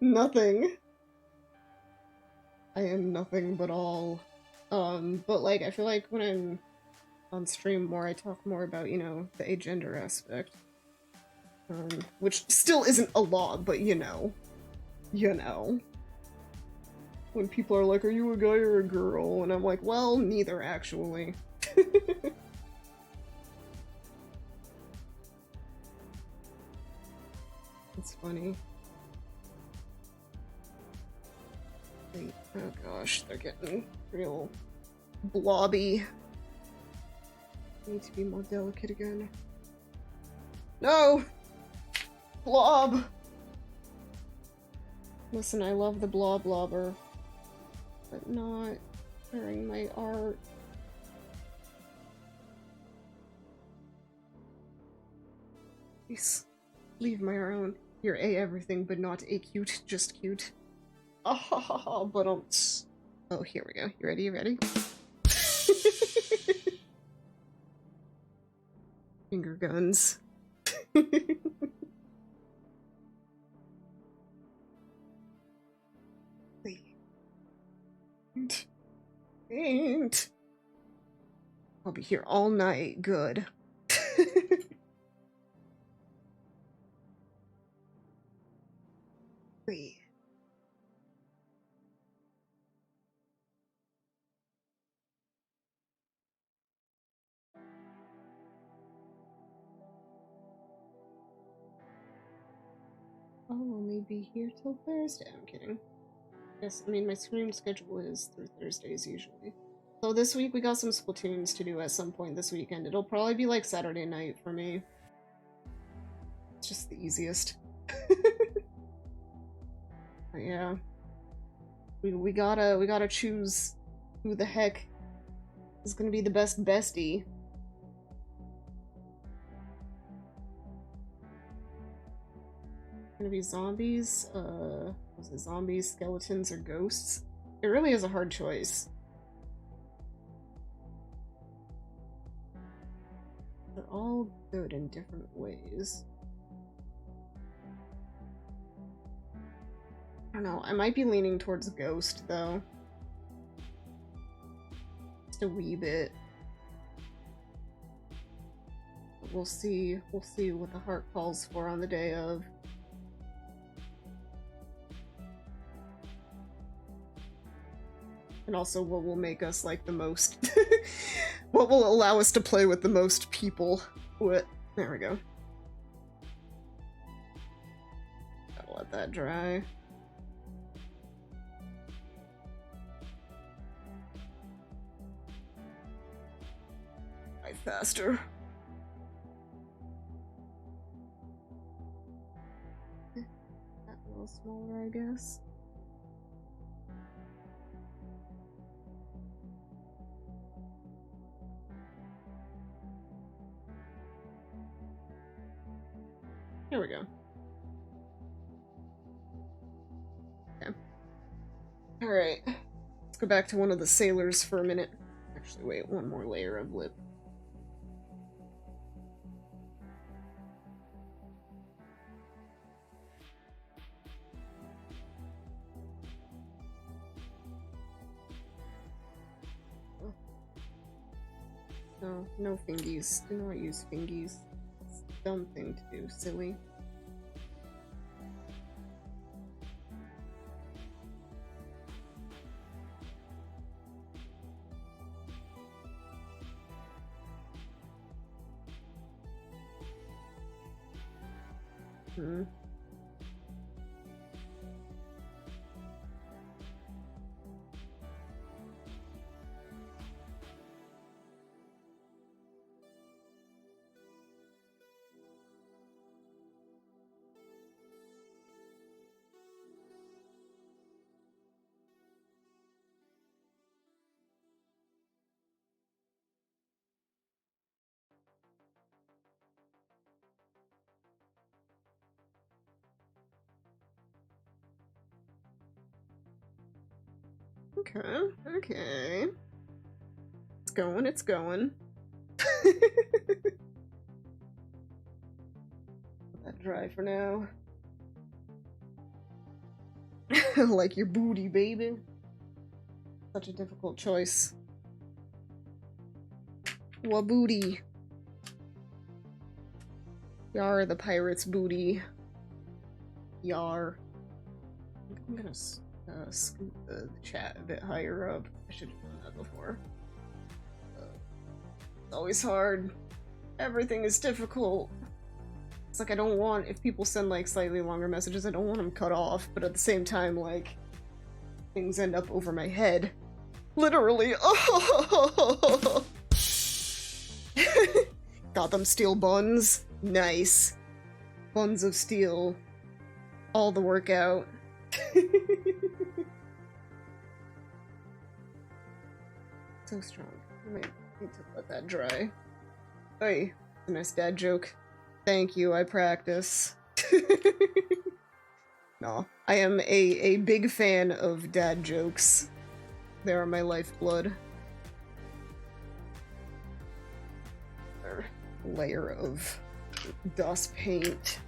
Nothing. I am nothing but all. But like, I feel like when I'm on stream more, I talk more about, you know, the agender aspect. Which still isn't a lot, but you know. You know. When people are like, are you a guy or a girl? And I'm like, well, neither, actually. It's funny. Oh gosh, they're getting real blobby. I need to be more delicate again. No! Blob! Listen, I love the blob blobber, but not during my art. Please, leave my own. You're a everything, but not a cute, just cute. Ah ha ha ha, but oh, here we go. You ready? You ready? Finger guns. Ain't. I'll be here all night. Good. Wait. I'll only be here till Thursday. I'm kidding. Yes, I mean, my stream schedule is through Thursdays usually. So this week we got some Splatoons to do at some point this weekend. It'll probably be like Saturday night for me. It's just the easiest. But yeah. We gotta choose who the heck is gonna be the best bestie. Gonna be zombies, was it zombies, skeletons, or ghosts? It really is a hard choice. They're all good in different ways. I don't know, I might be leaning towards Ghost, though. Just a wee bit. But we'll see what the heart calls for on the day of. And also what will make us, like, the most... what will allow us to play with the most people. What? There we go. Gotta let that dry. Right, faster. That a little smaller, I guess. Here we go. Okay. Alright. Let's go back to one of the sailors for a minute. Actually, wait, one more layer of lip. No, no fingies. Do not use fingies. It's a dumb thing to do, silly. Hmm. Okay, okay. It's going, it's going. Let that dry for now. Like your booty, baby. Such a difficult choice. What booty? Yar the pirate's booty. Yar. I'm gonna scoot the chat a bit higher up. I should have done that before. It's always hard. Everything is difficult. It's like I don't want, if people send like slightly longer messages, I don't want them cut off, but at the same time, like, things end up over my head. Literally. Oh! Got them steel buns. Nice. Buns of steel. All the workout. So strong. I might need to let that dry. Hey, a nice dad joke. Thank you, I practice. No, I am a big fan of dad jokes. They are my lifeblood. Another layer of dust paint.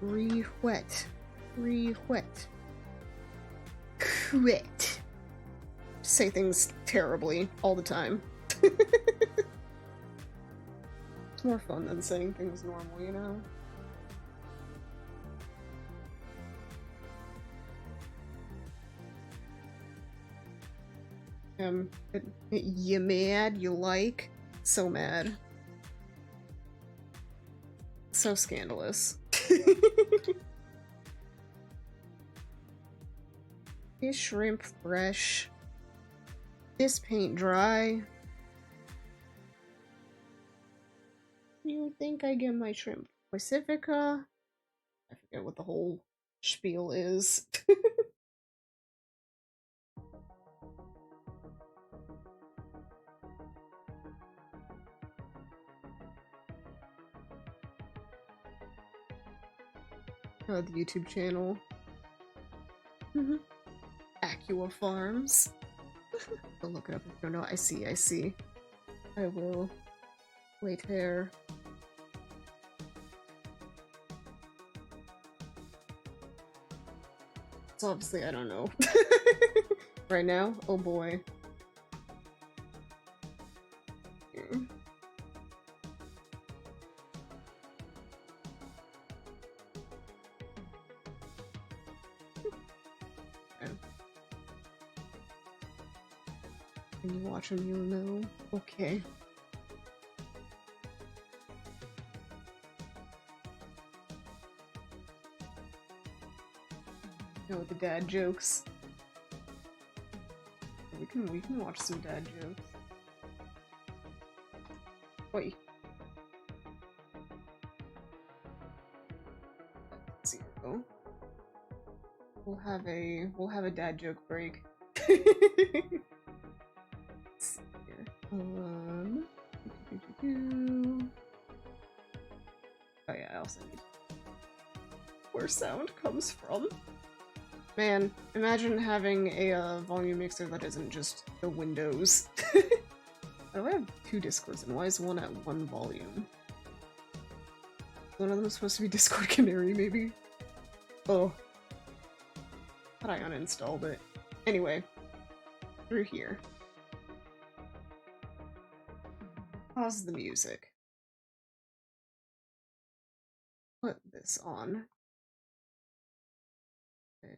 Re-wet. Re-wet. Quit. Say things terribly all the time. It's more fun than saying things normal, you know? You mad? You like? So mad. So scandalous. Is shrimp fresh? this paint dry. You think I get my shrimp Pacifica? I forget what the whole spiel is. The YouTube channel. Aqua Farms. I'll look it up if you don't know. I see. I will. Later. So obviously I don't know. Right now? Oh boy. Here. When you watch them, you'll know. Okay. No, the dad jokes. We can watch some dad jokes. Wait. Zero. We'll have a dad joke break. Let's see here. Oh yeah, I also need where sound comes from. Man, imagine having a volume mixer that isn't just the windows. Oh, I have two Discords, and why is one at one volume? One of them is supposed to be Discord Canary, maybe? Oh. Thought I uninstalled it. Anyway. Through here. Pause the music. Put this on. Okay.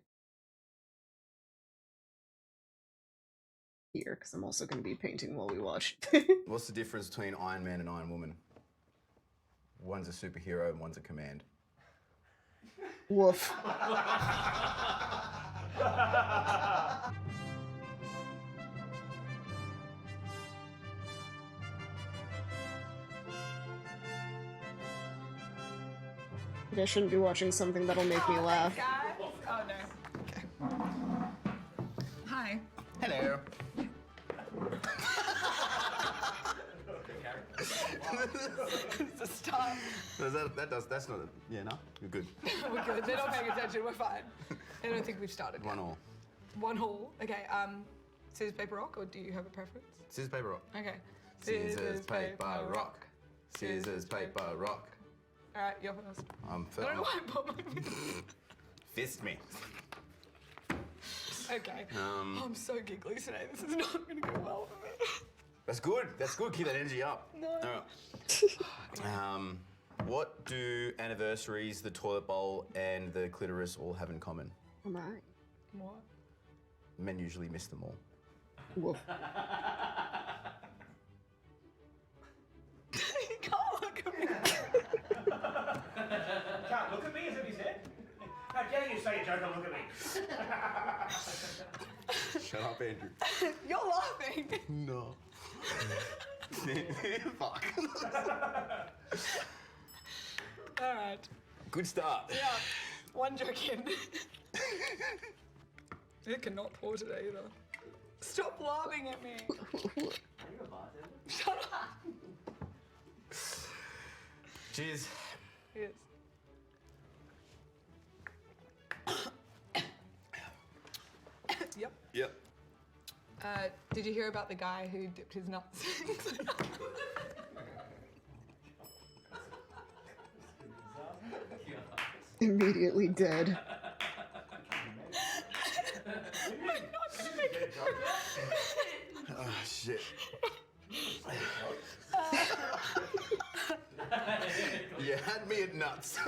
Here, because I'm also going to be painting while we watch. What's the difference between Iron Man and Iron Woman? One's a superhero and one's a command. Woof. I shouldn't be watching something that'll make me laugh. Guys? Oh no. Okay. Hi. Hello. It's a start. That's not a, yeah, no? You're good. We're good. They're not paying attention. We're fine. I don't think we've started. One all. One all. Okay. Scissors, paper, rock, or do you have a preference? Scissors, paper, rock. Okay. Scissors, paper, rock. Scissors, paper, rock. All right, you're first. I'm I don't know why I put my Fist me. Okay. I'm so giggly today. This is not going to go well for me. That's good. That's good. Keep that energy up. No. All right. What do anniversaries, the toilet bowl, and the clitoris all have in common? Oh my. What? Men usually miss them all. Woof. You can't look at me. Can't look at me, is that what you said? How dare you say a joke and look at me? Shut up, Andrew. You're laughing. No. Fuck. All right. Good start. Yeah. One joke in. You cannot pour today either. Stop laughing at me. Shut up. Cheers. Yes. Yep. Yep. Did you hear about the guy who dipped his nuts? Immediately dead. Oh, shit. You had me at nuts.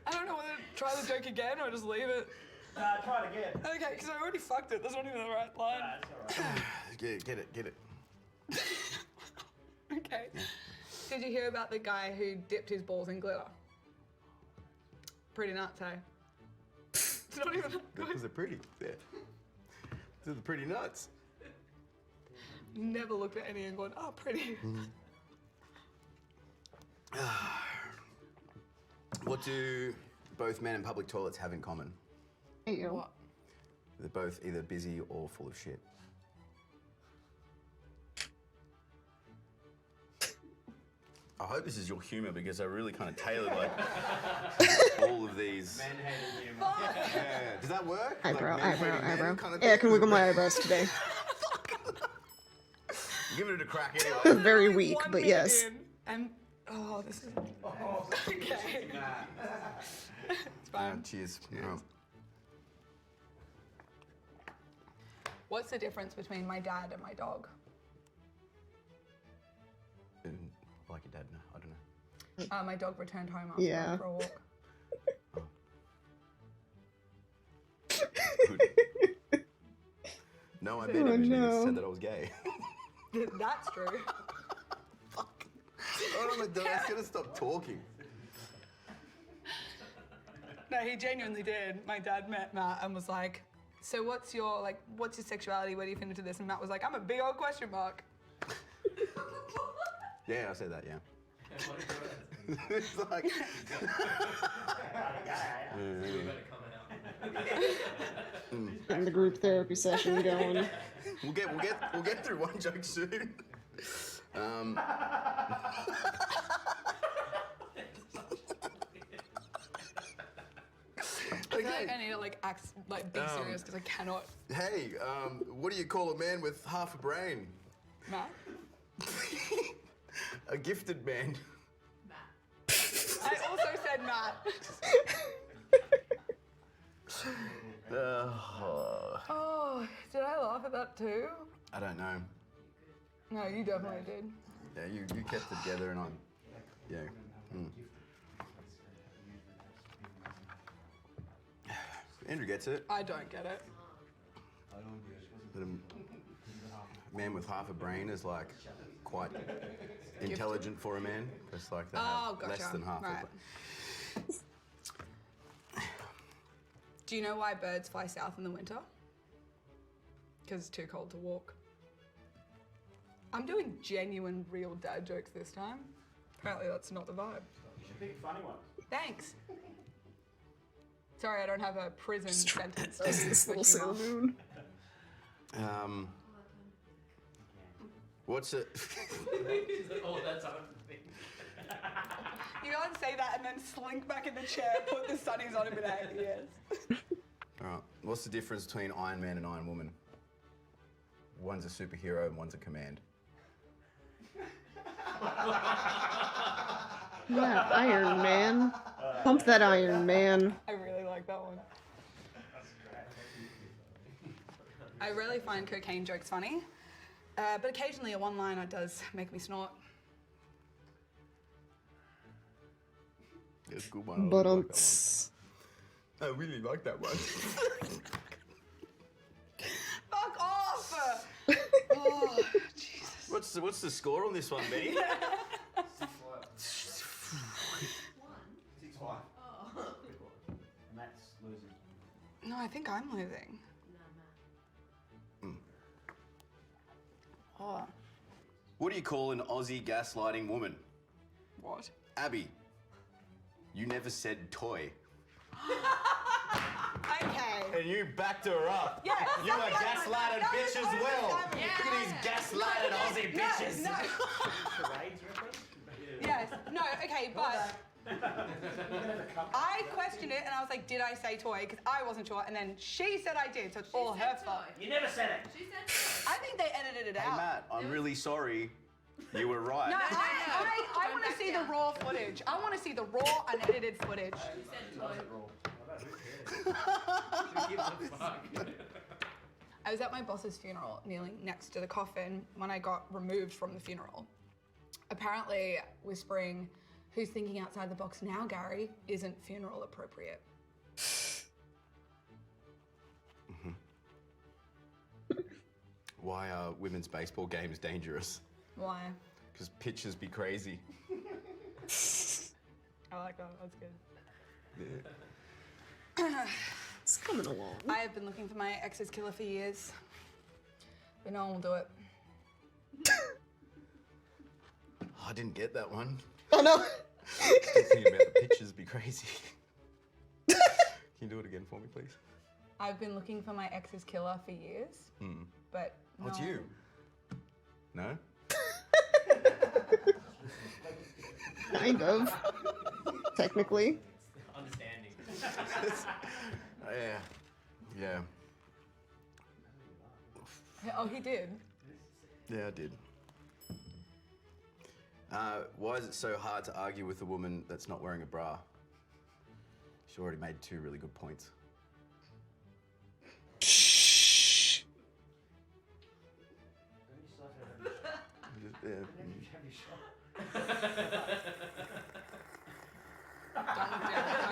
I don't know whether to try the joke again or just leave it. Try it again. Okay, because I already fucked it. That's not even the right line. That's all right. Get it. Okay. Did you hear about the guy who dipped his balls in glitter? Pretty nuts, hey? It's not even that Because good. they're pretty. Yeah. They're the pretty nuts. Never looked at any and gone, oh, pretty. What do both men and public toilets have in common? Hey, yo. What? They're both either busy or full of shit. I hope this is your humour because I really kind of tailored like all of these. Yeah. Does that work? Eyebrow, Like eyebrow, men hating men eyebrow. kind of Yeah, I thing? can wiggle my eyebrows today. Give it a crack anyway. Very Literally weak, 1 but minute yes. in, and oh, this is okay. It's fine. Cheers. Oh. What's the difference between my dad and my dog? I like your dad now. I don't know. My dog returned home after Yeah. going for a walk. Good. No, I met him and no. he said that I was gay. That's true. Fuck. Oh my god, I was gonna stop talking. No, he genuinely did. My dad met Matt and was like, "So what's your sexuality? Where do you fit into this?" And Matt was like, "I'm a big old question mark." Yeah, I said that, yeah. It's like. Getting the group therapy session going. We'll get through one joke soon. I feel like I need to be serious because I cannot. Hey, what do you call a man with half a brain? Matt. A gifted man. I also said Matt. Oh, did I laugh at that too? I don't know. No, you definitely did. Yeah, you kept it together and I'm. Yeah. Andrew gets it. I don't get it. But a man with half a brain is like quite intelligent for a man. Because like they have gotcha. less than half Right. a brain. Do you know why birds fly south in the winter? Because it's too cold to walk. I'm doing genuine, real dad jokes this time. Apparently that's not the vibe. You should pick a funny one. Thanks. Sorry, I don't have a prison sentence. to Just use this for little humour. sailor moon. What's it? Oh, that's on me. You can't say that and then slink back in the chair, put the sunnies on and be like, yes. All right. What's the difference between Iron Man and Iron Woman? One's a superhero and one's a command. Yeah, Iron Man. Pump that Iron Man. I really like that one. I rarely find cocaine jokes funny, but occasionally a one-liner does make me snort. It's a good one. But I really like that one. Fuck off! Oh, Jesus. What's the score on this one, Betty? 6-5. And that's losing. No, I think I'm losing. Oh, What do you call an Aussie gaslighting woman? what? Abby. You never said toy. Okay. And you backed her up. Yeah. You a gaslighted bitch as well. Look at these gaslighted Aussie bitches. No. Charades reference? Yes. No. Okay, but I questioned it and I was like, "Did I say toy?" Because I wasn't sure, and then she said I did, so it's all her fault. You never said it. She said I think they edited it Hey out. Matt, I'm really sorry. You were right. No, I want to see the raw footage. I want to see the raw, unedited footage. she said toy. I was at my boss's funeral, kneeling next to the coffin when I got removed from the funeral. Apparently, whispering, "Who's thinking outside the box now, Gary?" isn't funeral appropriate. Why are women's baseball games dangerous? Why? Because pitchers be crazy. I like that. That's good. It's coming along. I have been looking for my ex's killer for years, but no one will do it. I didn't get that one. Oh no! Just thinking about the pictures be crazy. Can you do it again for me, please? I've been looking for my ex's killer for years, but Oh, it's no. you. No? Kind of. Technically. Understanding. Yeah. Yeah. Oh, he did. Yeah, I did. Why is it so hard to argue with a woman that's not wearing a bra? She already made 2 really good points. Shh. Yeah. Don't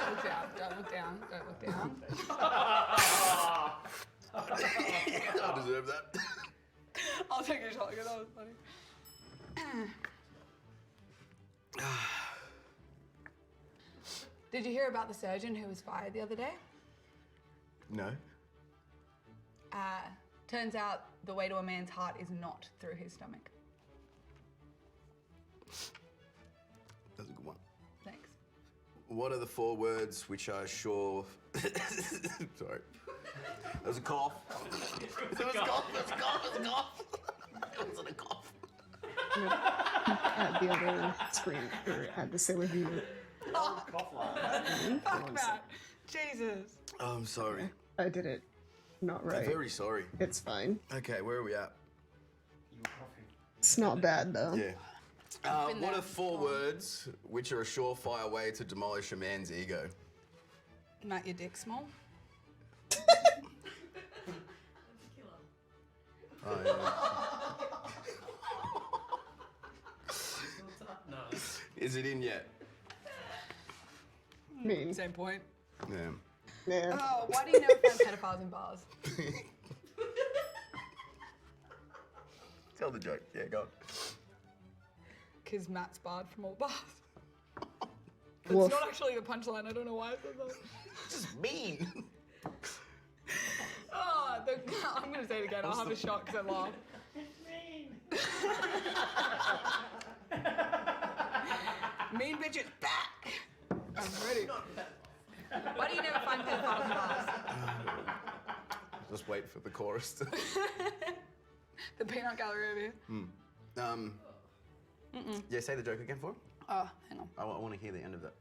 look down. Don't look down. Don't look down. I deserve that. I'll take a shot because that was funny. Did you hear about the surgeon who was fired the other day? No? Turns out the way to a man's heart is not through his stomach. That's a good one. Thanks. What are the 4 words which are sure... Sorry. That was a cough. It was a cough. It was a cough. It was a cough. It wasn't a cough. At the other screen, or at the Sailor unit. Fuck that. Jesus. Oh, I'm sorry. I did it not right. I'm very sorry. It's fine. Okay, where are we at? It's not bad though. Yeah. Been What there. are 4 words which are a surefire way to demolish a man's ego? Not your dick small. Oh, yeah. No. Is it in yet? I mean, Same point. Yeah. yeah. Oh, why do you never find pedophiles in bars? Tell the joke. Yeah, go on. Because Matt's barred from all bars. It's Woof. not actually the punchline. I don't know why I said that. Just mean. Oh, I'm going to say it again. I'll have a shot because I laughed. Mean bitch is back. I'm ready. Why do you never find pedophiles in bars? Just wait for the chorus to... The peanut gallery over here. Yeah, say the joke again for him. Oh, hang on. I want to hear the end of that.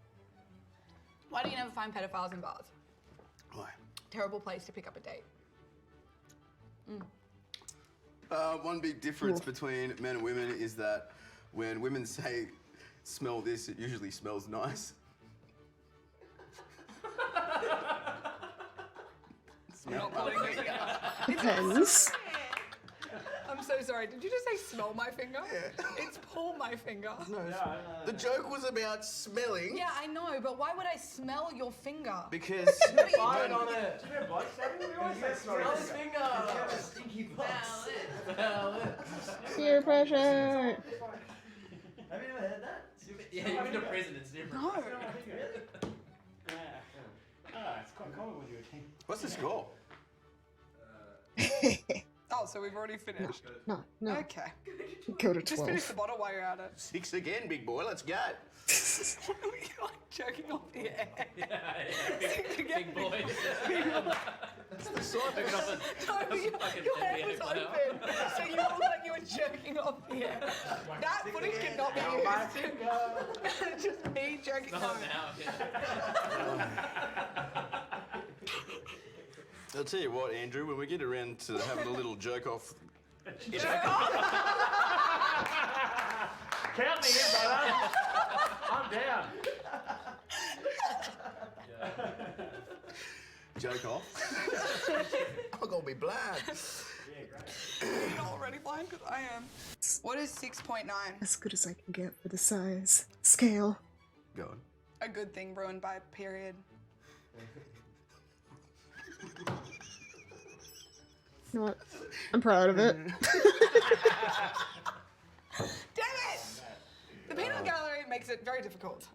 Why do you never find pedophiles in bars? Why? Terrible place to pick up a date. One big difference Oof. between men and women is that when women say, smell this, it usually smells nice. Smell Depends. I'm so sorry. Did you just say smell my finger? Yeah. It's pull my finger. No, the joke was about smelling. Yeah, I know, but why would I smell your finger? Because Fine on it. We always say smell his finger. Stinky butts. Peer pressure. Have you ever heard that? Yeah, you've been to prison. It's different. No. It's quite common with your team. what's the score? Oh, so we've already finished. No, no. Okay. Go to Just finish the 12. bottle while you're at it. 6 again, big boy. Let's go. You're like jerking off the air. Big boy. The sort Picking up a No, your fucking hand NBA was player. open, so you look like you were jerking off the air. That footage cannot be used. Just me jerking Not off. now. Yeah. I'll tell you what, Andrew, when we get around to having a little jerk off, Count me in, brother. I'm down. joke off, I'm gonna be blind. You're not already blind because I am. What is 6.9? As good as I can get for the size. Scale. Go on. A good thing ruined by a period. You know what? I'm proud of it. Damn it! The peanut gallery makes it very difficult.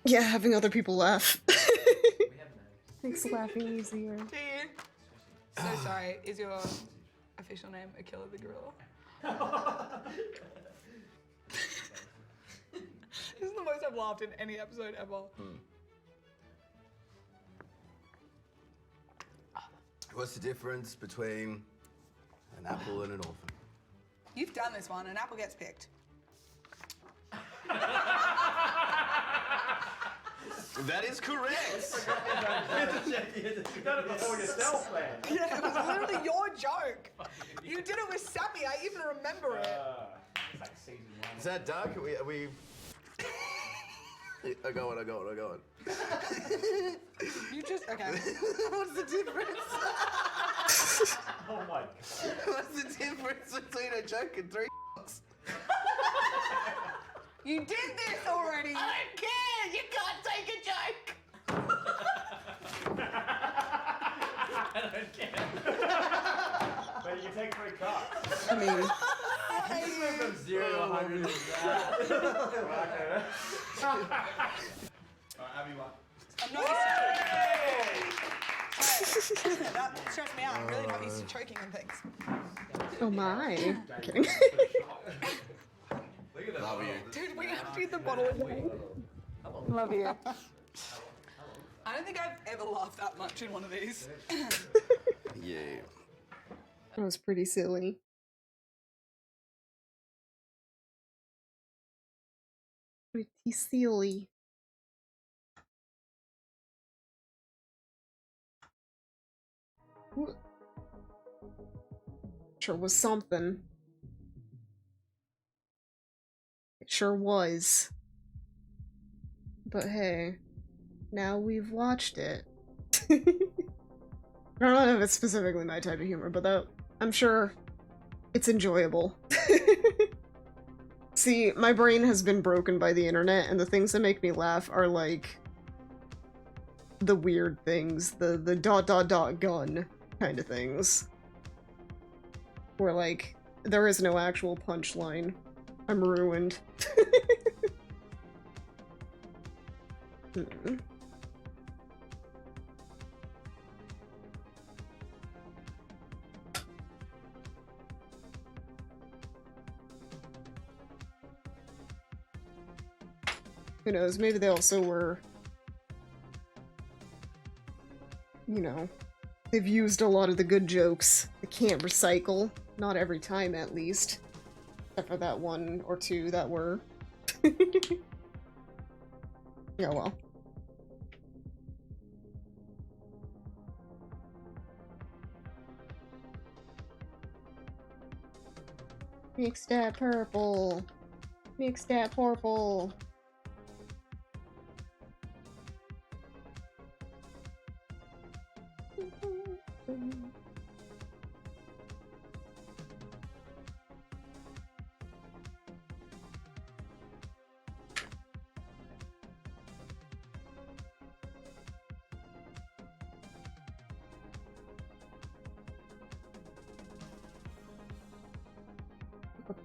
Yeah, having other people laugh. Makes laughing easier. So sorry. Is your official name Akila the Gorilla? This is the most I've laughed in any episode ever. What's the difference between an apple and an orphan? You've done this one. An apple gets picked. That is correct. You've done it before yourself, man. Yeah, it was literally your joke. You did it with Sammy. I even remember it. It's like season 1. Is that dark? Are we... I go on. You just okay. What's the difference? Oh my god. What's the difference between a joke and 3 You did this already. I don't care! You can't take a joke! I don't care. But you can take 3 cards. I mean, Just move from 0 to 100 is that. Alright, Abby, what? I'm not used to choking. That stressed me out. I'm really not used to choking and things. oh my. Kidding. Love you. Dude, we emptied the bottle again. Love you. I don't think I've ever laughed that much in one of these. Yeah. That was pretty silly. Pretty silly. Ooh. Sure was something. It sure was. But hey, now we've watched it. I don't know if it's specifically my type of humor, but I'm sure it's enjoyable. See, my brain has been broken by the internet, and the things that make me laugh are like the weird things, the ... gun kind of things. Where like, there is no actual punchline. I'm ruined. Who knows, maybe they also were, you know, they've used a lot of the good jokes. They can't recycle. Not every time, at least. Except for that 1 or 2 that were. Oh well. Mix that purple. Mix that purple.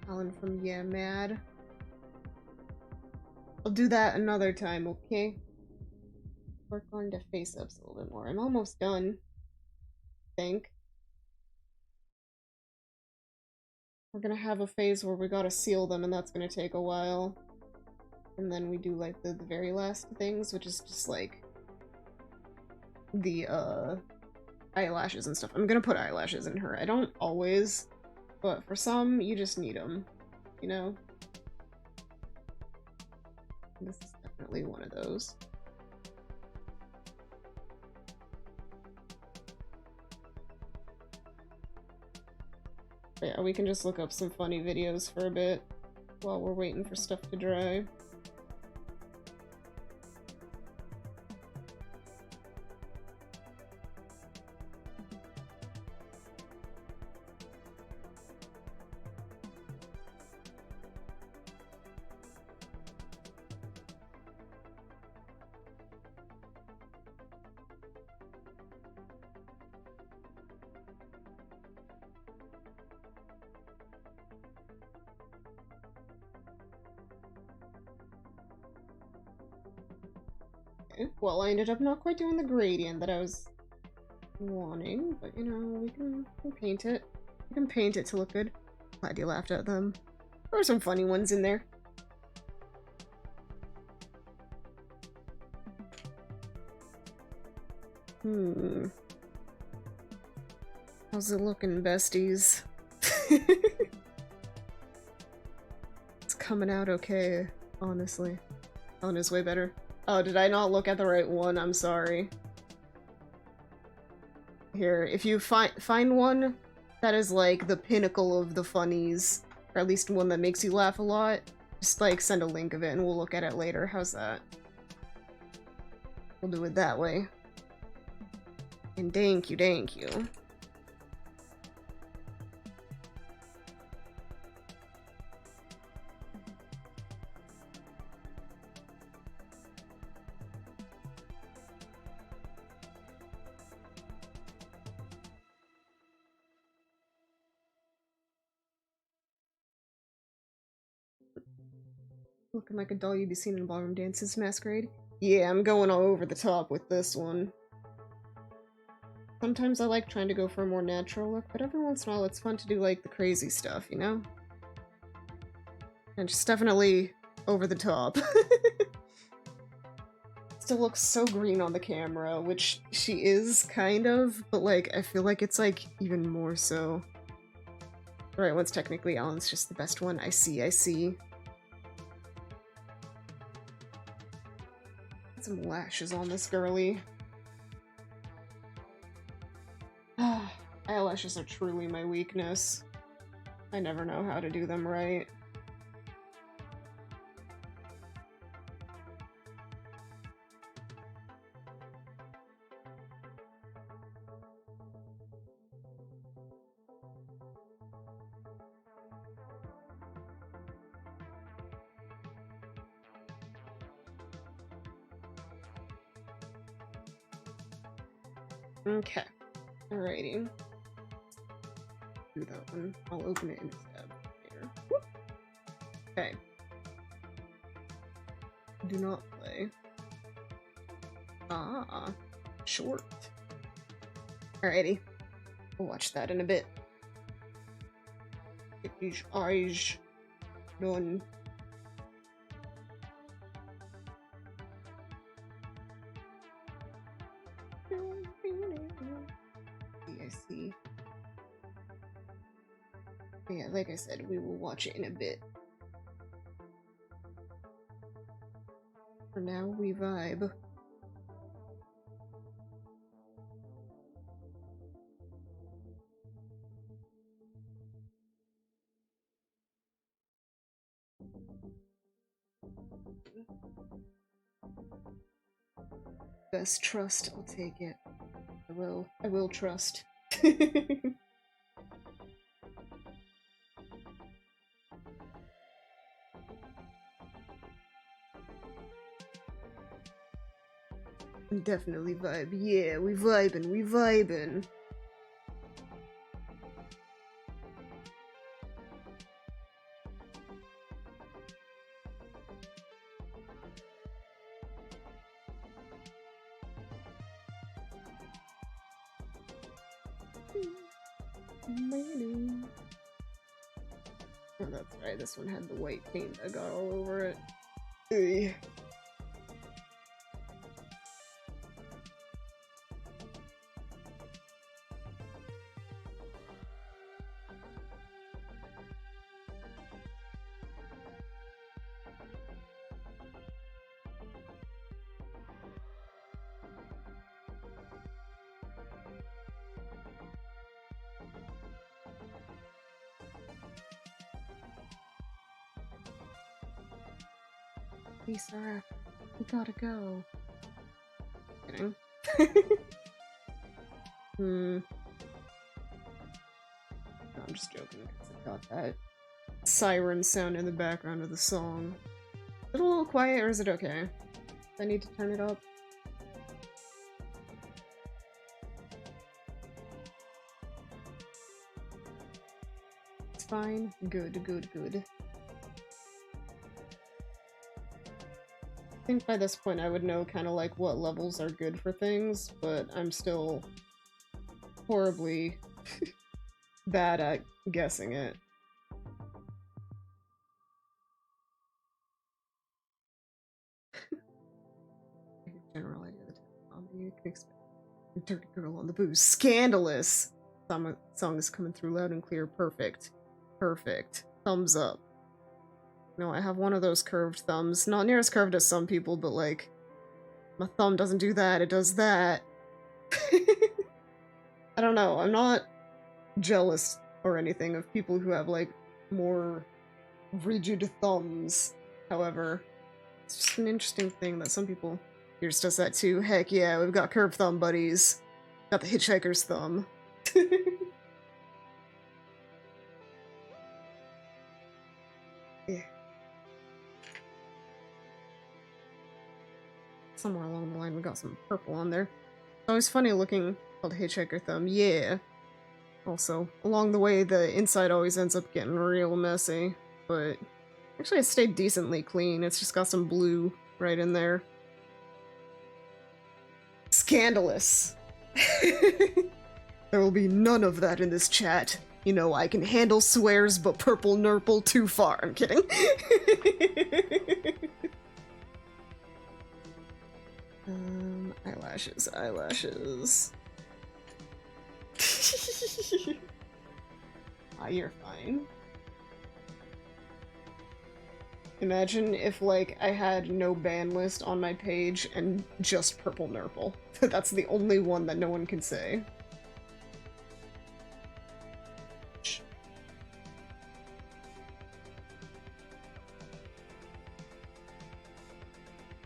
Alan from Yeah Mad. I'll do that another time, okay? Work on the face ups a little bit more. I'm almost done. I think. We're gonna have a phase where we gotta seal them, and that's gonna take a while. And then we do like the very last things, which is just like the eyelashes and stuff. I'm gonna put eyelashes in her. I don't always, but for some, you just need them, you know? This is definitely one of those. But yeah, we can just look up some funny videos for a bit while we're waiting for stuff to dry. Okay. Well, I ended up not quite doing the gradient that I was wanting, but you know, we can paint it. We can paint it to look good. Glad you laughed at them. There were some funny ones in there. How's it looking, besties? It's coming out okay, honestly. On his way better. Oh, did I not look at the right one? I'm sorry. Here, if you find one that is like the pinnacle of the funnies, or at least one that makes you laugh a lot, just like send a link of it and we'll look at it later. How's that? We'll do it that way. And thank you, thank you. Looking like a doll you'd be seen in ballroom dances masquerade? Yeah, I'm going all over the top with this one. Sometimes I like trying to go for a more natural look, but every once in a while it's fun to do like the crazy stuff, you know? And just definitely over the top. Still looks so green on the camera, which she is, kind of, but like, I feel like it's like even more so. The right one's technically Alan's just the best one. I see, I see. Some lashes on this girly. Eyelashes are truly my weakness. I never know how to do them right. Okay. Alrighty. Do that one. I'll open it in a tab here. Whoop. Okay. Do not play. Ah. Short. Alrighty. We'll watch that in a bit. Get these eyes done. I see. Yeah, like I said, we will watch it in a bit. For now, we vibe. Best trust, I'll take it. I will trust. Definitely vibe. Yeah, we vibin', we vibin'. Oh, that's right, this one had the white paint I got all over it. Ugh. Lisa, we gotta go. Kidding. No, I'm just joking because I got that siren sound in the background of the song. Is it a little quiet or is it okay? Do I need to turn it up? It's fine. Good, good, good. think by this point I would know kind of like what levels are good for things, but I'm still horribly bad at guessing it. General idea of the comedy you can expect. Dirty girl on the booze. Scandalous! Song is coming through loud and clear. Perfect. Perfect. Thumbs up. No, I have one of those curved thumbs. Not near as curved as some people, but like, my thumb doesn't do that, it does that. I don't know, I'm not jealous or anything of people who have like more rigid thumbs. However, it's just an interesting thing that some people... Yours does that too. Heck yeah, we've got curved thumb buddies. Got the hitchhiker's thumb. Yeah. Somewhere along the line we got some purple on there. It's always funny looking called hitchhiker thumb. Yeah. Also, along the way the inside always ends up getting real messy. But actually it stayed decently clean. It's just got some blue right in there. Scandalous. There will be none of that in this chat. You know, I can handle swears, but purple nurple too far. I'm kidding. Eyelashes, eyelashes. Ah, you're fine. Imagine if, like, I had no ban list on my page and just purple nurple. That's the only one that no one can say.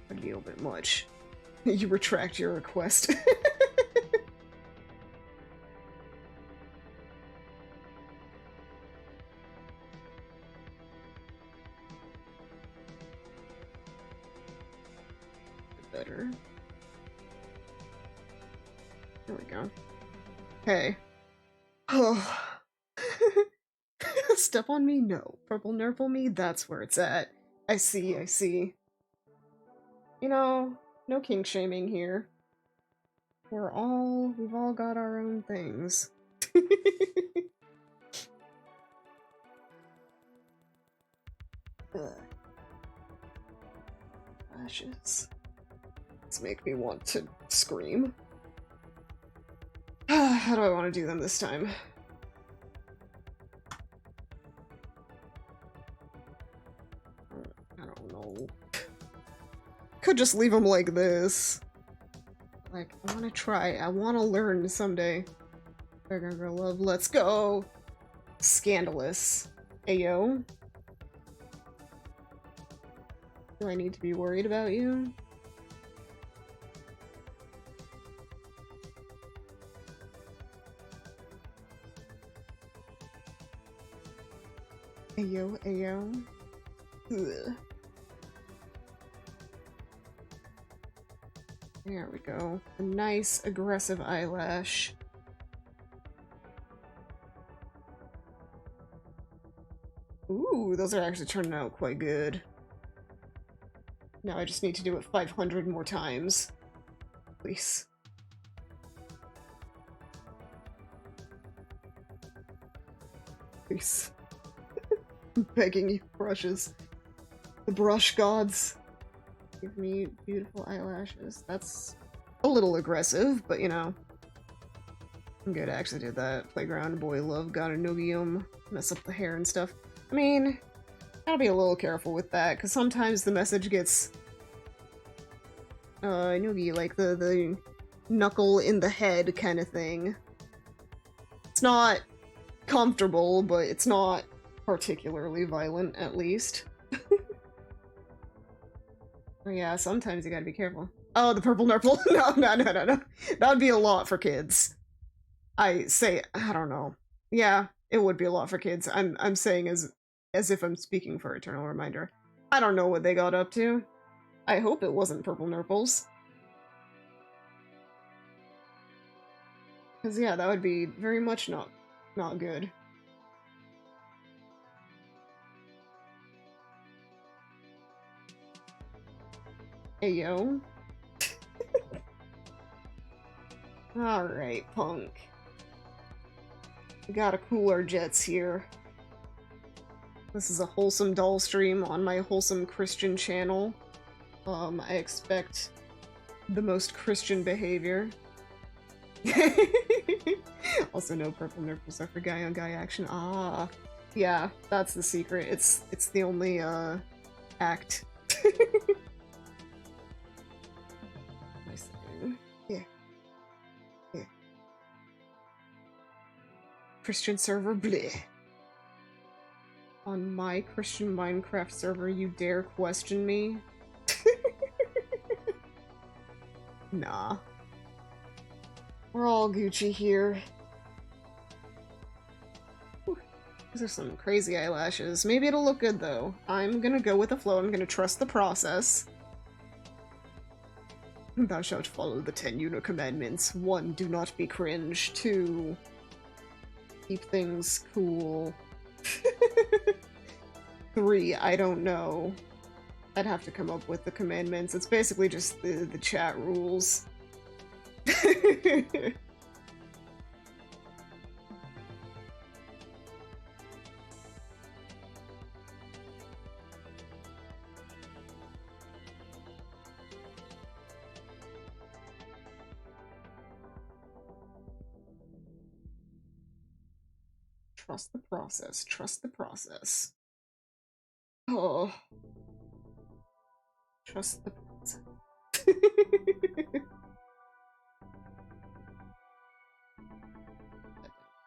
A little bit much. You retract your request. Better. There we go. Hey. Oh. Step on me? No. Purple nurple me? That's where it's at. I see, I see. You know, no kink shaming here. We've all got our own things. Ugh. Lashes. This make me want to scream. How do I want to do them this time? I don't know. Could just leave them like this. Like, I want to try. I want to learn someday. Burger Girl Love, let's go! Scandalous. Ayo. Do I need to be worried about you? Ayo, ayo. Ugh. There we go. A nice, aggressive eyelash. Ooh, those are actually turning out quite good. Now I just need to do it 500 more times. Please. Please. I'm begging you, brushes. The brush gods. Give me beautiful eyelashes. That's a little aggressive, but you know. I'm good, I actually did that. Playground, boy love, got a noogium. Mess up the hair and stuff. I mean, gotta be a little careful with that, because sometimes the message gets... noogie, like the knuckle in the head kind of thing. It's not comfortable, but it's not particularly violent, at least. Oh yeah, sometimes you gotta be careful. Oh, the purple nurple? No. That would be a lot for kids. I don't know. Yeah, it would be a lot for kids. I'm saying as if I'm speaking for Eternal Reminder. I don't know what they got up to. I hope it wasn't purple nurples. Because yeah, that would be very much not good. Hey, yo. Alright, punk. We gotta cool our jets here. This is a wholesome doll stream on my wholesome Christian channel. I expect the most Christian behavior. Also, no purple nurples are for guy on guy action. Ah, yeah, that's the secret. It's the only act. Nice thing. Yeah. Yeah. Christian server, bleh. On my Christian Minecraft server, you dare question me? Nah. We're all Gucci here. Whew. These are some crazy eyelashes. Maybe it'll look good, though. I'm gonna go with the flow. I'm gonna trust the process. Thou shalt follow the 10 Yoonia commandments. 1. Do not be cringe. 2. Keep things cool. 3. I don't know. I'd have to come up with the commandments. It's basically just the chat rules. Trust the process. Trust the process. Oh. Trust the process.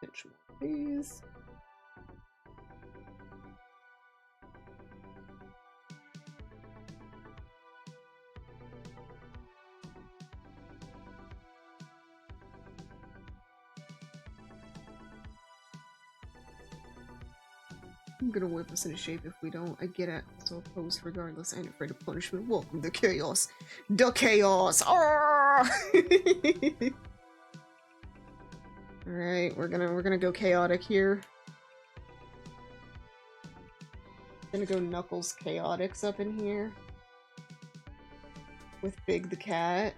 Pinch more, please. I'm gonna whip us into shape if we don't. I get it. So opposed regardless. I ain't afraid of punishment. Welcome to chaos. The chaos! Alright, we're gonna go chaotic here. Gonna go Knuckles Chaotix up in here. With Big the Cat.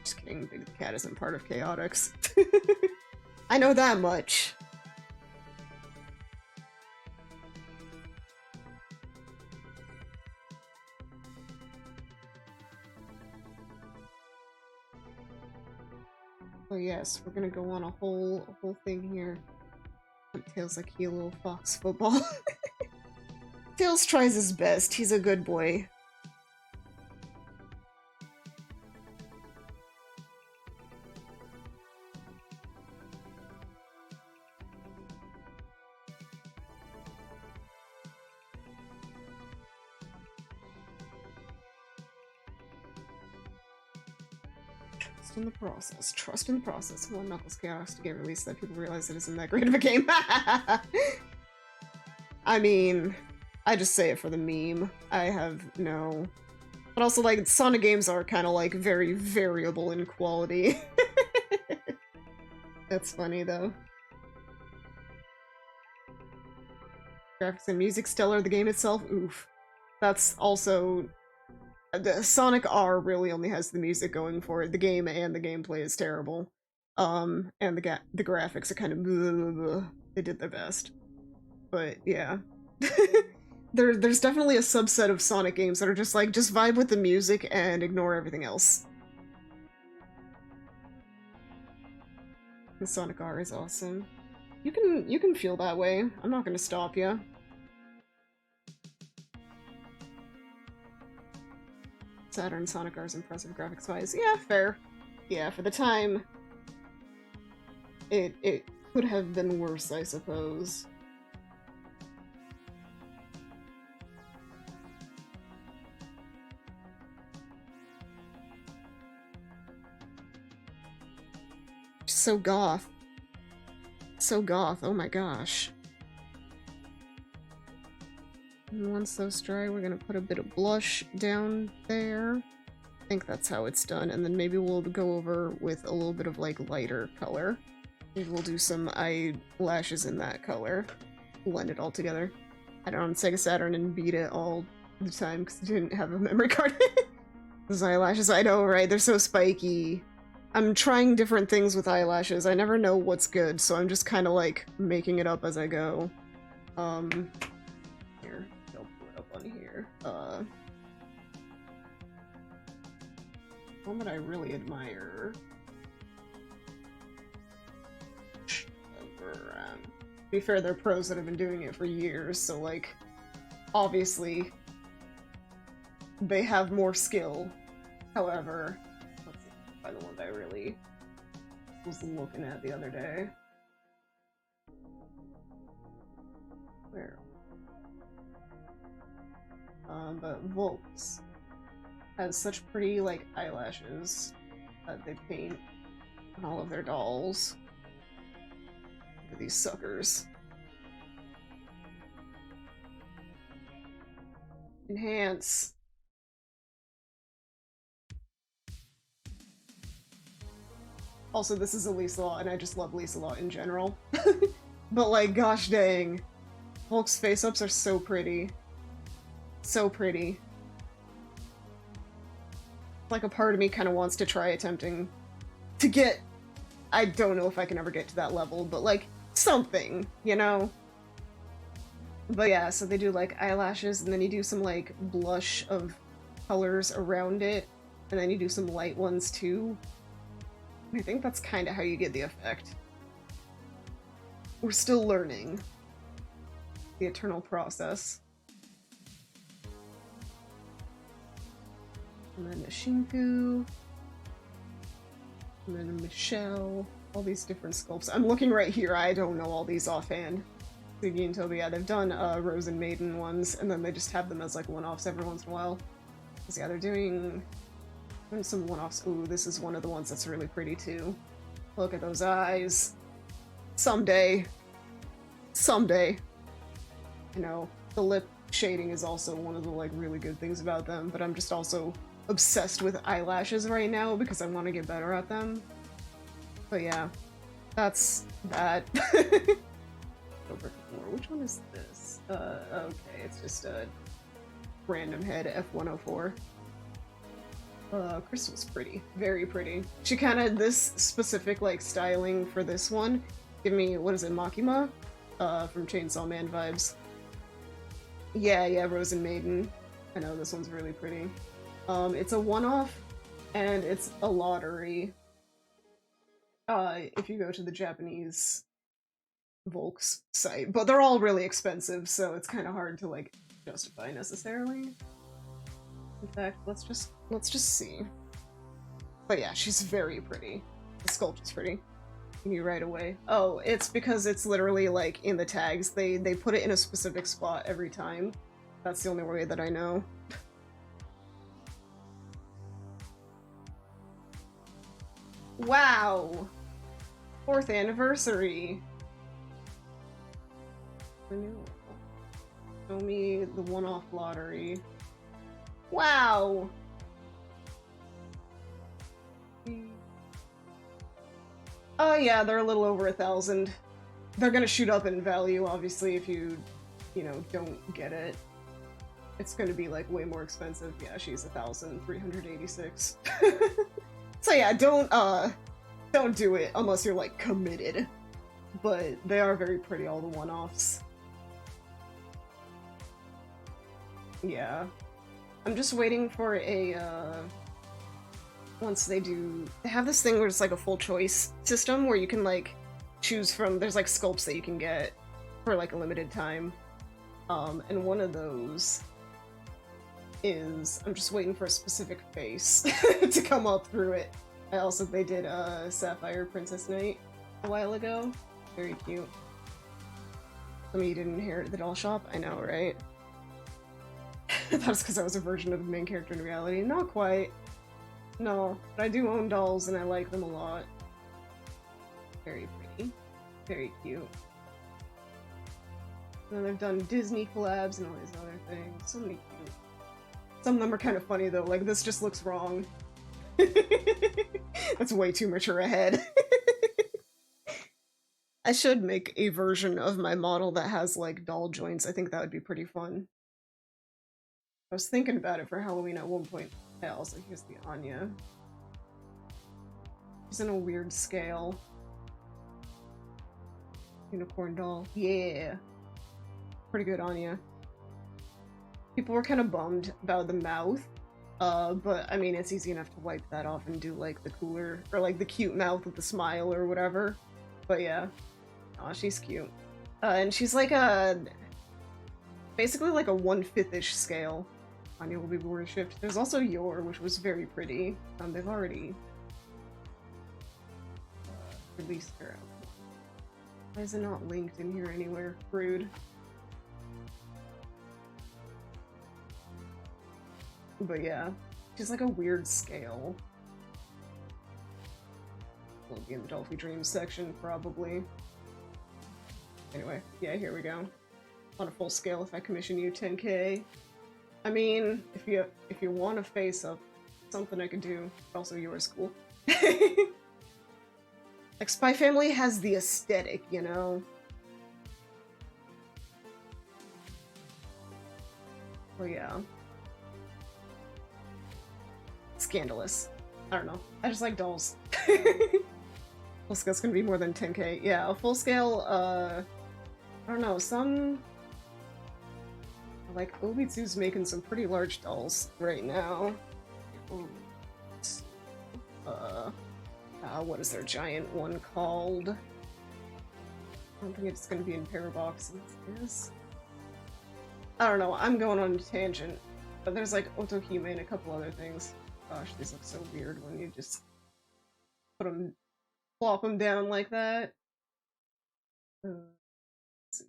Just kidding, Big the Cat isn't part of Chaotix. I know that much. Oh yes, we're gonna go on a whole thing here. Tails like he a little fox football. Tails tries his best. He's a good boy. Trust in the process. Trust in the process. One Knuckles Chaos to get released so that people realize it isn't that great of a game. I mean, I just say it for the meme. I have no... But also, like, Sonic games are kind of, like, very variable in quality. That's funny, though. Graphics and music stellar, the game itself, oof. That's also... The Sonic R really only has the music going for it. The game and the gameplay is terrible. And the graphics are kind of blah, blah, blah. They did their best. But, yeah. There's definitely a subset of Sonic games that are just like, just vibe with the music and ignore everything else. The Sonic R is awesome. You can feel that way. I'm not gonna stop you. Saturn Sonic R's impressive graphics-wise. Yeah, fair. Yeah, for the time, it could have been worse, I suppose. So goth. So goth, oh my gosh. And once those dry, we're gonna put a bit of blush down there. I think that's how it's done, and then maybe we'll go over with a little bit of, like, lighter color. Maybe we'll do some eyelashes in that color. Blend it all together. I don't know, on Sega Saturn and beat it all the time because I didn't have a memory card. Those eyelashes, I know, right? They're so spiky. I'm trying different things with eyelashes. I never know what's good, so I'm just kind of like making it up as I go. Here, I'll pull it up on here. One that I really admire. To be fair, they're pros that have been doing it for years, so like, obviously, they have more skill. However, let's see, find the one that I really was looking at the other day. Where? But Volks has such pretty, like, eyelashes that they paint on all of their dolls. Look at these suckers. Enhance. Also, this is a Lisa, and I just love Lisa in general. But, like, gosh dang. Volk's face-ups are so pretty. So pretty. Like, a part of me kind of wants to try attempting to get... I don't know if I can ever get to that level, but, like, something, you know? But yeah, so they do, like, eyelashes, and then you do some, like, blush of colors around it, and then you do some light ones, too. I think that's kind of how you get the effect. We're still learning. The eternal process. And then a Shinku. And then a Michelle. All these different sculpts. I'm looking right here, I don't know all these offhand. Ziggy and Toby, yeah, they've done Rose and Maiden ones, and then they just have them as like one-offs every once in a while. Because yeah, they're doing some one-offs. Ooh, this is one of the ones that's really pretty too. Look at those eyes. Someday. Someday. You know, the lip shading is also one of the like really good things about them, but I'm just also obsessed with eyelashes right now because I want to get better at them. But yeah, that's that. Which one is this? Okay, it's just a random head F104. Crystal's pretty. Very pretty. She kinda, this specific, like, styling for this one, give me, what is it, Makima? From Chainsaw Man vibes. Yeah, Rose and Maiden. I know, this one's really pretty. It's a one-off, and it's a lottery. If you go to the Japanese Volks site, but they're all really expensive, so it's kind of hard to, like, justify necessarily. In fact, let's just see. But yeah, she's very pretty. The sculpt is pretty. You knew right away. Oh, it's because it's literally like in the tags. They put it in a specific spot every time. That's the only way that I know. Wow! 4th anniversary! Renewal. Show me the one-off lottery. Wow! Oh yeah, they're a little over 1,000. They're gonna shoot up in value, obviously, if you know, don't get it. It's gonna be, like, way more expensive. Yeah, she's 1,386. So yeah, don't do it unless you're, like, committed. But they are very pretty, all the one-offs. Yeah. I'm just waiting for a, once they have this thing where it's like a full choice system where you can, like, choose from, there's, like, sculpts that you can get for, like, a limited time. And one of those is, I'm just waiting for a specific face to come up through it. They did, Sapphire Princess Knight a while ago. Very cute. I mean, you didn't inherit the doll shop? I know, right? That was because I was a version of the main character in reality. Not quite. No, but I do own dolls and I like them a lot. Very pretty. Very cute. And then they've done Disney collabs and all these other things. So many cute. Some of them are kind of funny though, like this just looks wrong. That's way too mature a head. I should make a version of my model that has like doll joints. I think that would be pretty fun. I was thinking about it for Halloween at one point. Yeah, also here's the Anya. She's in a weird scale. Unicorn doll. Yeah. Pretty good Anya. People were kind of bummed about the mouth. But I mean, it's easy enough to wipe that off and do like the cooler, or like the cute mouth with the smile or whatever. But yeah. Aw, she's cute. And she's like basically like a 1/5-ish scale. Anya will be worshipped. There's also Yor, which was very pretty. They've already released her. Why is it not linked in here anywhere? Rude. But yeah, she's like a weird scale. Will be in the Dolphy Dreams section, probably. Anyway, yeah, here we go. On a full scale, if I commission you 10k. I mean, if you want to face up, something I could do. Also, yours cool. Like, Spy Family has the aesthetic, you know? Well, yeah. Scandalous. I don't know. I just like dolls. Full scale's gonna be more than 10k. Yeah, a full scale, I don't know, some... Like, Obitsu's making some pretty large dolls right now. What is their giant one called? I don't think it's gonna be in pair boxes. Yes. I don't know, I'm going on a tangent. But there's like Otohime and a couple other things. Gosh, these look so weird when you just plop them down like that. Let's see.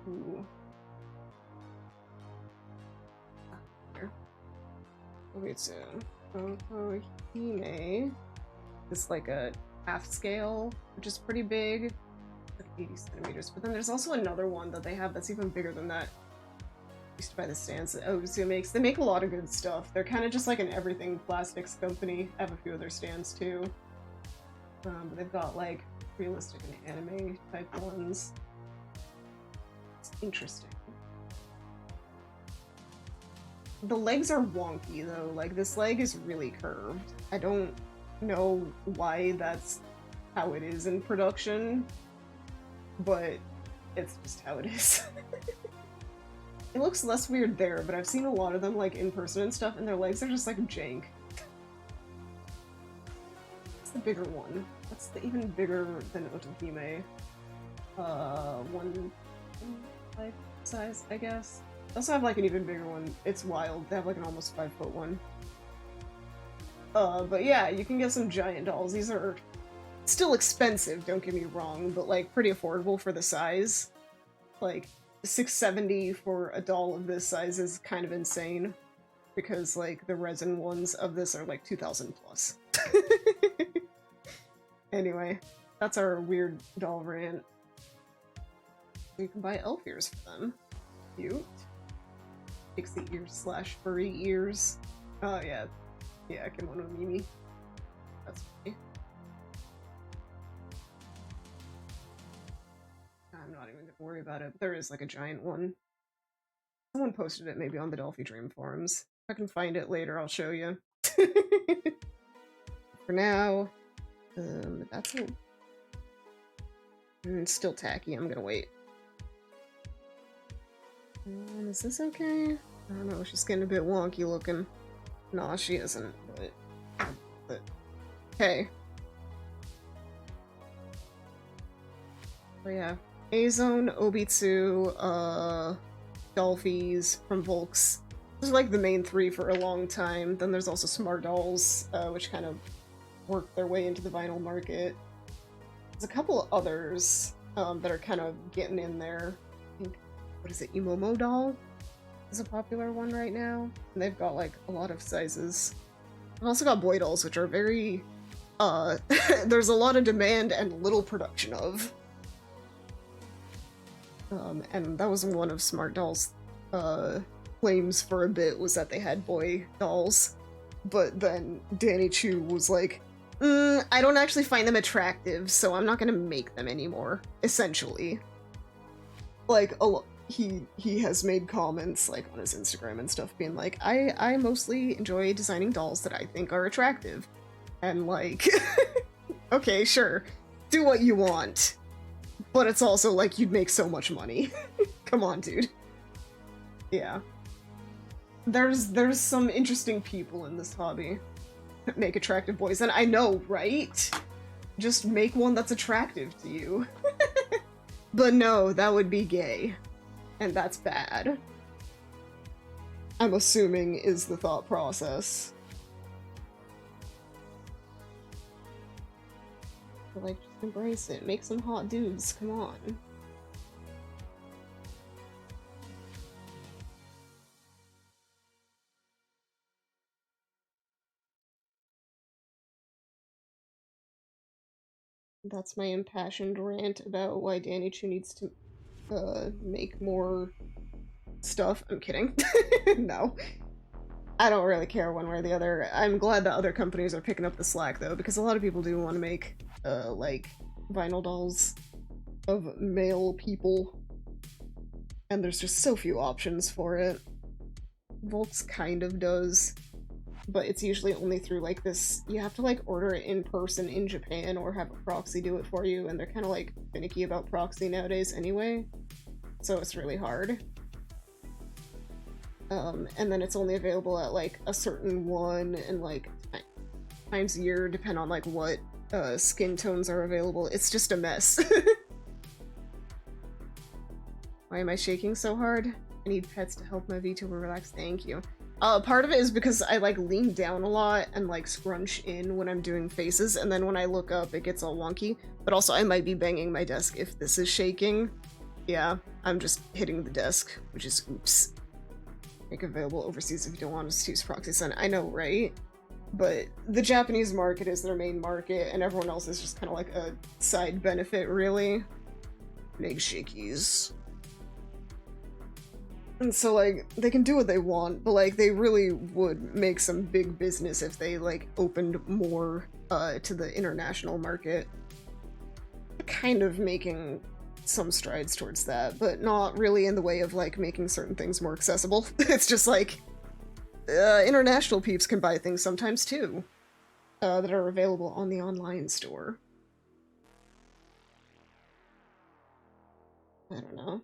Ooh. Here. Wait, so Otohime is like a half scale, which is pretty big. Like 80 centimeters. But then there's also another one that they have that's even bigger than that. I used to buy the stands that Ozu makes. They make a lot of good stuff. They're kind of just like an everything plastics company. I have a few other stands too. But they've got like realistic and anime type ones. It's interesting. The legs are wonky though. Like, this leg is really curved. I don't know why that's how it is in production, but it's just how it is. It looks less weird there, but I've seen a lot of them like in person and stuff, and their legs are just like jank. What's the bigger one? What's the even bigger than Otohime? 1.5 size, I guess. They also have like an even bigger one. It's wild. They have like an almost 5-foot one. But yeah, you can get some giant dolls. These are still expensive, don't get me wrong, but like pretty affordable for the size. Like, $670 for a doll of this size is kind of insane, because like the resin ones of this are like 2,000 plus. Anyway, that's our weird doll rant. You can buy elf ears for them. Cute. Pixie ears / furry ears. Oh yeah. Yeah, Kimono Mimi. That's funny. I'm not even gonna worry about it. There is like a giant one. Someone posted it maybe on the Dolphy Dream forums. If I can find it later, I'll show you. For now, that's it. It's still tacky. I'm gonna wait. Is this okay? I don't know. She's getting a bit wonky looking. Nah, she isn't. But hey. But yeah. A-Zone, Obitsu, Dolphys from Volks. Those are like the main three for a long time. Then there's also Smart Dolls, which kind of worked their way into the vinyl market. There's a couple others that are kind of getting in there. I think, what is it, Imomo Doll is a popular one right now. And they've got like a lot of sizes. I've also got boy dolls, which are very, there's a lot of demand and little production of. And that was one of Smart Doll's claims for a bit, was that they had boy dolls. But then Danny Chu was like, I don't actually find them attractive, so I'm not gonna make them anymore, essentially. Like, he has made comments like on his Instagram and stuff being like, I mostly enjoy designing dolls that I think are attractive. And like okay, sure. Do what you want. But it's also like you'd make so much money. Come on, dude. Yeah. There's some interesting people in this hobby that make attractive boys, and I know, right? Just make one that's attractive to you. But no, that would be gay. And that's bad. I'm assuming is the thought process. But like, just embrace it. Make some hot dudes, come on. That's my impassioned rant about why Danny Chu needs to make more stuff. I'm kidding. No. I don't really care one way or the other. I'm glad that other companies are picking up the slack though, because a lot of people do want to make like vinyl dolls of male people. And there's just so few options for it. Volks kind of does, but it's usually only through like this, you have to like order it in person in Japan or have a proxy do it for you, and they're kind of like finicky about proxy nowadays anyway, so it's really hard. And then it's only available at like a certain one and like times a year, depending on like what skin tones are available. It's just a mess. Why am I shaking so hard? I need pets to help my VTuber relax. Thank you. Part of it is because I like lean down a lot and like scrunch in when I'm doing faces, and then when I look up it gets all wonky. But also I might be banging my desk if this is shaking. Yeah, I'm just hitting the desk, which is oops. Make available overseas if you don't want us to use proxy send. I know, right? But the Japanese market is their main market, and everyone else is just kind of like a side benefit, really. Make shakies. And so, like, they can do what they want, but, like, they really would make some big business if they, like, opened more, to the international market. Kind of making some strides towards that, but not really in the way of, like, making certain things more accessible. It's just, like, international peeps can buy things sometimes, too, that are available on the online store. I don't know.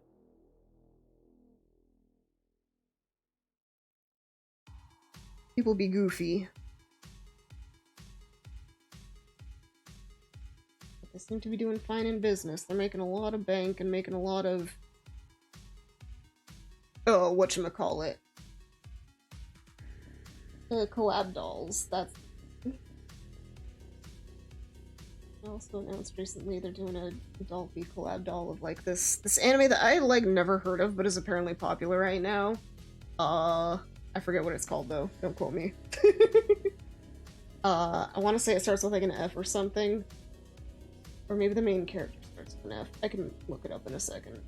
People be goofy. But they seem to be doing fine in business. They're making a lot of bank and making a lot of... oh, whatchamacallit. Collab dolls. That's... also announced recently they're doing a Dolphy collab doll of like this anime that I like never heard of but is apparently popular right now. I forget what it's called though, don't quote me. I want to say it starts with like an F or something, or maybe the main character starts with an F. I can look it up in a second.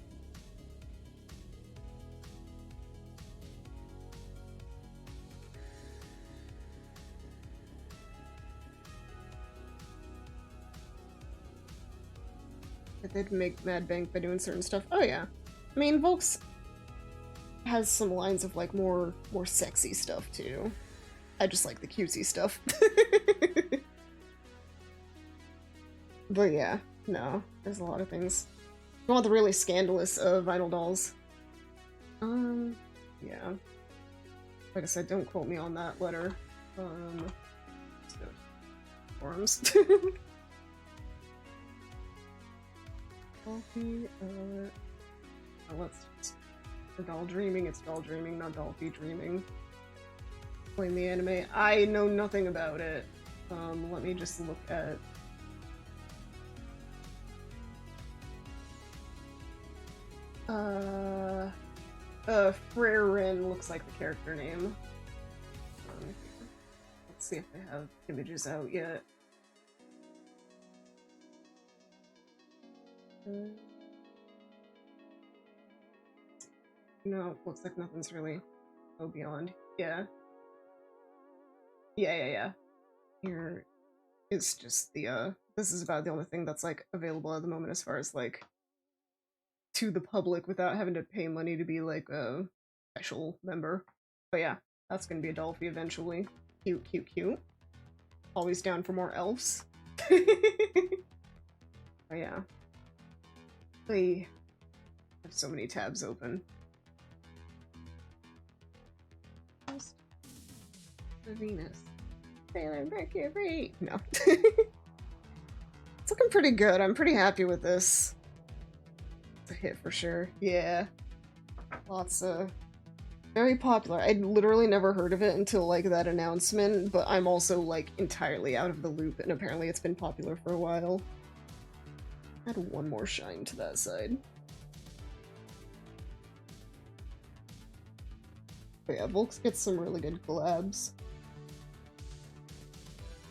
They'd make mad bank by doing certain stuff. Oh yeah. I mean, Volks has some lines of like more sexy stuff too. I just like the cutesy stuff. But yeah, no, there's a lot of things. You want the really scandalous vinyl dolls. Yeah. Like I said, don't quote me on that letter. Let's go to forums. Dolphy, let's just... for doll dreaming, it's doll dreaming, not Dolphy dreaming. Playing the anime. I know nothing about it. Let me just look at... Frerin looks like the character name. Let's see if they have images out yet. No, looks like nothing's really go beyond. Yeah. Yeah. Here is just the, this is about the only thing that's, like, available at the moment as far as, like, to the public without having to pay money to be like a special member. But yeah, that's gonna be a Dolphy eventually. Cute, cute, cute. Always down for more elves. But yeah. I have so many tabs open. Just the Venus. Sailor Mercury. No. It's looking pretty good. I'm pretty happy with this. It's a hit for sure. Yeah. Lots of... Very popular. I'd literally never heard of it until, like, that announcement, but I'm also, like, entirely out of the loop, and apparently it's been popular for a while. Add one more shine to that side. But yeah, Volks gets some really good collabs.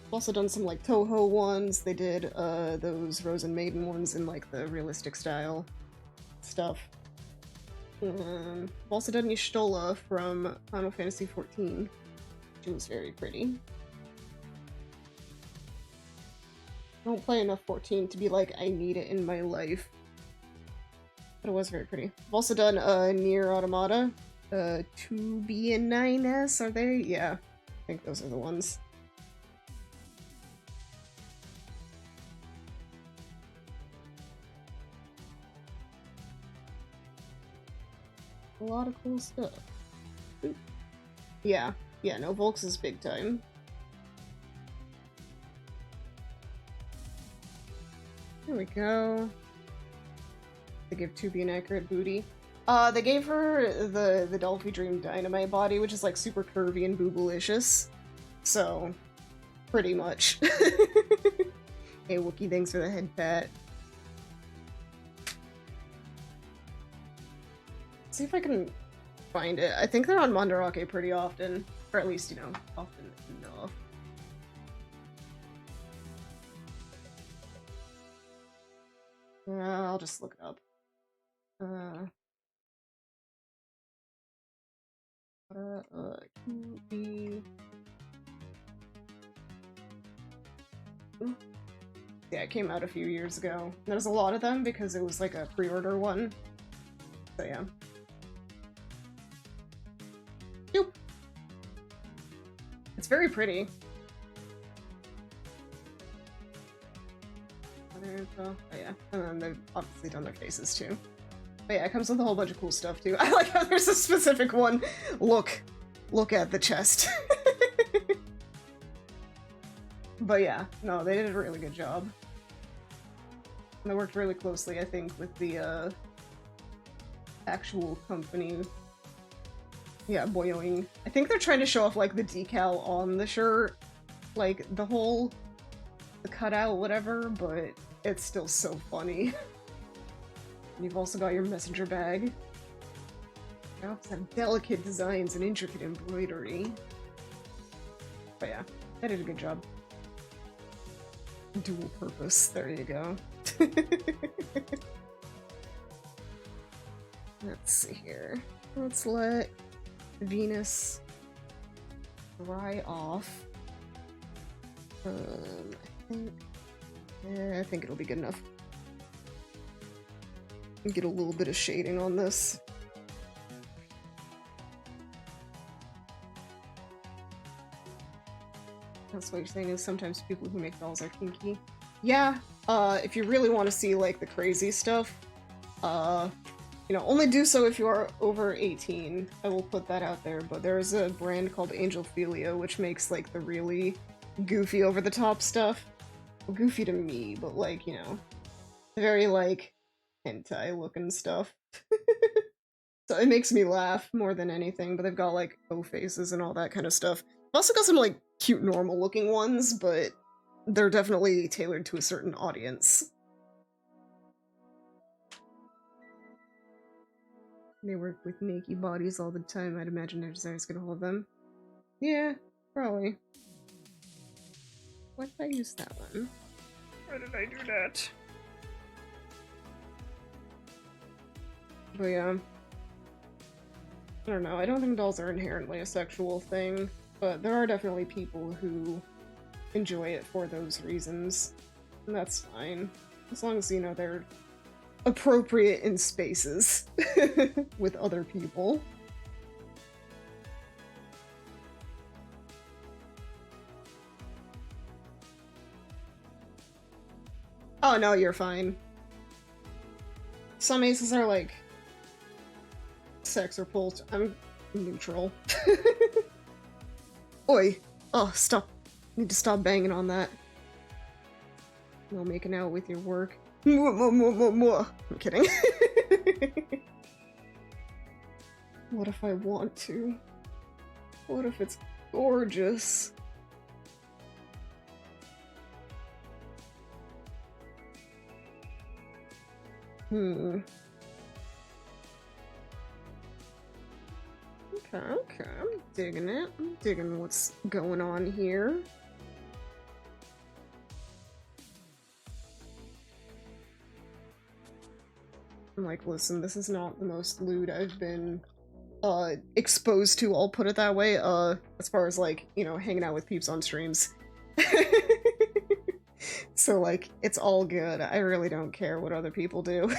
I've also done some, like, Toho ones. They did, those Rose and Maiden ones in, like, the realistic style stuff. I've also done Y'shtola from Final Fantasy XIV. She was very pretty. I don't play enough 14 to be like, I need it in my life. But it was very pretty. I've also done Nier Automata. 2B and 9S, are they? Yeah, I think those are the ones. A lot of cool stuff. Ooh. Yeah, no, Volks is big time. There we go. They give 2B an accurate booty. They gave her the Dolphy Dream Dynamite body, which is like super curvy and boobalicious. So, pretty much. Hey Wookie, thanks for the head pat. See if I can find it. I think they're on Mandarake pretty often. Or at least, you know, often enough. I'll just look it up. QB. Yeah, it came out a few years ago. There's a lot of them because it was like a pre-order one. So yeah. Nope. It's very pretty. Oh yeah, and then they've obviously done their faces too. But yeah, it comes with a whole bunch of cool stuff too. I like how there's a specific one. Look at the chest. But yeah, no, they did a really good job. And they worked really closely, I think, with the actual company. Yeah, Boyoing. I think they're trying to show off like the decal on the shirt, like the cutout, whatever, but it's still so funny. And you've also got your messenger bag. They also have delicate designs and intricate embroidery. But yeah, they did a good job. Dual purpose, there you go. Let's see here. Let's let Venus dry off. I think it'll be good enough. Get a little bit of shading on this. That's what you're saying, is sometimes people who make dolls are kinky. Yeah, if you really want to see, like, the crazy stuff, you know, only do so if you are over 18. I will put that out there, but there's a brand called Angelphilia, which makes, like, the really goofy, over-the-top stuff. Well, goofy to me, but, like, you know, very, like, hentai-looking stuff. So it makes me laugh more than anything, but they've got, like, O-faces and all that kind of stuff. I've also got some, like, cute normal-looking ones, but they're definitely tailored to a certain audience. They work with naked bodies all the time. I'd imagine their design's gonna hold them. Yeah, probably. Why did I use that one? Why did I do that? But yeah. I don't know, I don't think dolls are inherently a sexual thing, but there are definitely people who enjoy it for those reasons. And that's fine. As long as, you know, they're appropriate in spaces with other people. Oh no, you're fine. Some aces are like sex or pult. I'm neutral. Oi! Oh, stop. Need to stop banging on that. No making out with your work. I'm kidding. What if I want to? What if it's gorgeous? Okay, okay, I'm digging it. I'm digging what's going on here. I'm like, listen, this is not the most lewd I've been exposed to, I'll put it that way, as far as like, you know, hanging out with peeps on streams. So like, it's all good. I really don't care what other people do.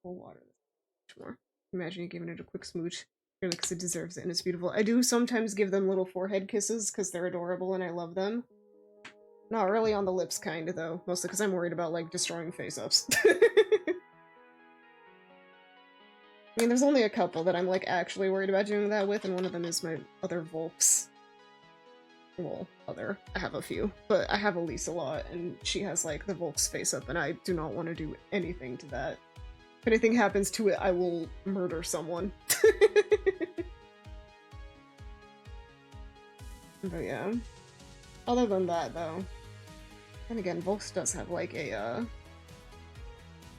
We'll water this more. Imagine you giving it a quick smooch. Really, because it deserves it and it's beautiful. I do sometimes give them little forehead kisses because they're adorable and I love them. Not really on the lips kind, though. Mostly because I'm worried about, like, destroying face-ups. I mean, there's only a couple that I'm, like, actually worried about doing that with, and one of them is my other Volks. Well, other. I have a few. But I have Elise a lot, and she has, like, the Volks face-up, and I do not want to do anything to that. If anything happens to it, I will murder someone. But yeah. Other than that, though. And again, Volks does have, like, a, I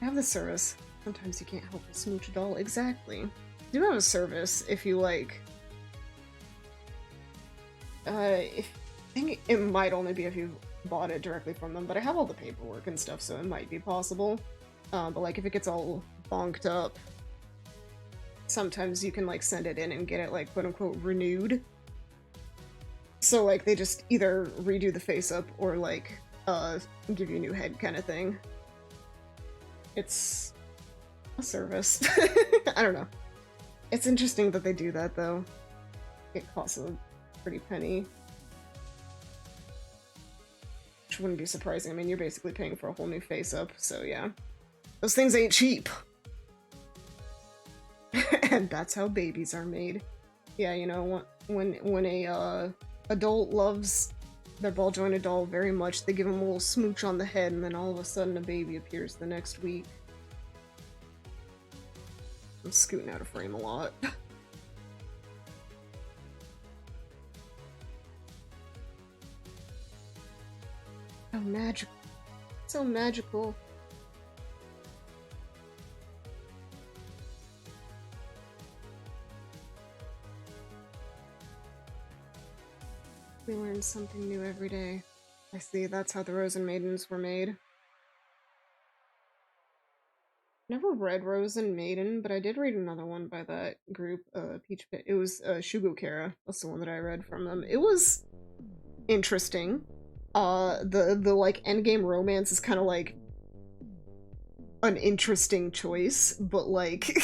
have the service. Sometimes you can't help but smooch a doll. Exactly. You do have a service if you, like... I think it might only be if you bought it directly from them, but I have all the paperwork and stuff, so it might be possible. But, like, if it gets all bonked up, sometimes you can, like, send it in and get it, like, quote-unquote, renewed. So, like, they just either redo the face-up or, like, give you a new head kind of thing. It's a service. I don't know. It's interesting that they do that, though. It costs a pretty penny. Which wouldn't be surprising. I mean, you're basically paying for a whole new face-up, so yeah. Those things ain't cheap! And that's how babies are made. Yeah, you know, when a, adult loves their ball-jointed doll very much, they give them a little smooch on the head, and then all of a sudden a baby appears the next week. I'm scooting out of frame a lot. How magical. So magical. We learn something new every day. I see, that's how the Rose and Maidens were made. Never read Rose and Maiden, but I did read another one by that group, Peach Pit. It was, Shugo Kara. That's the one that I read from them. It was interesting. The like, endgame romance is kind of like an interesting choice, but like,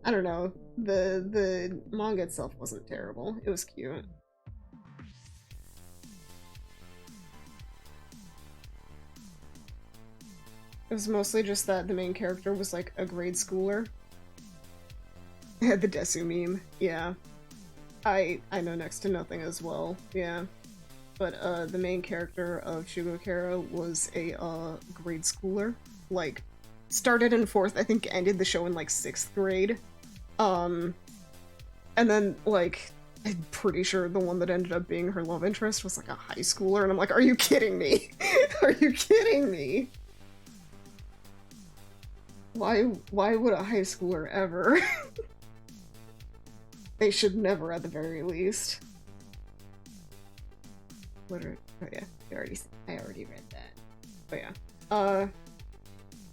I don't know. The manga itself wasn't terrible. It was cute. It was mostly just that the main character was like a grade schooler. The Desu meme, yeah. I know next to nothing as well, yeah. But the main character of Shugo Kara was a grade schooler. Like, started in 4th, I think ended the show in like 6th grade. And then like, I'm pretty sure the one that ended up being her love interest was like a high schooler, and I'm like, are you kidding me? Are you kidding me? Why would a high schooler ever? They should never, at the very least. Literally, oh yeah, I already read that. But yeah,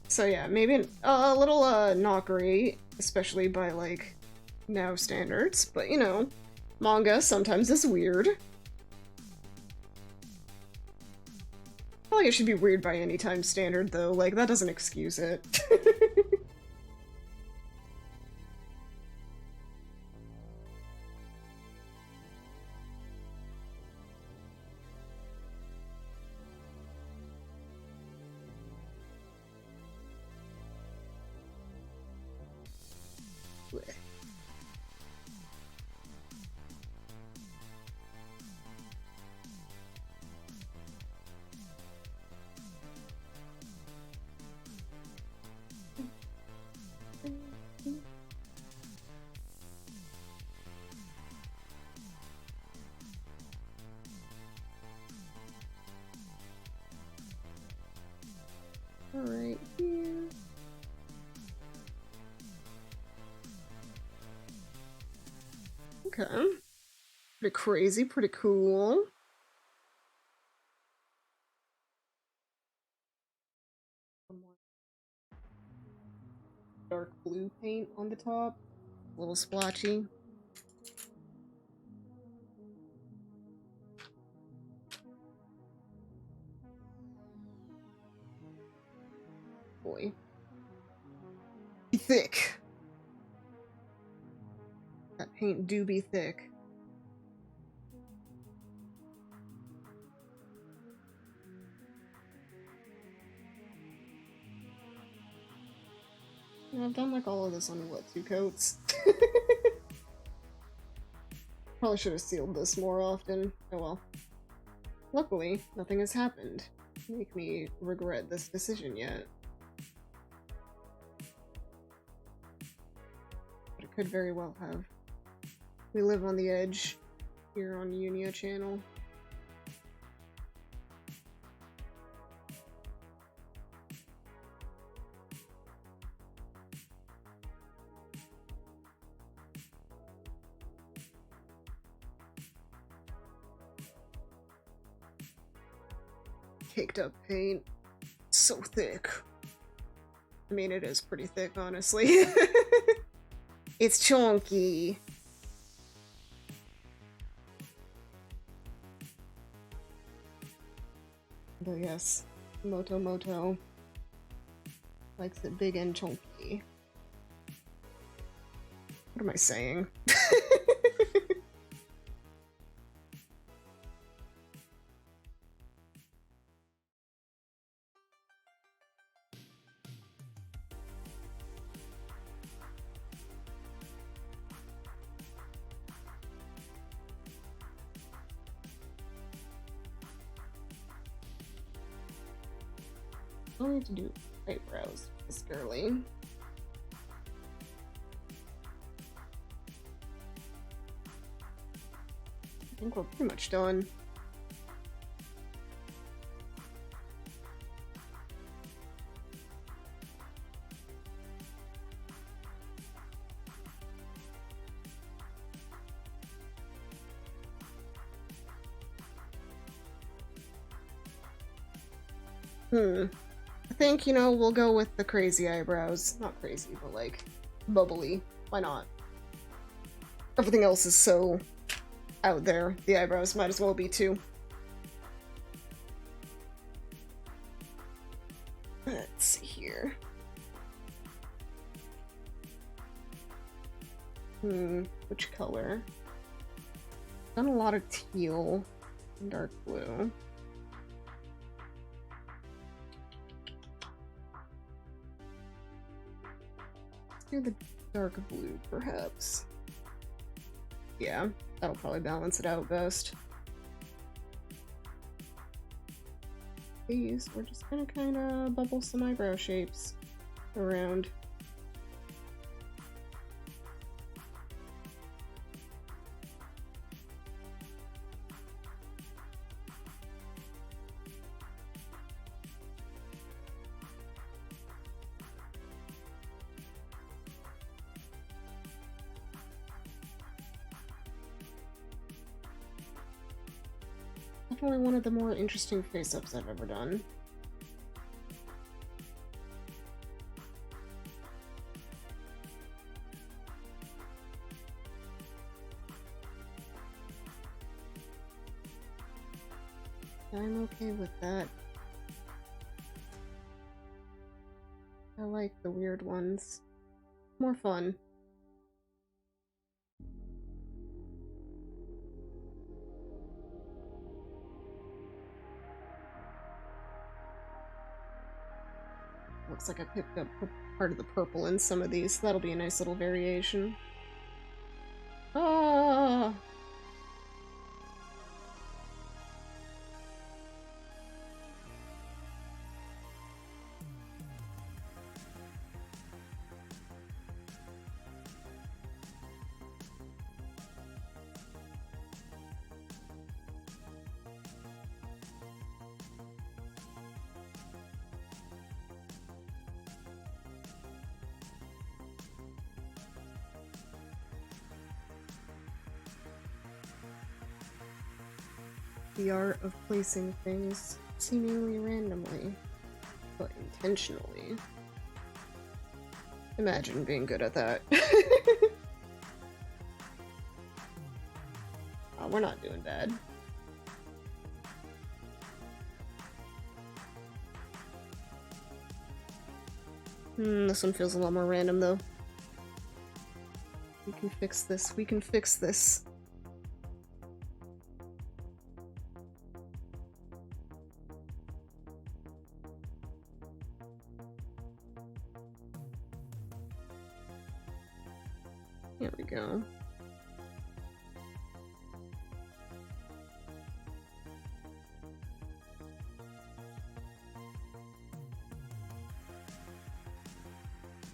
so yeah, maybe a little knockery, especially by like now standards. But you know, manga sometimes is weird. think it should be weird by any time standard, though. Like, that doesn't excuse it. Alright, here. Okay. Pretty crazy, pretty cool. One more dark blue paint on the top. A little splotchy. Boy. Be thick. That paint do be thick. I've done like all of this on what, 2 coats? Probably should have sealed this more often. Oh well. Luckily, nothing has happened to make me regret this decision yet. But it could very well have. We live on the edge here on Yoonia channel. Caked up paint. So thick. I mean, it is pretty thick, honestly. It's chunky. But yes, Moto likes it big and chunky. What am I saying? I need to do eyebrows this girly. I think we're pretty much done. I think, you know, we'll go with the crazy eyebrows. Not crazy, but like bubbly. Why not? Everything else is so out there. The eyebrows might as well be too. Let's see here. Which color? Done a lot of teal and dark blue. Do the dark blue, perhaps. Yeah, that'll probably balance it out best. These, we're just gonna kind of bubble some eyebrow shapes around. Definitely one of the more interesting face-ups I've ever done. I'm okay with that like the weird ones. More fun. Looks like I picked up part of the purple in some of these, so that'll be a nice little variation. Ah! The art of placing things seemingly randomly, but intentionally. Imagine being good at that. Oh, we're not doing bad. This one feels a lot more random though. We can fix this. We can fix this. There we go.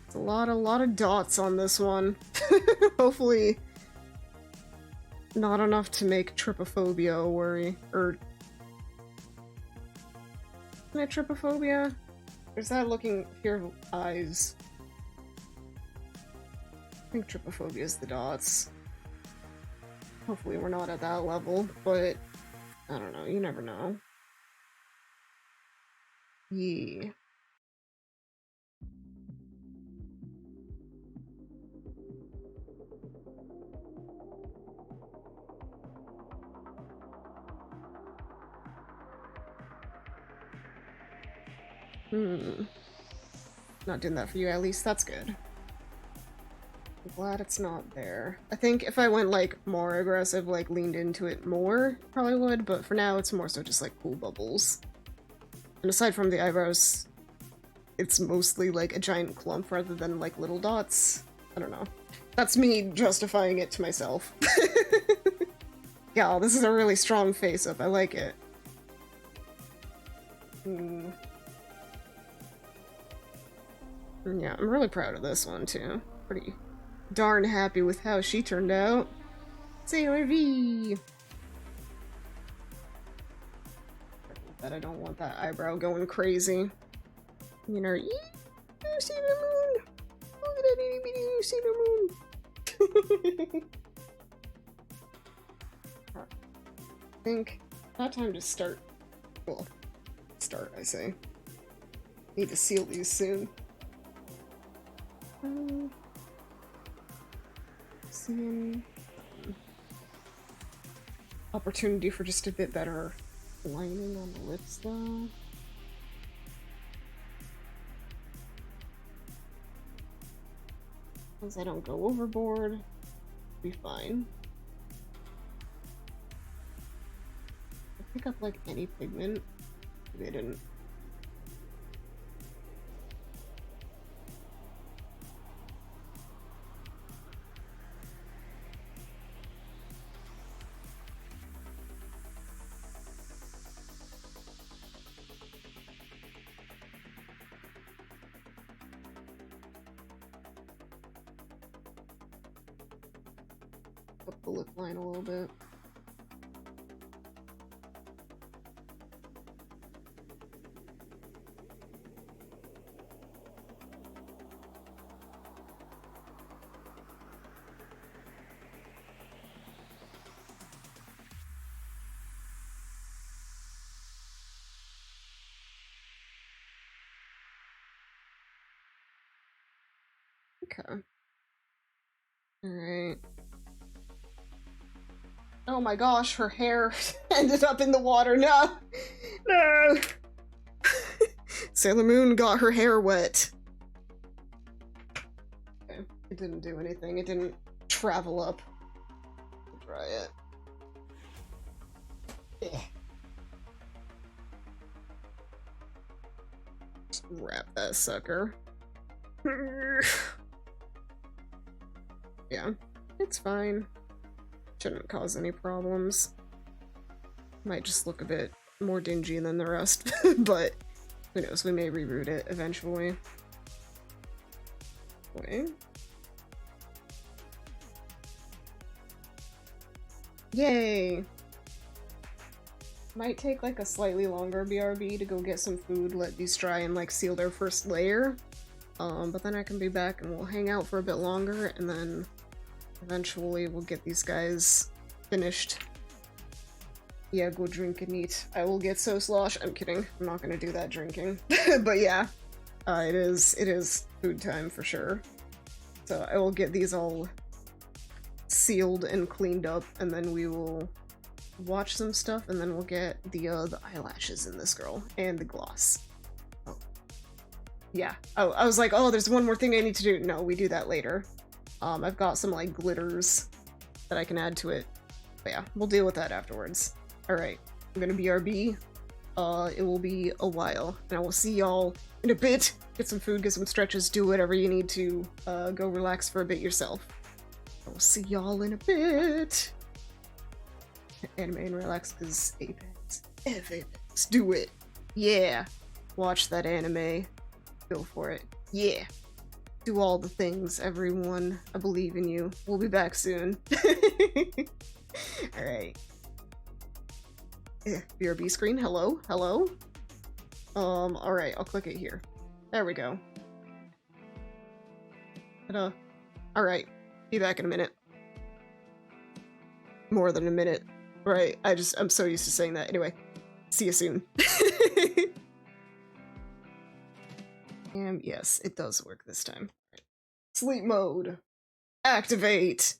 It's a lot of dots on this one. Hopefully not enough to make trypophobia a worry. Or isn't it trypophobia? Or is that looking fear of eyes? I think trypophobia is the dots. Hopefully we're not at that level, but I don't know, you never know. Yee. Not doing that for you, at least that's good. I'm glad it's not there. I think if I went, like, more aggressive, like, leaned into it more, probably would, but for now it's more so just, like, cool bubbles. And aside from the eyebrows, it's mostly, like, a giant clump rather than, like, little dots. I don't know. That's me justifying it to myself. Yeah, this is a really strong face-up. I like it. Yeah, I'm really proud of this one, too. Pretty darn happy with how she turned out. Sailor V! That I don't want that eyebrow going crazy. You know, Sailor Moon! Look at that itty bitty Sailor Moon! I think about time to start. Well, start, I say. Need to seal these soon. Seeing opportunity for just a bit better lining on the lips though. As I don't go overboard, be fine. I pick up like any pigment. They didn't. Up the lip line a little bit. Okay. Alright. Oh my gosh, her hair ended up in the water. No! No! Sailor Moon got her hair wet. didn't do anything. It didn't travel up. Try it. Yeah. Just wrap that sucker. Yeah, it's fine. Shouldn't cause any problems. Might just look a bit more dingy than the rest, but who knows, we may reroute it eventually. Wait. Yay! Might take like a slightly longer BRB to go get some food, let these dry and like seal their first layer. But then I can be back and we'll hang out for a bit longer, and then eventually we'll get these guys finished. Yeah, go drink and eat. I will get so slosh. I'm kidding. I'm not gonna do that drinking. But yeah, it is food time for sure. So I will get these all sealed and cleaned up, and then we will watch some stuff, and then we'll get the eyelashes in this girl and the gloss. Oh. Yeah. Oh, I was like, oh, there's one more thing I need to do. No, we do that later. I've got some like glitters that I can add to it. But yeah, we'll deal with that afterwards. Alright, I'm gonna BRB. It will be a while, and I will see y'all in a bit. Get some food, get some stretches, do whatever you need to, go relax for a bit yourself. I will see y'all in a bit. Anime and relax, because Apex. Apex. Do it. Yeah. Watch that anime. Go for it. Yeah. Do all the things, everyone. I believe in you. We'll be back soon. Alright. BRB screen. Hello? Hello? Alright, I'll click it here. There we go. Ta-da. Alright. Be back in a minute. More than a minute. Right, I'm so used to saying that. Anyway, see you soon. And yes, it does work this time. Sleep mode. Activate.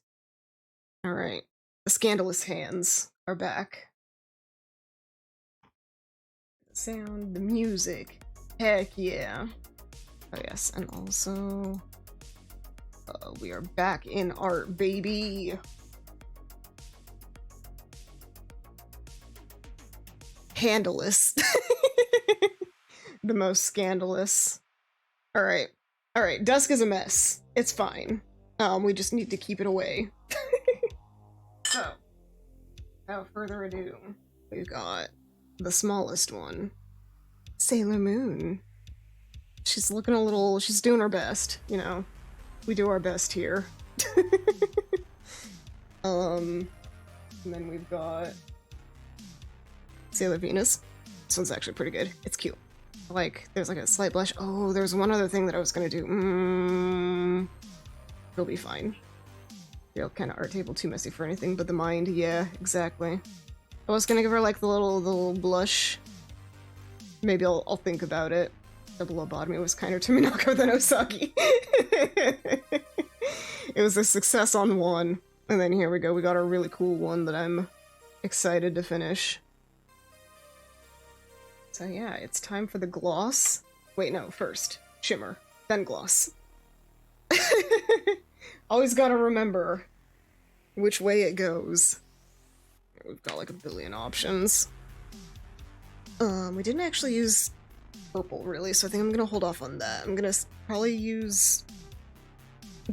Alright. The scandalous hands are back. The sound, the music. Heck yeah. Oh yes, and also... we are back in art, baby! Scandalous. The most scandalous. Alright. Alright, Dusk is a mess. It's fine. We just need to keep it away. So, without further ado, we've got the smallest one. Sailor Moon. She's looking a little... she's doing her best, you know. We do our best here. And then we've got Sailor Venus. This one's actually pretty good. It's cute. Like, there's like a slight blush. Oh, there's one other thing that I was gonna do. It'll be fine. Real kind of art table, too messy for anything but the mind. Yeah, exactly. I was gonna give her like the little blush. Maybe I'll think about it. Double lobotomy was kinder to Minako than Osaki. It was a success on one. And then here we go. We got a really cool one that I'm excited to finish. So yeah, it's time for the gloss. Wait, no, first shimmer, then gloss. Always gotta remember which way it goes. We've got like a billion options. We didn't actually use purple really, so I think I'm gonna hold off on that. I'm gonna probably use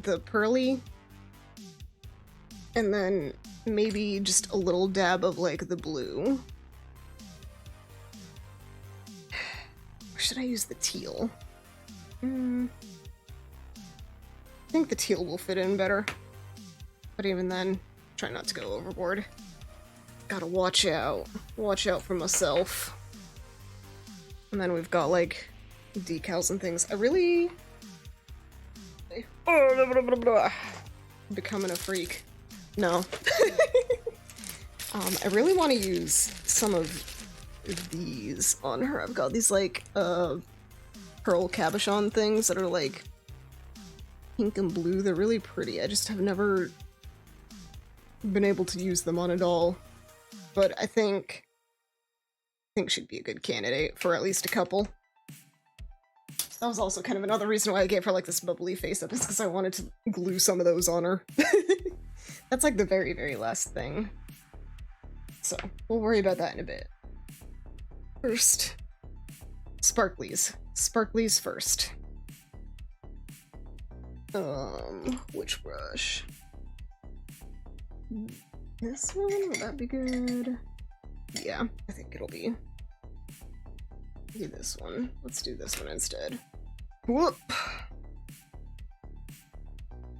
the pearly, and then maybe just a little dab of like the blue. Or should I use the teal? I think the teal will fit in better. But even then, try not to go overboard. Gotta watch out. Watch out for myself. And then we've got, like, decals and things. I really... Becoming a freak. No. I really want to use some of these on her. I've got these, like, pearl cabochon things that are, like, pink and blue. They're really pretty. I just have never been able to use them on a doll. But I think she'd be a good candidate for at least a couple. That was also kind of another reason why I gave her like this bubbly face up, is because I wanted to glue some of those on her. That's like the very, very last thing. So, we'll worry about that in a bit. First, sparklies. Sparklies first. Which brush? This one? Would that be good? Yeah, I think it'll be. Do this one. Let's do this one instead. Whoop!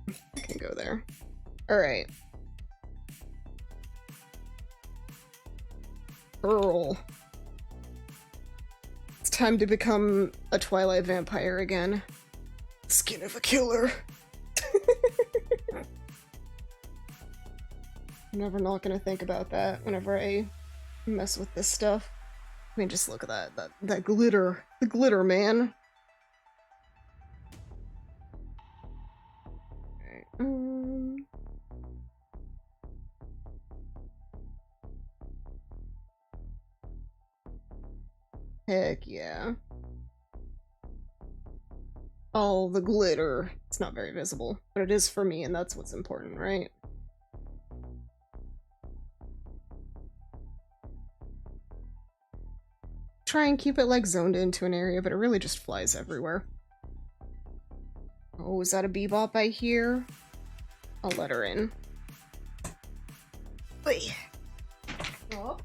I can go there. Alright. Pearl. It's time to become a Twilight vampire again. Skin of a killer. I'm never not gonna think about that whenever I mess with this stuff. I mean, just look at that glitter. The glitter, man. Alright, heck yeah. All the glitter. It's not very visible, but it is for me, and that's what's important, right? Try and keep it like zoned into an area, but it really just flies everywhere. Oh, is that a bebop I hear? I'll let her in. Wait. Oh.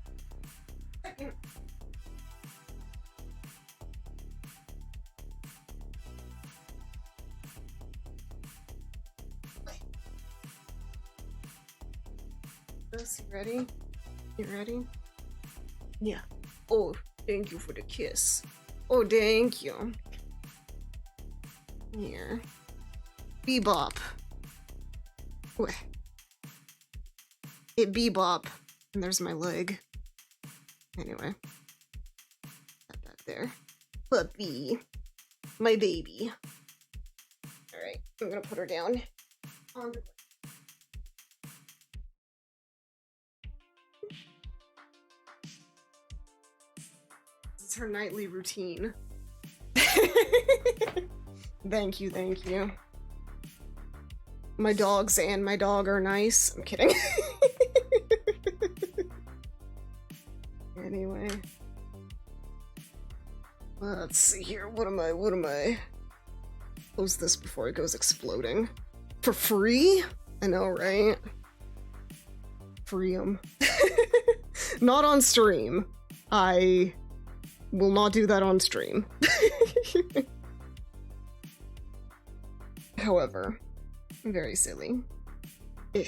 You ready? You ready? Yeah. Oh, thank you for the kiss. Oh, thank you. Here. Bebop. Wait. It bebop. And there's my leg. Anyway. That back there. Puppy. My baby. Alright, I'm gonna put her down. On the It's her nightly routine. Thank you, thank you. My dogs and my dog are nice. I'm kidding. Anyway. Let's see here. What am I? Close this before it goes exploding. For free? I know, right? Free 'em. Not on stream. I will not do that on stream. However, very silly. Ugh.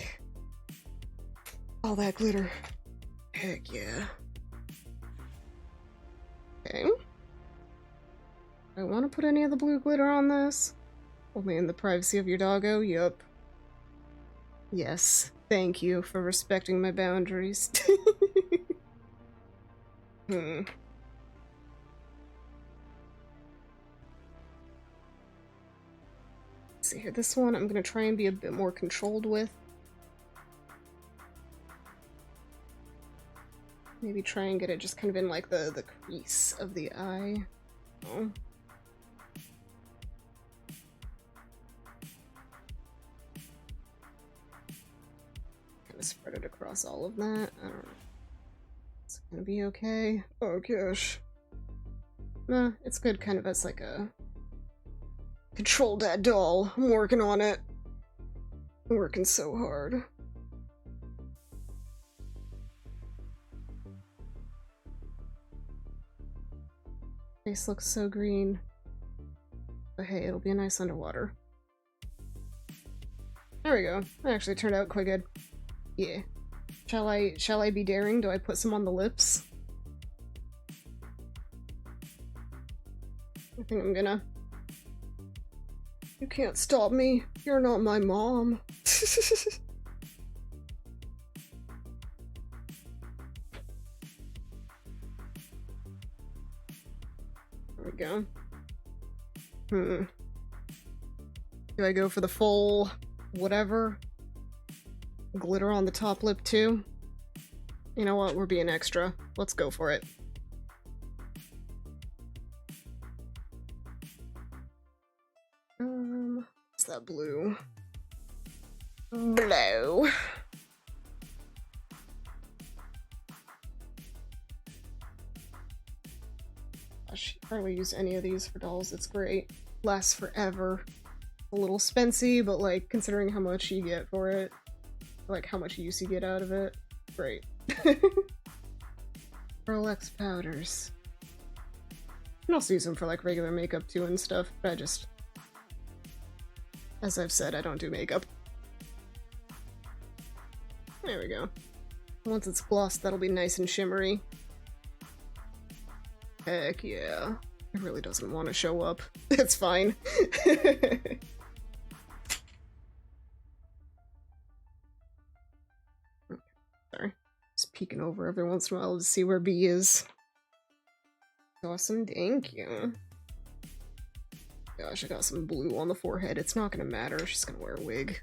All that glitter. Heck yeah. Okay. I want to put any of the blue glitter on this? Only in the privacy of your doggo? Yup. Yes. Thank you for respecting my boundaries. See here, this one I'm gonna try and be a bit more controlled with. Maybe try and get it just kind of in like the crease of the eye. Oh. Kind of spread it across all of that. I don't know. It's gonna be okay. Oh gosh. Nah, it's good kind of as like a control that doll. I'm working on it. I'm working so hard. Face looks so green. But hey, it'll be nice underwater. There we go. That actually turned out quite good. Yeah. Shall I be daring? Do I put some on the lips? I think I'm gonna. You can't stop me. You're not my mom. There we go. Do I go for the full whatever? Glitter on the top lip too? You know what? We're being extra. Let's go for it. that blue? Blue. Gosh, I hardly use any of these for dolls. It's great. Lasts forever. A little spency, but like considering how much you get for it, like how much use you get out of it, great. Rolex powders. You can also use them for like regular makeup too and stuff, but I just, as I've said, I don't do makeup. There we go. Once it's glossed, that'll be nice and shimmery. Heck yeah. It really doesn't want to show up. It's fine. Sorry. Just peeking over every once in a while to see where B is. Awesome, thank you. Gosh, I got some blue on the forehead. It's not gonna matter. She's gonna wear a wig.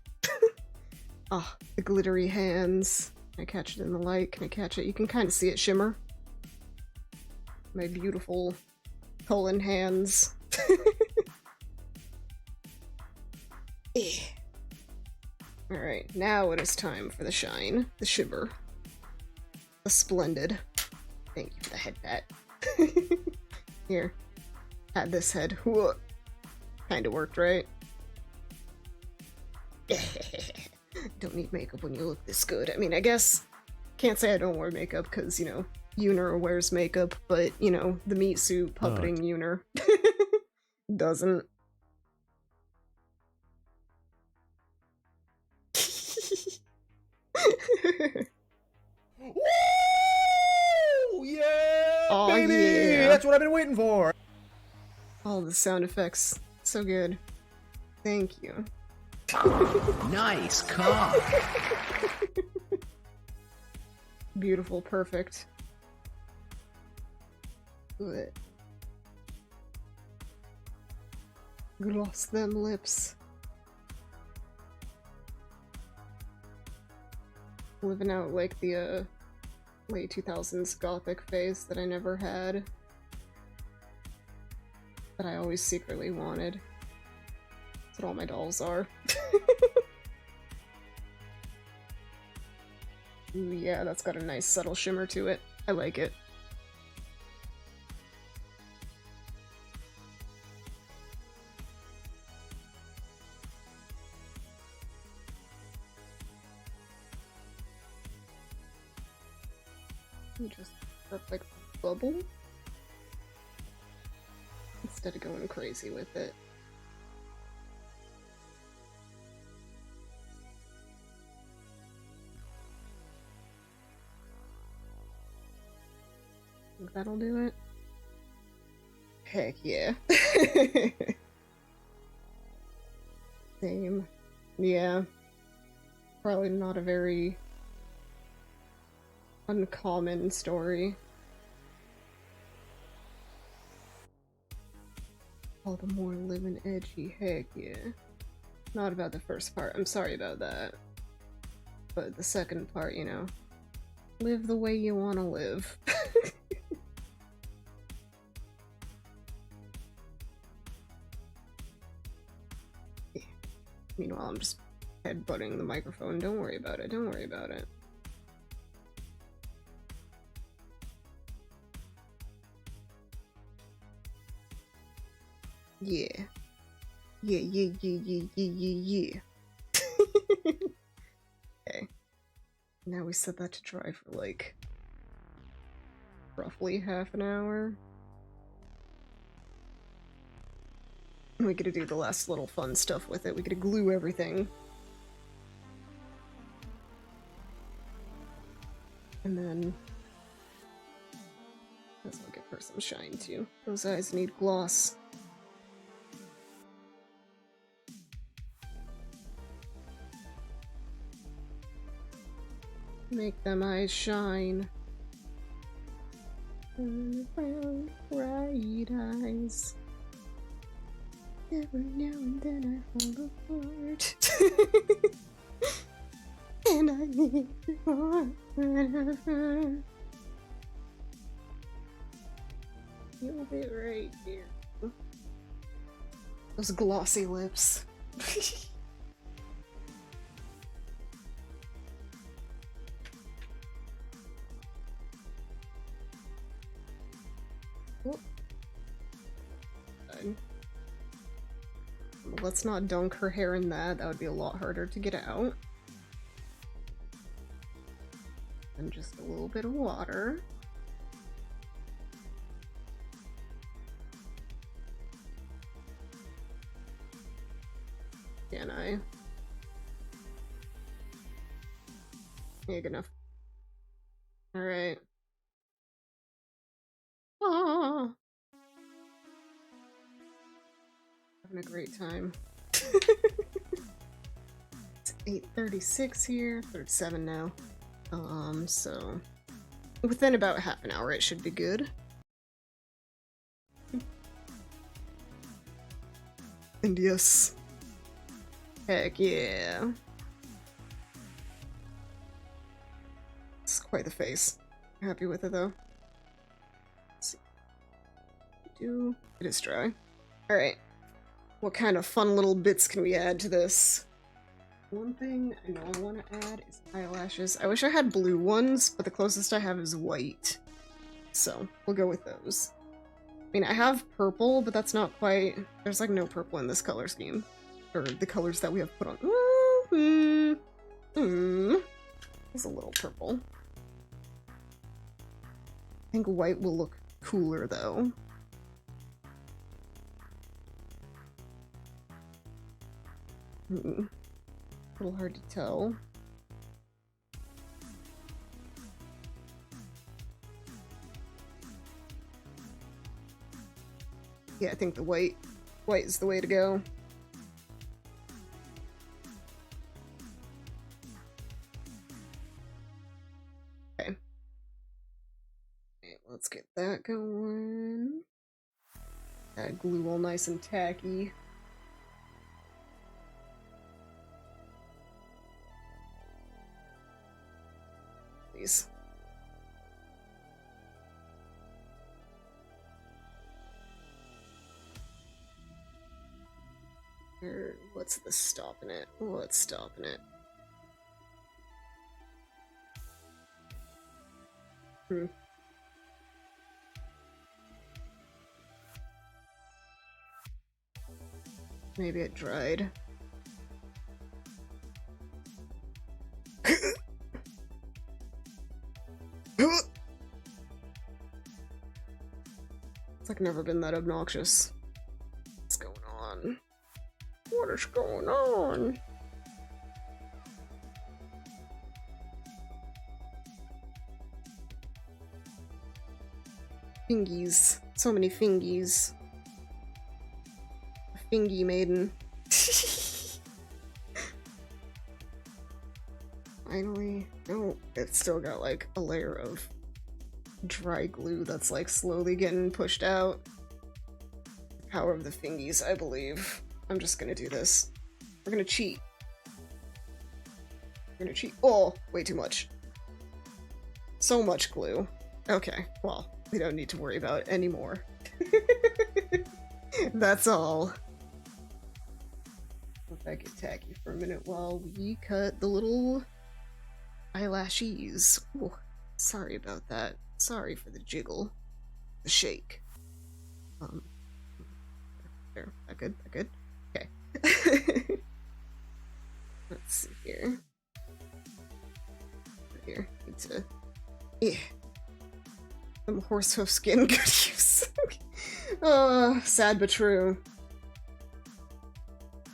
Ah, the glittery hands. Can I catch it in the light? Can I catch it? You can kind of see it shimmer. My beautiful Cullen hands. Alright, now it is time for the shine, the shiver, the splendid. Thank you for the head pat. Here, pat this head. Kinda worked, right? Don't need makeup when you look this good. I mean, I guess can't say I don't wear makeup because, you know, Yoonia wears makeup, but, you know, the meat suit puppeting Yoonia doesn't. Woo! Yeah, oh, baby! Yeah. That's what I've been waiting for. All the sound effects. So good. Thank you. Nice cock. Beautiful, perfect. Good. Gloss them lips. Living out like the late 2000s gothic phase that I never had. That I always secretly wanted. That's what all my dolls are. Ooh, yeah, that's got a nice subtle shimmer to it. I like it. Just perfect bubble instead of going crazy with it. Think that'll do it? Heck yeah. Same. Yeah. Probably not a very uncommon story. All the more living edgy, heck yeah. Not about the first part, I'm sorry about that. But the second part, you know. Live the way you want to live. Yeah. Meanwhile, I'm just headbutting the microphone. Don't worry about it, don't worry about it. Yeah. Yeah, yeah, yeah, yeah, yeah, yeah, yeah. Okay. Now we set that to dry for like roughly half an hour. We gotta do the last little fun stuff with it. We gotta glue everything. And then that's what give her some shine too. Those eyes need gloss. Make them eyes shine. Round, bright eyes. Every now and then I fall apart. And I need more forever. You'll be right here. Those glossy lips. Oh. Let's not dunk her hair in that. That would be a lot harder to get out. And just a little bit of water. Can I? Yeah, good enough. Alright. Ah, having a great time. It's 8:36 here, 37 now. So within about half an hour it should be good. And yes. Heck yeah. It's quite the face. Happy with it though. Let's see. It is dry. Alright. What kind of fun little bits can we add to this? One thing I know I want to add is eyelashes. I wish I had blue ones, but the closest I have is white. So, we'll go with those. I mean, I have purple, but that's not quite... There's like no purple in this color scheme. Or the colors that we have put on. It's a little purple. I think white will look cooler, though. A little hard to tell. Yeah, I think the white is the way to go. Okay. Let's get that going. That glue all nice and tacky. Please. What's the stopping it? What's stopping it? Maybe it dried. It's like never been that obnoxious. What's going on? What is going on? Fingies. So many fingies. A fingy maiden. Finally. No, it's still got like a layer of dry glue that's like slowly getting pushed out. The power of the fingies, I believe. I'm just gonna do this. We're gonna cheat. We're gonna cheat. Oh, way too much. So much glue. Okay, well, we don't need to worry about it anymore. That's all. Let that get tacky for a minute while we cut the little eyelashes. Oh, sorry about that. Sorry for the jiggle. The shake. There. That good? That good? Okay. Let's see here. Here. Need to... Yeah. Some horse hoof skin could use. Sad but true.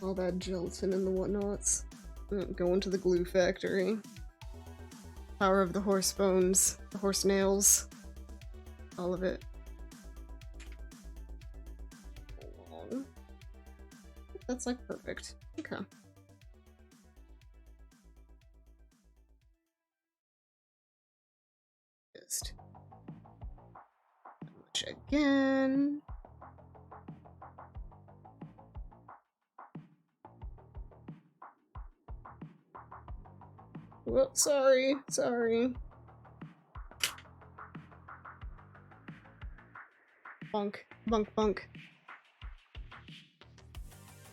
All that gelatin and the whatnots. Going to the glue factory. Power of the horse bones, the horse nails, all of it. Hold on. That's like perfect. Okay. Just much again. Whoop, sorry. Bunk.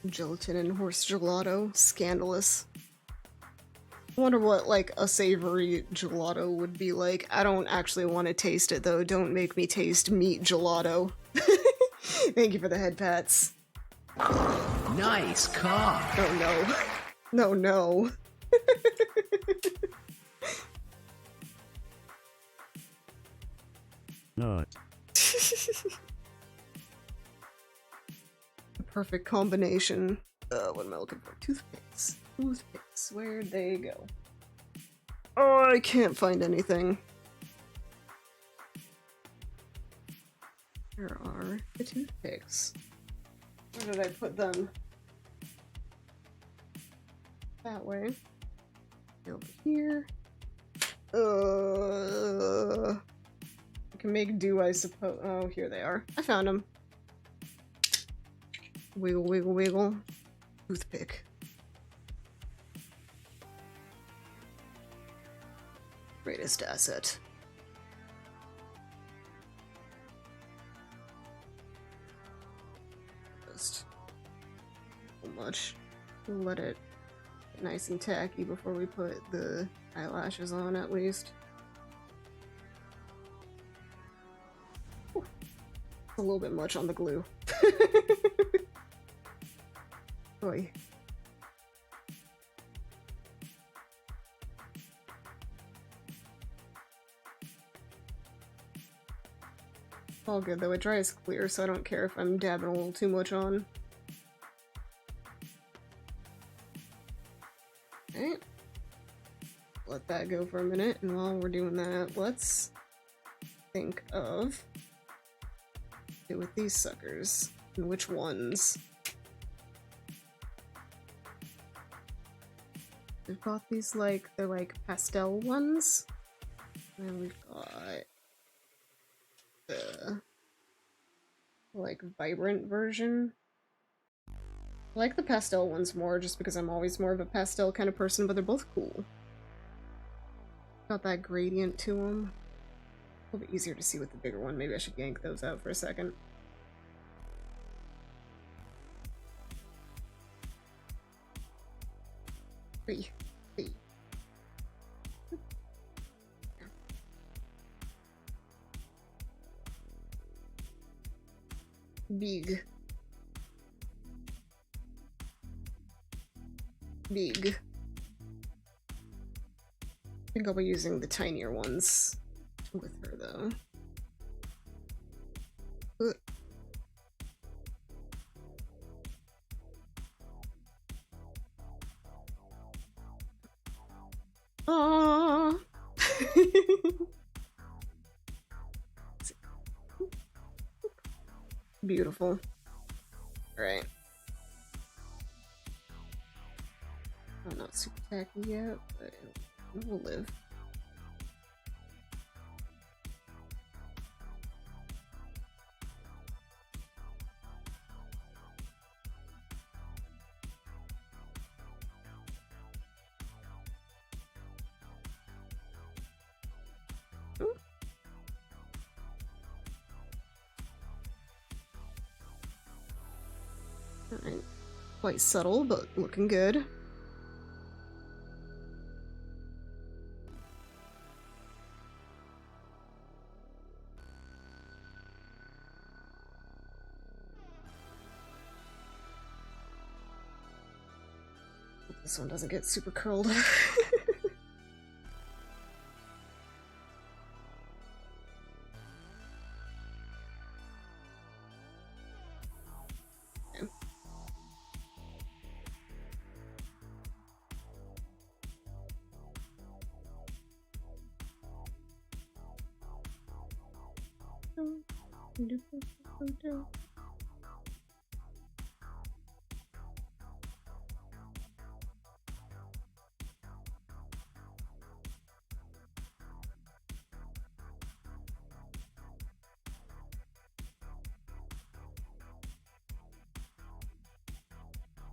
Gelatin and horse gelato. Scandalous. I wonder what, like, a savory gelato would be like. I don't actually want to taste it, though. Don't make me taste meat gelato. Thank you for the head pats. Nice car. Oh no. No, no. Not. The perfect combination. What am I looking for? Toothpicks. Toothpicks. Where'd they go? Oh, I can't find anything. Where are the toothpicks? Where did I put them? That way. Over here. I can make do, I suppose. Oh, here they are. I found them. Wiggle, wiggle, wiggle. Toothpick. Greatest asset. Just so much. We'll let it get nice and tacky before we put the eyelashes on, at least. Whew. A little bit much on the glue. Boy. All good though, it dries clear, so I don't care if I'm dabbing a little too much on. Alright. Let that go for a minute, and while we're doing that, let's think of do with these suckers. And which ones? We've got these like, they're like pastel ones. And we've got the like vibrant version. I like the pastel ones more just because I'm always more of a pastel kind of person, but they're both cool. Got that gradient to them. A little bit easier to see with the bigger one. Maybe I should yank those out for a second. Hey. Big. Big. I think I'll be using the tinier ones with her, though. Aww. Beautiful. Alright. Oh, not super tacky yet, but it will live. Alright. Quite subtle, but looking good. Hope this one doesn't get super curled.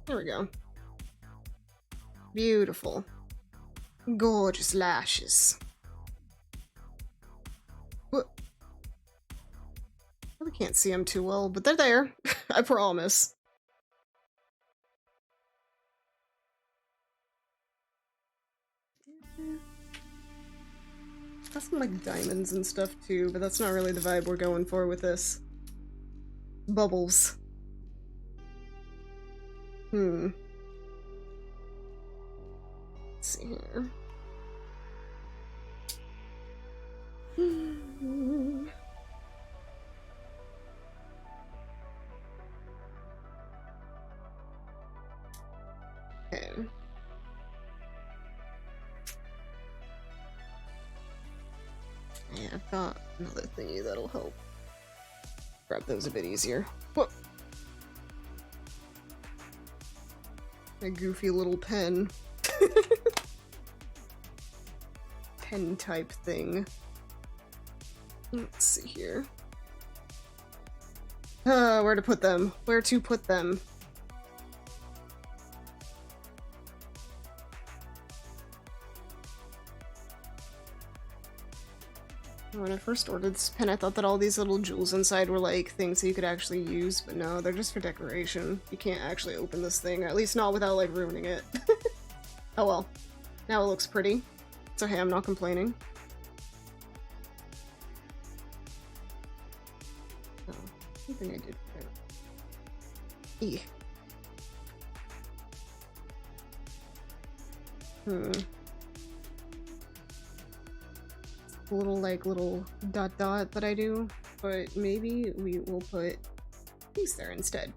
There we go. Beautiful. Gorgeous lashes. What? I really can't see them too well, but they're there. I promise. got some like diamonds and stuff too, but that's not really the vibe we're going for with this. Bubbles. Let's see here. Okay. Yeah, I've got another thingy that'll help. Grab those a bit easier. Whoa. A goofy little pen. Pen type thing. Let's see here. Where to put them? Where to put them? When I first ordered this pen, I thought that all these little jewels inside were like things that you could actually use, but no, they're just for decoration. You can't actually open this thing, or at least not without like ruining it. Oh well. Now it looks pretty. So hey, I'm not complaining. Oh, something I did there. Little dot dot that I do, but maybe we will put these there instead.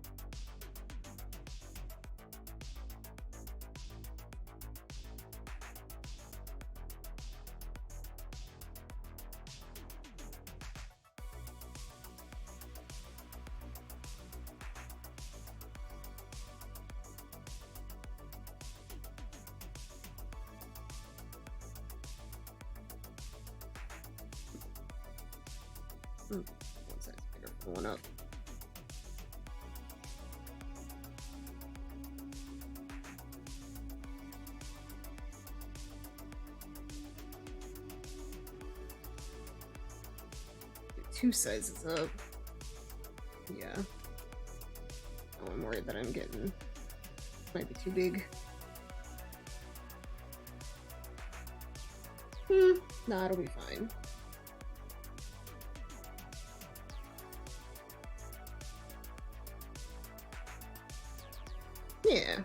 One size bigger for one up. Two sizes up. Yeah. Oh, I'm worried that I'm getting might be too big. Nah, it'll be fine. Yeah.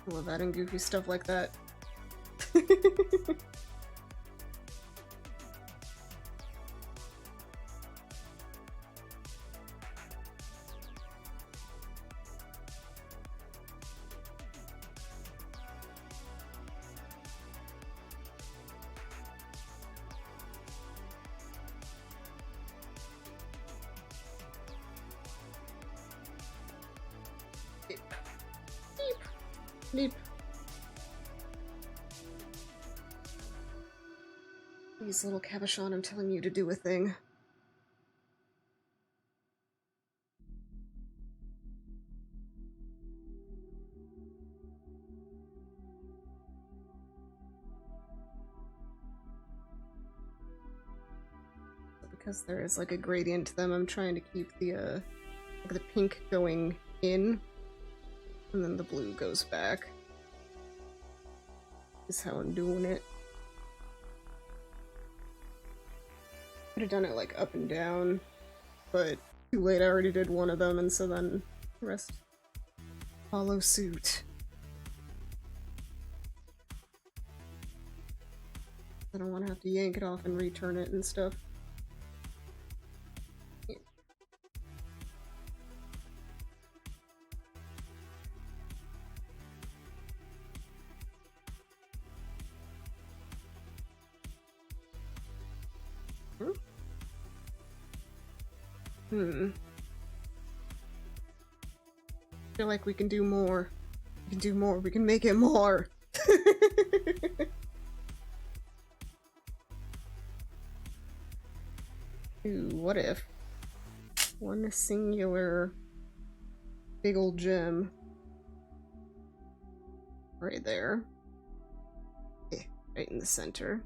I love adding goofy stuff like that. Beep. Beep. Beep. Please, little cabochon, I'm telling you to do a thing. Because there is like a gradient to them, I'm trying to keep the like the pink going in, and then the blue goes back. Is how I'm doing it. Could have done it like up and down, but too late, I already did one of them, and so then the rest follow suit. I don't want to have to yank it off and return it and stuff. I feel like we can do more. We can do more. We can make it more. Ooh, what if one singular big old gem right there, right in the center.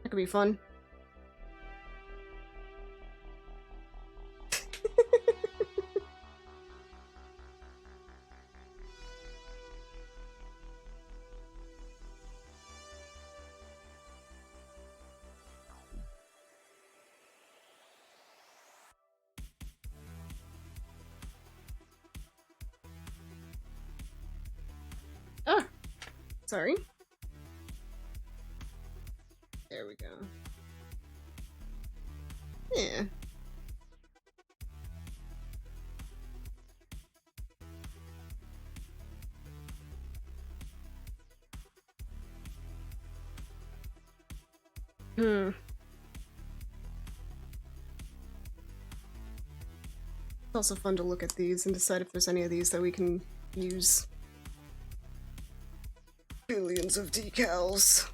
That could be fun. Sorry. There we go. Yeah. Hmm. It's also fun to look at these and decide if there's any of these that we can use. Billions of decals.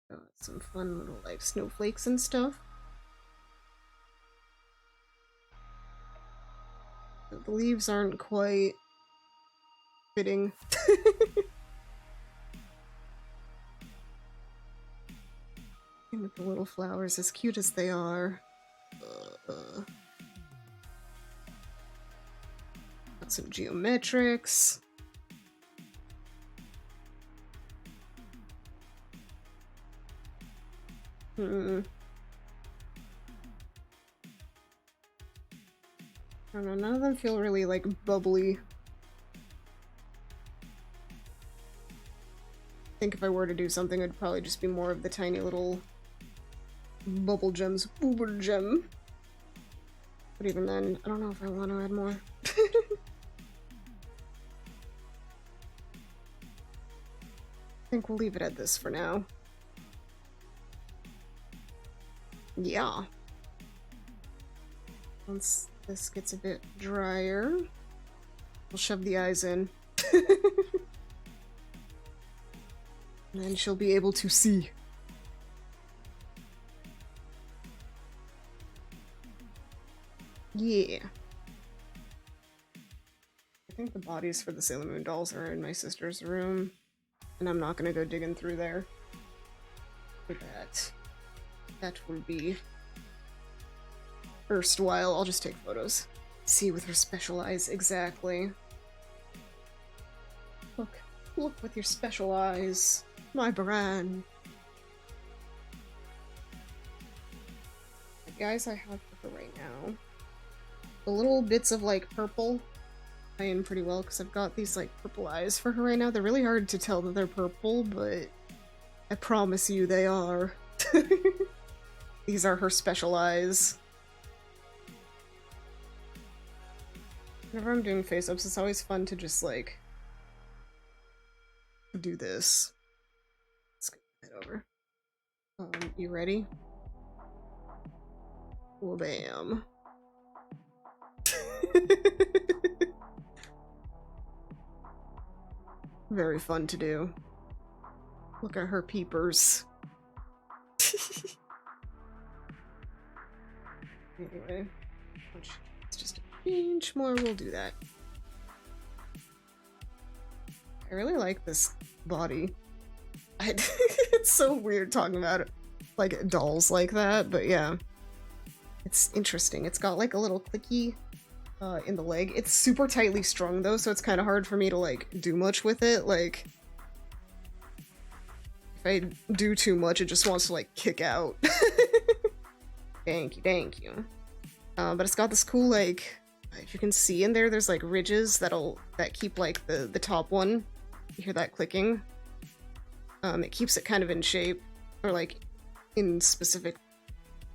Got some fun little like snowflakes and stuff. The leaves aren't quite fitting. And with the little flowers, as cute as they are. Got some geometrics. I don't know, none of them feel really, like, bubbly. I think if I were to do something, it'd probably just be more of the tiny little bubble gems. Bubble gem. But even then, I don't know if I want to add more. I think we'll leave it at this for now. Yeah. Once this gets a bit drier, we'll shove the eyes in. And then she'll be able to see. Yeah. I think the bodies for the Sailor Moon dolls are in my sister's room, and I'm not gonna go digging through there for that. That will be erstwhile. I'll just take photos. See with her special eyes, exactly. Look with your special eyes. My brand. The guys I have for her right now. The little bits of like purple tie in pretty well because I've got these like purple eyes for her right now. They're really hard to tell that they're purple, but I promise you they are. These are her special eyes. Whenever I'm doing face-ups, it's always fun to just like do this. Let's get that over. You ready? Well, bam. Very fun to do. Look at her peepers. Anyway, it's just an inch more, we'll do that. I really like this body. It's so weird talking about it, like dolls like that, but yeah. It's interesting. It's got like a little clicky in the leg. It's super tightly strung though, so it's kind of hard for me to like do much with it. Like, if I do too much, it just wants to like kick out. Thank you. But it's got this cool like, if you can see in there, there's like ridges that keep like the top one. You hear that clicking? It keeps it kind of in shape, or like in specific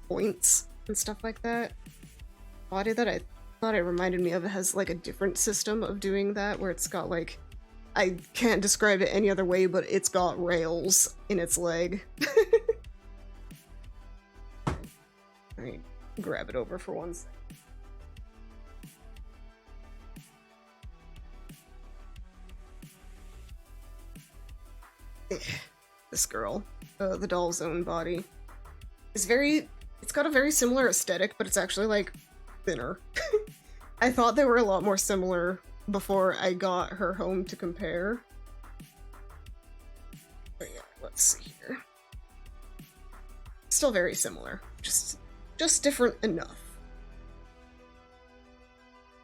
points and stuff like that. Body that I thought it reminded me of has like a different system of doing that, where it's got like, I can't describe it any other way, but it's got rails in its leg. Alright, grab it over for 1 second. This girl, the doll's own body, is it's got a very similar aesthetic, but it's actually like thinner. I thought they were a lot more similar before I got her home to compare. But yeah, let's see here. Still very similar, just different enough.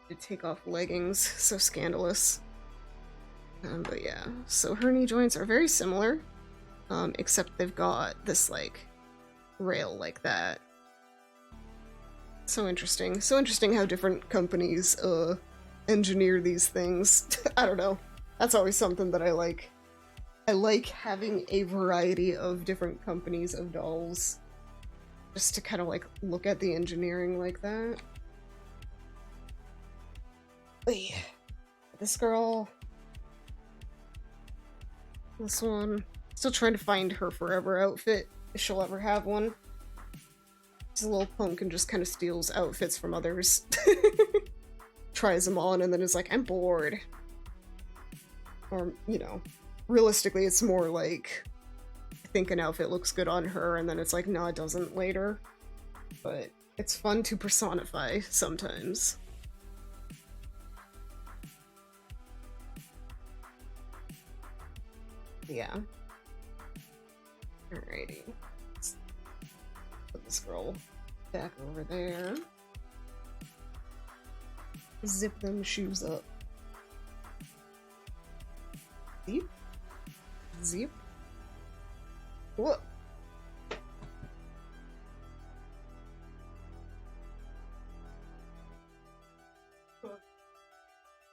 To take off leggings, so scandalous. But yeah, so her knee joints are very similar, except they've got this like rail like that. So interesting. So interesting how different companies, engineer these things. I don't know. That's always something that I like. I like having a variety of different companies of dolls. Just to kind of, like, look at the engineering like that. Wait. This girl... This one... Still trying to find her forever outfit, if she'll ever have one. She's a little punk and just kind of steals outfits from others. Tries them on and then is like, I'm bored. Or, you know, realistically it's more like, I think an outfit looks good on her and then it's like, no, it doesn't later. But it's fun to personify sometimes. Yeah. Alrighty. Let's put this girl back over there. Zip them shoes up. Zip. Zip. What?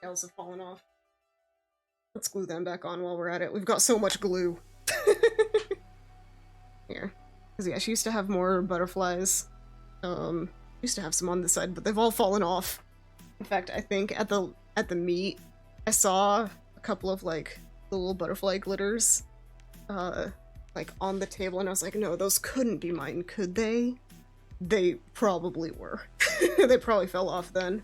Nails have fallen off. Let's glue them back on while we're at it. We've got so much glue. Here. Because yeah, she used to have more butterflies. Used to have some on this side, but they've all fallen off. In fact, I think at the meet, I saw a couple of, like, the little butterfly glitters, like, on the table, and I was like, no, those couldn't be mine, could they? They probably were. They probably fell off then.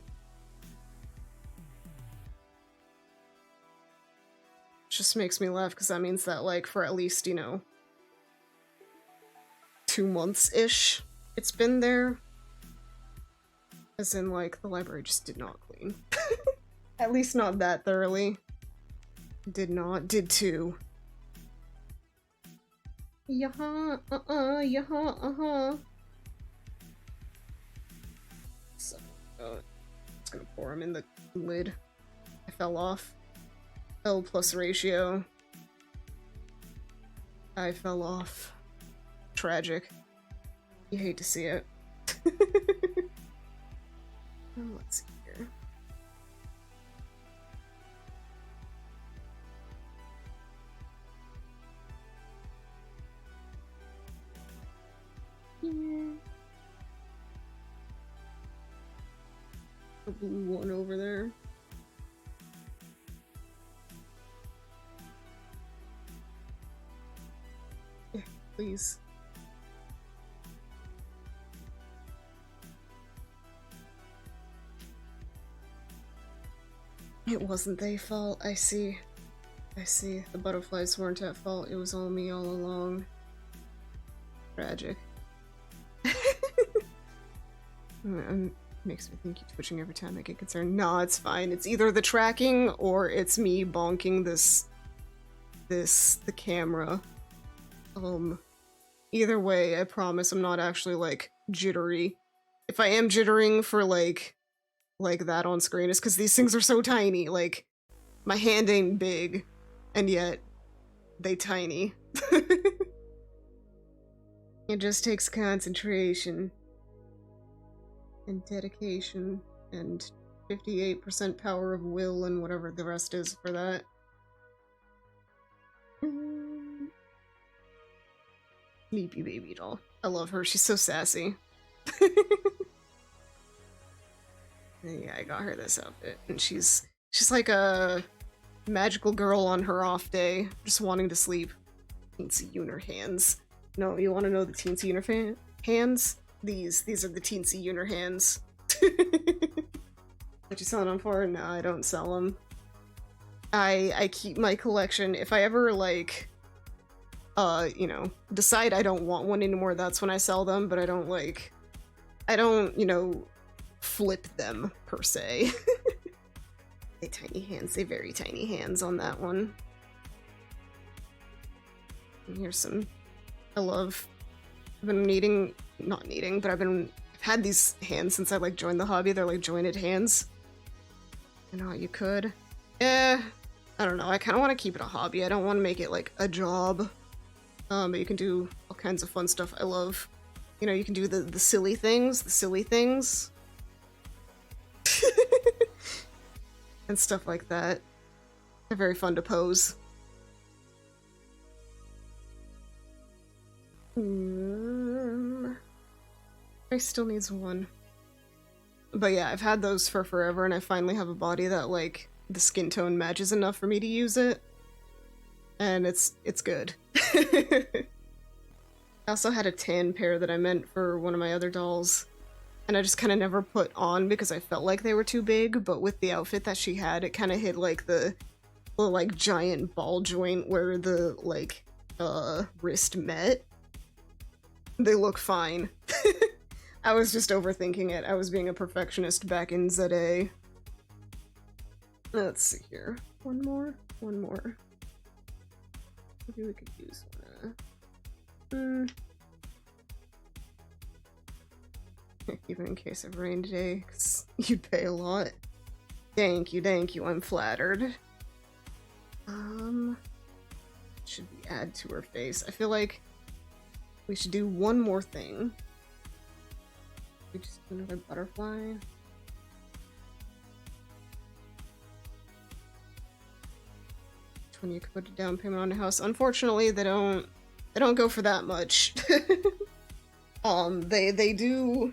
Just makes me laugh, because that means that, like, for at least, you know, 2 months-ish, it's been there. As in, like, the library just did not clean. At least not that thoroughly. Did not. Did too. Yaha, yaha, So, it's gonna pour him in the lid. I fell off. L plus ratio. I fell off. Tragic. You hate to see it. Let's see here. A blue one over there. Yeah, please. It wasn't their fault. I see. I see. The butterflies weren't at fault. It was all me all along. Tragic. Makes me think you're twitching every time I get concerned. Nah, it's fine. It's either the tracking or it's me bonking the camera. Either way, I promise I'm not actually, like, jittery. If I am jittering for, like that on screen, it's because these things are so tiny. Like, my hand ain't big, and yet they tiny. It just takes concentration and dedication and 58% power of will and whatever the rest is for that. Sleepy baby doll. I love her. She's so sassy. Yeah, I got her this outfit, and she's like a magical girl on her off day, just wanting to sleep. Teensy Yoonia hands. No, you want to know the Teensy Yoonia hands? These are the Teensy Yoonia hands. What you selling them for? No, I don't sell them. I keep my collection. If I ever, like, you know, decide I don't want one anymore, that's when I sell them, but I don't, you know, flip them, per se. They tiny hands. They very tiny hands on that one. And here's some... I've been but I've had these hands since I, like, joined the hobby. They're, like, jointed hands. I know you could. I don't know. I kind of want to keep it a hobby. I don't want to make it, like, a job. But you can do all kinds of fun stuff. I love You know, you can do the silly things, and stuff like that. They're very fun to pose. I still needs one. But yeah, I've had those for forever, and I finally have a body that, like, the skin tone matches enough for me to use it. And it's good. I also had a tan pair that I meant for one of my other dolls, and I just kind of never put on because I felt like they were too big, but with the outfit that she had, it kind of hit, like, the like, giant ball joint where the, like, wrist met. They look fine. I was just overthinking it. I was being a perfectionist back in ZA. Let's see here. One more. Maybe we could use one. Even in case of rain today, because you'd pay a lot. Thank you, I'm flattered. Should we add to her face? I feel like we should do one more thing. We just do another butterfly. When you could put a down payment on a house. Unfortunately, they don't go for that much. They do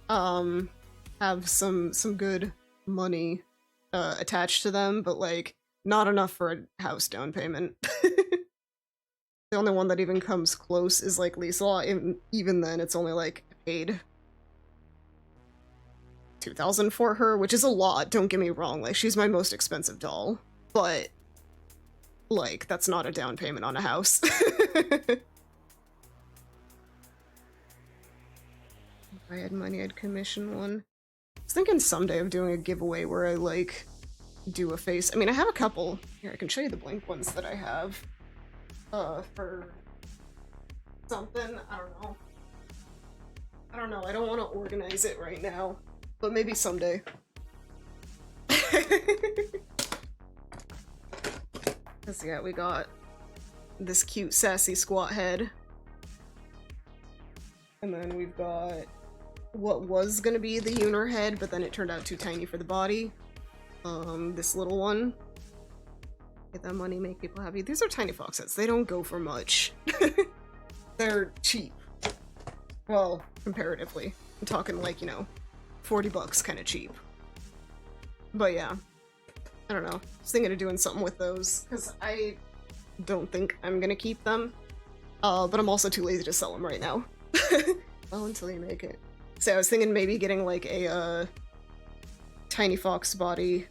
have some good money attached to them, but like not enough for a house down payment. The only one that even comes close is like Lisa Law. Even then, it's only like paid $2,000 for her, which is a lot. Don't get me wrong. Like, she's my most expensive doll, but like, that's not a down payment on a house. If I had money, I'd commission one. I was thinking someday of doing a giveaway where I, like, do a face. I mean, I have a couple. Here, I can show you the blank ones that I have. For something. I don't know. I don't want to organize it right now, but maybe someday. Cause yeah, we got this cute sassy squat head. And then we've got what was gonna be the Yoonia head, but then it turned out too tiny for the body. This little one. Get that money, make people happy. These are tiny fox heads. They don't go for much. They're cheap. Well, comparatively. I'm talking like, you know, 40 bucks kind of cheap. But yeah. I don't know. I was thinking of doing something with those, because I don't think I'm gonna keep them. But I'm also too lazy to sell them right now. Well, until you make it. So I was thinking maybe getting like a tiny fox body,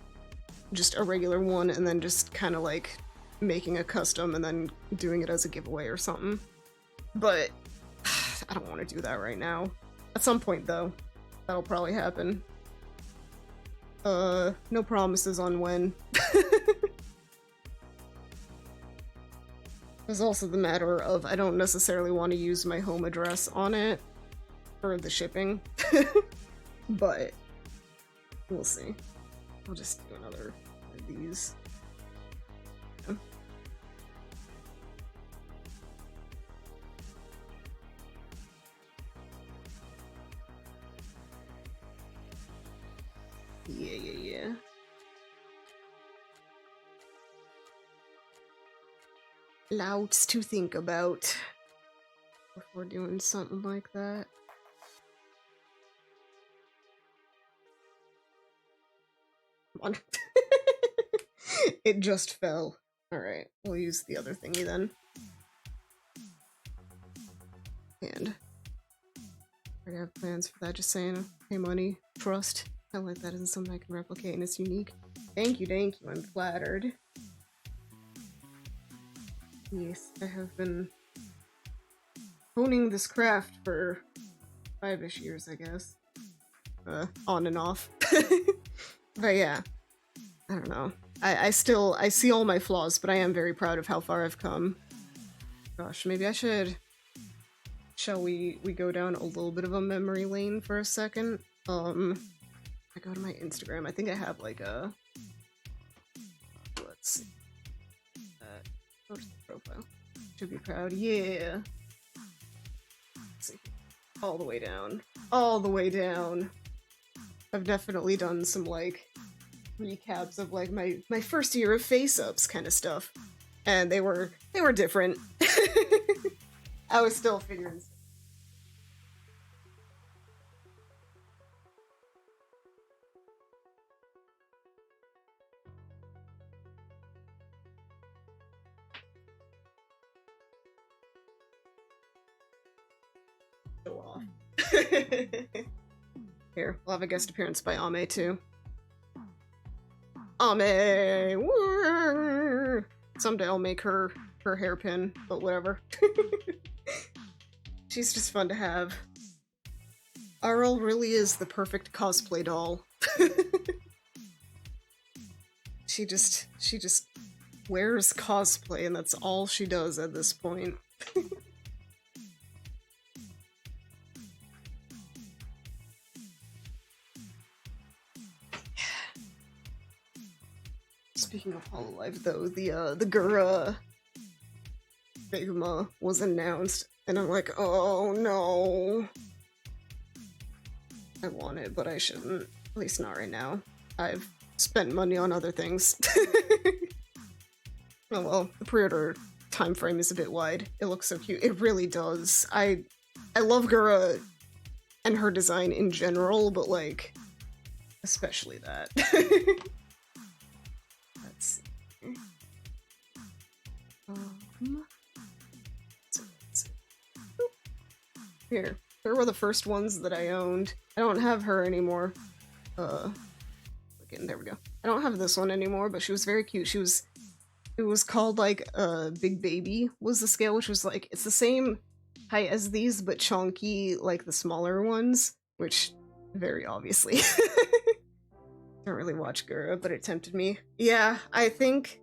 just a regular one, and then just kind of like making a custom and then doing it as a giveaway or something. But I don't want to do that right now. At some point though, that'll probably happen. No promises on when. There's also the matter of I don't necessarily want to use my home address on it for the shipping. But we'll see. I'll just do another of these. Yeah. Lots to think about before doing something like that. Come on. It just fell. Alright, we'll use the other thingy then. And I already have plans for that, just saying. Hey, money, trust. I like that isn't something I can replicate and it's unique. Thank you, I'm flattered. Yes, I have been honing this craft for 5-ish years, I guess. On and off. But yeah, I don't know. I see all my flaws, but I am very proud of how far I've come. Gosh, maybe I should... Shall we go down a little bit of a memory lane for a second? I go to my Instagram. I think I have like a... Let's see. Go to the profile. Should be proud. Yeah. Let's see. all the way down. All the way down. I've definitely done some, like, recaps of, like, my first year of face-ups kind of stuff. And they were different. I was still figuring stuff. Show off. Here, we'll have a guest appearance by Ame too. Ame! Woo! Someday I'll make her hairpin, but whatever. She's just fun to have. RL really is the perfect cosplay doll. She just wears cosplay and that's all she does at this point. Speaking of Hololive, though, the Gura Figma was announced, and I'm like, oh no. I want it, but I shouldn't. At least not right now. I've spent money on other things. Oh well, the pre-order time frame is a bit wide. It looks so cute. It really does. I love Gura and her design in general, but like, especially that. Let's see. Here were the first ones that I owned. I don't have her anymore. Again, there we go. I don't have this one anymore, but she was very cute. It was called like Big Baby was the scale, which was like, it's the same height as these, but chunky like the smaller ones, which very obviously. Don't really watch Gura, but it tempted me. Yeah, I think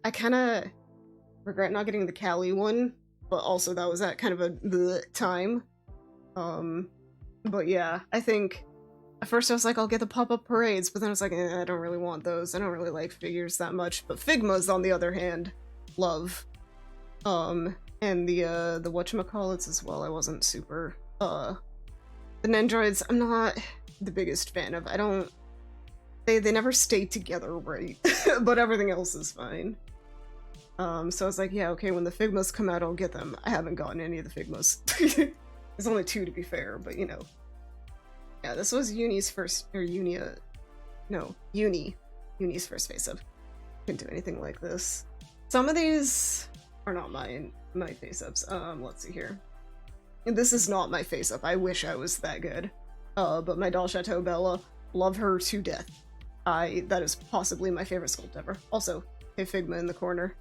I kind of regret not getting the Cali one, but also that was at kind of a bleh time. But yeah, I think at first I was like, I'll get the pop-up parades, but then I was like, I don't really want those. I don't really like figures that much. But Figmas, on the other hand, love. And the whatchamacallits as well, I wasn't super, the Nendroids, I'm not the biggest fan of. They never stayed together right, but everything else is fine. So I was like, yeah, okay, when the Figmas come out, I'll get them. I haven't gotten any of the Figmas. There's only 2 to be fair, but you know. Yeah, this was Yoonie's first, or Yoonia, no, Yoonie's first face-up. Couldn't do anything like this. Some of these are not my face-ups. Let's see here. And this is not my face-up. I wish I was that good. But my doll Chateau Bella, love her to death. That is possibly my favorite sculpt ever. Also, hey Figma in the corner.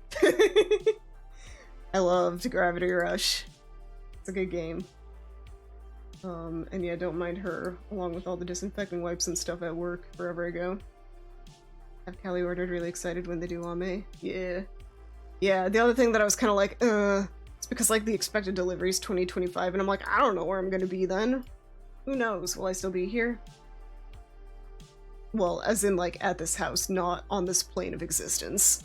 I loved Gravity Rush. It's a good game. And yeah, don't mind her, along with all the disinfecting wipes and stuff at work forever ago. Have Callie ordered, really excited when they do Ame. Yeah. Yeah, the other thing that I was kind of like, it's because like the expected delivery is 2025, and I'm like, I don't know where I'm gonna be then. Who knows? Will I still be here? Well, as in like at this house, not on this plane of existence.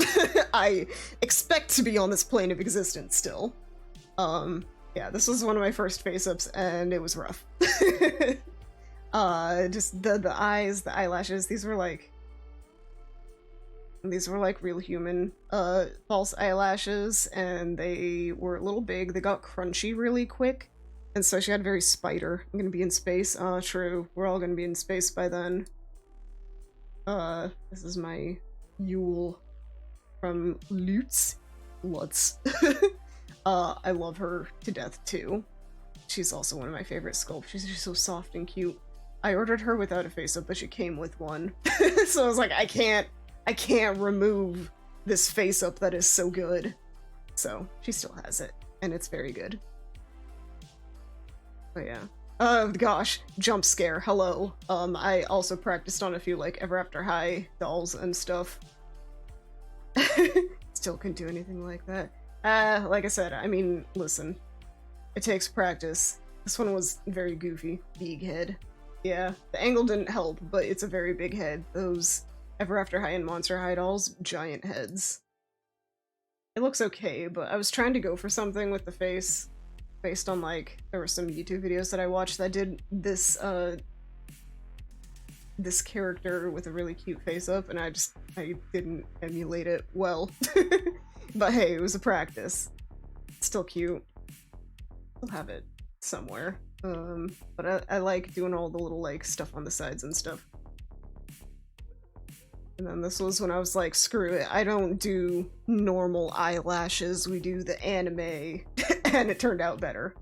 I expect to be on this plane of existence still. Yeah, this was one of my first face-ups, and it was rough. Just the eyes, the eyelashes, these were like real human, false eyelashes, and they were a little big, they got crunchy really quick, and so she had very spider. I'm gonna be in space, true, we're all gonna be in space by then. This is my Yule from Lutz. I love her to death too. She's also one of my favorite sculpts. She's just so soft and cute. I ordered her without a face-up, but she came with one. So I was like, I can't remove this face-up that is so good. So she still has it, and it's very good. But yeah. Oh gosh, jump scare, hello. I also practiced on a few like Ever After High dolls and stuff. Still couldn't do anything like that. Like I said, I mean, listen, it takes practice. This one was very goofy. Big head. Yeah, the angle didn't help, but it's a very big head. Those Ever After High and Monster High dolls, giant heads. It looks okay, but I was trying to go for something with the face, based on like there were some YouTube videos that I watched that did this this character with a really cute face up, and I didn't emulate it well. But hey, it was a practice. Still cute. I'll have it somewhere. But I like doing all the little like stuff on the sides and stuff. And then this was when I was like, screw it, I don't do normal eyelashes, we do the anime, and it turned out better.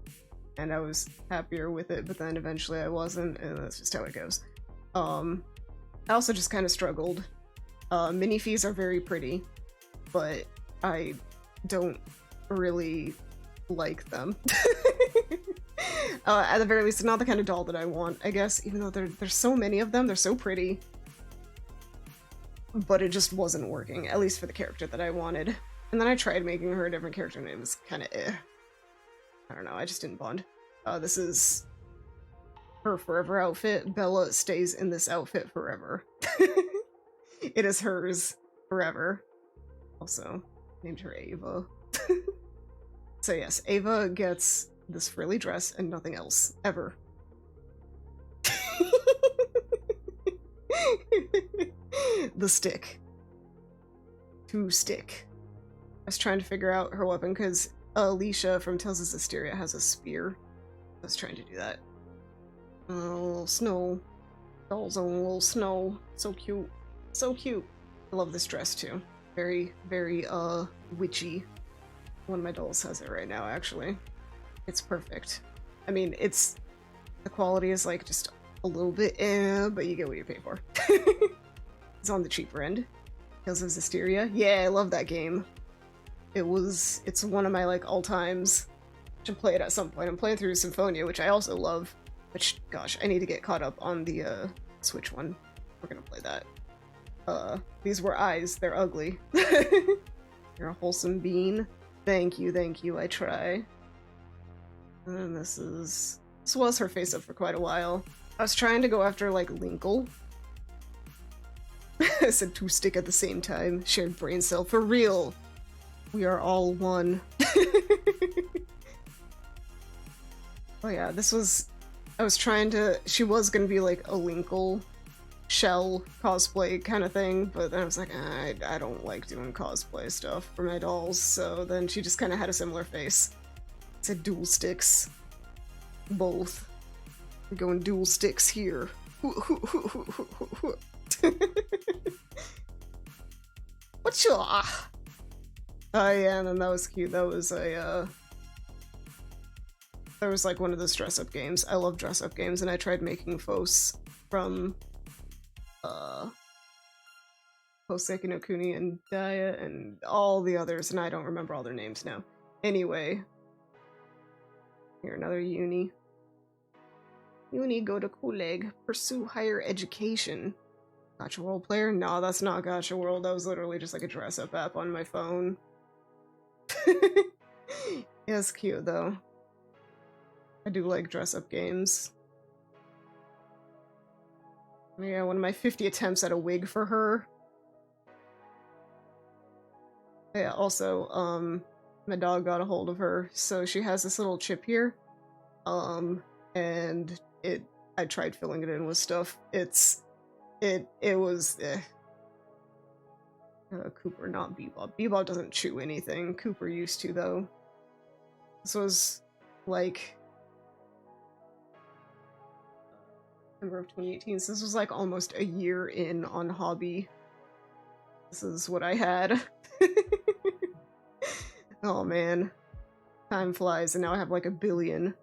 And I was happier with it, but then eventually I wasn't, and that's just how it goes. I also just kind of struggled. Minifees are very pretty, but I don't really like them. At the very least, not the kind of doll that I want, I guess, even though there's so many of them, they're so pretty. But it just wasn't working, at least for the character that I wanted. And then I tried making her a different character, and it was kind of eh. I don't know, I just didn't bond. This is her forever outfit. Bella stays in this outfit forever. It is hers forever. Also, named her Ava. So yes, Ava gets this frilly dress and nothing else, ever. The stick. To stick. I was trying to figure out her weapon because Alicia from Tales of Hysteria has a spear. I was trying to do that. Oh, snow. Doll's own little snow. So cute. So cute. I love this dress too. Very, very, witchy. One of my dolls has it right now, actually. It's perfect. I mean, the quality is like just a little bit but you get what you pay for. It's on the cheaper end. Tales of Hysteria. Yeah, I love that game. It's one of my like all-times. I should play it at some point. I'm playing through Symphonia, which I also love. Which, gosh, I need to get caught up on the Switch one. We're gonna play that. These were eyes. They're ugly. You're a wholesome bean. Thank you, I try. And this was her face up for quite a while. I was trying to go after, like, Linkle. I said two stick at the same time. Shared brain cell. For real! We are all one. Oh yeah, I was trying to... She was gonna be, like, a Linkle shell cosplay kind of thing, but then I was like, I don't like doing cosplay stuff for my dolls, so then she just kind of had a similar face. It said dual sticks. Both. We're going dual sticks here. What's your... Oh yeah, and then that was cute. That was a, That was like one of those dress-up games. I love dress-up games, and I tried making Fos from, Hoseki no Kuni and Daya and all the others, and I don't remember all their names now. Anyway. Here, another Uni. Uni, go to Kuleg. Pursue higher education. Gacha World player? No, that's not Gacha World. That was literally just like a dress-up app on my phone. Yeah, it's cute though. I do like dress-up games. Yeah, one of my 50 attempts at a wig for her. Yeah, also, my dog got a hold of her, so she has this little chip here. And I tried filling it in with stuff. It was, Cooper, not Bebop. Bebop doesn't chew anything. Cooper used to, though. This was, like, September of 2018, so this was, like, almost a year in on hobby. This is what I had. Oh, man. Time flies, and now I have, like, 1 billion.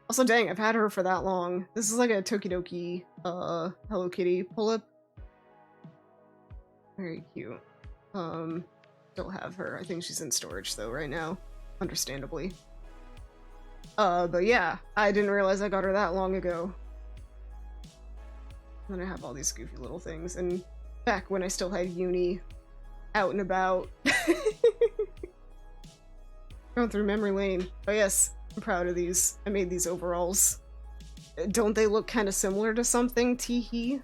Also, dang, I've had her for that long. This is, like, a Tokidoki, Hello Kitty pull-up. Very cute. Still have her. I think she's in storage though right now. Understandably. But yeah, I didn't realize I got her that long ago. And then I have all these goofy little things, and back when I still had Uni out and about. Going through memory lane. Oh yes, I'm proud of these. I made these overalls. Don't they look kind of similar to something, teehee?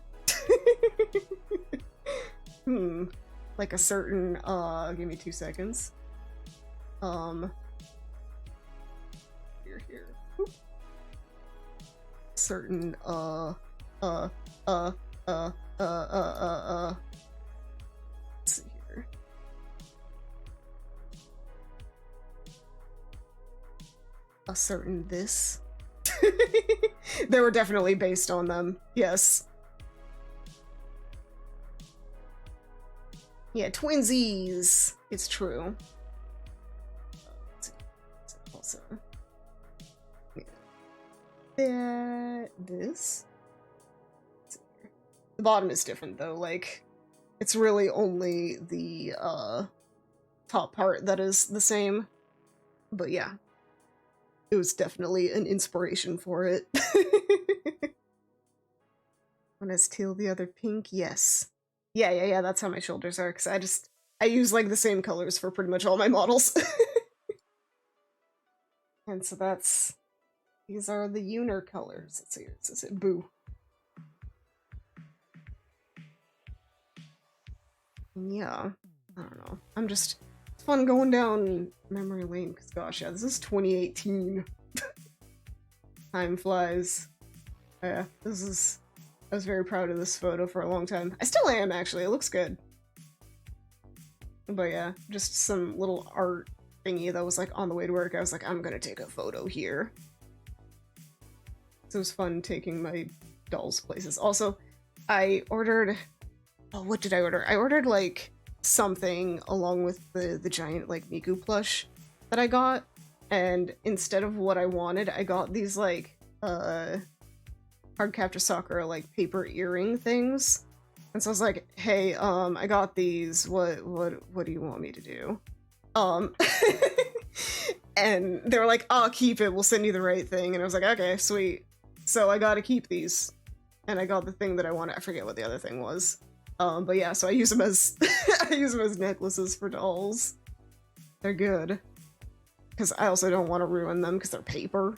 Like a certain, give me 2 seconds. Here. certain, let's see here. A certain this. They were definitely based on them, yes. Yeah, twinsies! It's true. Let's see. Also, yeah. This. The bottom is different though, like, it's really only the, top part that is the same. But yeah. It was definitely an inspiration for it. One is teal, the other pink, yes. Yeah, that's how my shoulders are, because I use, like, the same colors for pretty much all my models. And so these are the Yoonia colors. Let's see, is it Boo? Yeah, I don't know. It's fun going down memory lane, because gosh, yeah, this is 2018. Time flies. Yeah, I was very proud of this photo for a long time. I still am, actually. It looks good. But yeah, just some little art thingy that was like on the way to work. I was like, I'm gonna take a photo here. So it was fun taking my dolls places. Also, I ordered... Oh, what did I order? I ordered, like, something along with the giant, like, Miku plush that I got. And instead of what I wanted, I got these, like, Cardcaptor Sakura, like, paper earring things. And so I was like, hey, I got these, what do you want me to do? And they were like, I'll keep it, we'll send you the right thing. And I was like, okay, sweet. So I gotta keep these. And I got the thing that I wanted, I forget what the other thing was. But yeah, so I use them as, I use them as necklaces for dolls. They're good. Because I also don't want to ruin them, because they're paper.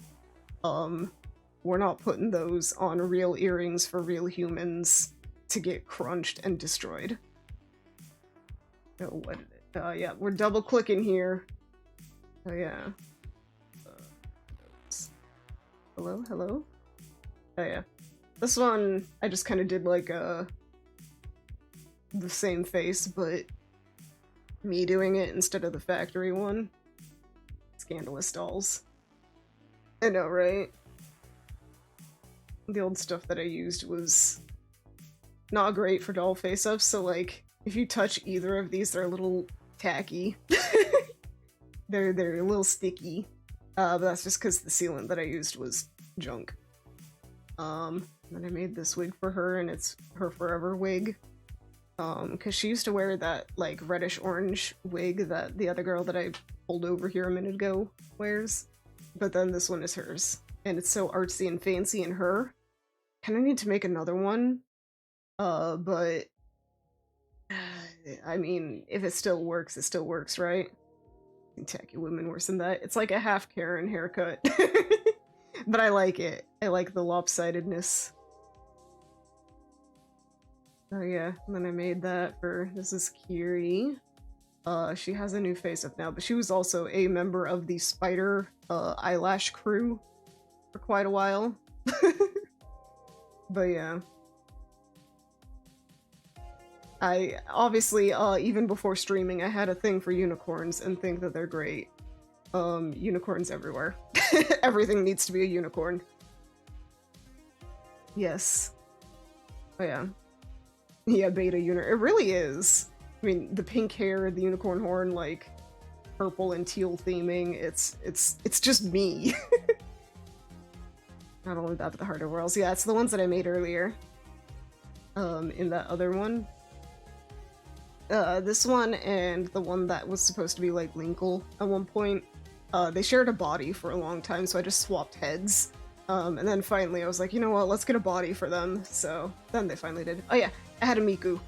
We're not putting those on real earrings for real humans to get crunched and destroyed. Oh, what did it? Yeah, we're double clicking here. Oh, yeah. Hello? Oh, yeah. This one, I just kind of did like the same face, but me doing it instead of the factory one. Scandalous dolls. I know, right? The old stuff that I used was not great for doll face-ups, so like, if you touch either of these, they're a little tacky. They're a little sticky. But that's just because the sealant that I used was junk. Then I made this wig for her, and it's her forever wig. Because she used to wear that, like, reddish-orange wig that the other girl that I pulled over here a minute ago wears. But then this one is hers. And it's so artsy and fancy in her. Kinda need to make another one. But... I mean, if it still works, right? Tacky women worse than that. It's like a half Karen haircut. But I like it. I like the lopsidedness. Oh yeah, and then I made that for, this is Kiri. She has a new face up now, but she was also a member of the Spider eyelash crew for quite a while. But yeah. I obviously, even before streaming, I had a thing for unicorns and think that they're great. Unicorns everywhere. Everything needs to be a unicorn. Yes. Oh yeah. Yeah, beta unicorn. It really is. I mean, the pink hair, the unicorn horn, like, purple and teal theming, it's just me. Not only that, but the harder worlds. Yeah, it's the ones that I made earlier. In that other one. This one and the one that was supposed to be like Linkle at one point, they shared a body for a long time, so I just swapped heads. And then finally I was like, you know what, let's get a body for them. So then they finally did. Oh yeah, I had a Miku.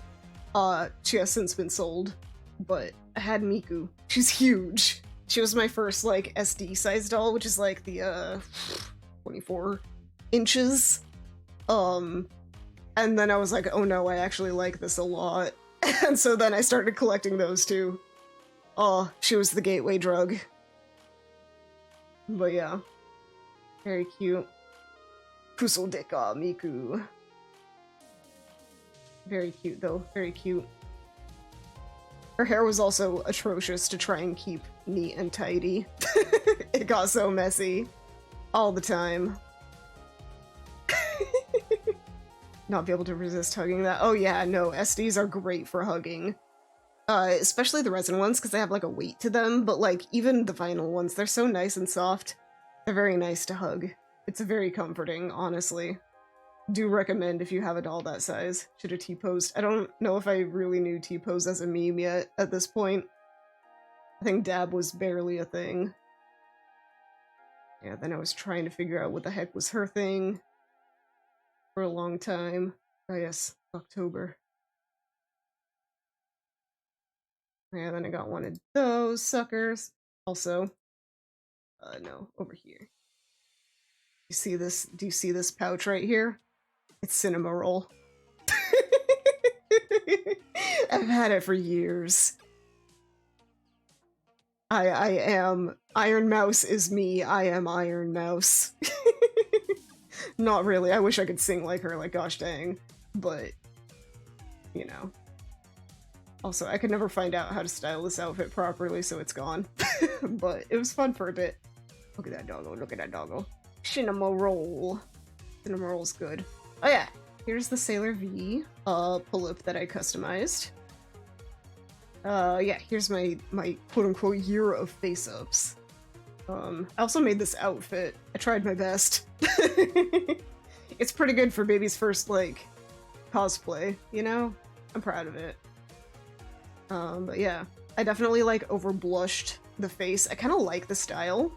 She has since been sold, but I had Miku. She's huge. She was my first like SD size doll, which is like the 24 inches. And then I was like, oh no, I actually like this a lot. And so then I started collecting those too. Oh, she was the gateway drug. But yeah. Very cute. Kusodeka Miku. Very cute, though. Very cute. Her hair was also atrocious to try and keep neat and tidy. It got so messy. All the time. Not be able to resist hugging that. Oh yeah, no, SDs are great for hugging. Especially the resin ones, because they have like a weight to them, but like even the vinyl ones, they're so nice and soft. They're very nice to hug. It's very comforting, honestly. Do recommend if you have a doll that size. Should have T-posed. I don't know if I really knew T-pose as a meme yet at this point. I think dab was barely a thing. Yeah, then I was trying to figure out what the heck was her thing for a long time. Oh yes, October. Yeah, then I got one of those suckers. Also, no, over here. You see this? Do you see this pouch right here? It's cinema roll. I've had it for years. I am Iron Mouse is me. I am Iron Mouse. Not really. I wish I could sing like her, like gosh dang. But, you know. Also, I could never find out how to style this outfit properly, so it's gone. But it was fun for a bit. Look at that doggo, look at that doggo. Cinema roll. Cinema roll's good. Oh yeah, here's the Sailor V pull-up that I customized. Yeah, here's my quote-unquote year of face-ups. I also made this outfit. I tried my best. It's pretty good for baby's first, like, cosplay, you know? I'm proud of it. But yeah, I definitely, like, over-blushed the face. I kind of like the style.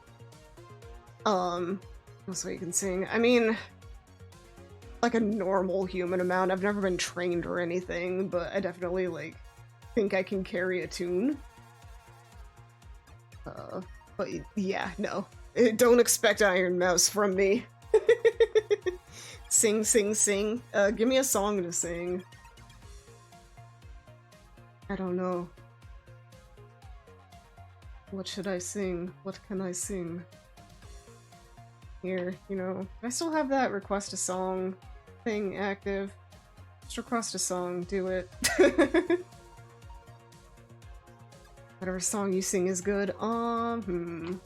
So you can sing. I mean, like a normal human amount. I've never been trained or anything, but I definitely, like, think I can carry a tune. But yeah, no. Don't expect Iron Mouse from me. Sing, sing, sing. Give me a song to sing. I don't know. What should I sing? What can I sing? Here, you know. I still have that request a song thing active. Just request a song, do it. Whatever song you sing is good. I'm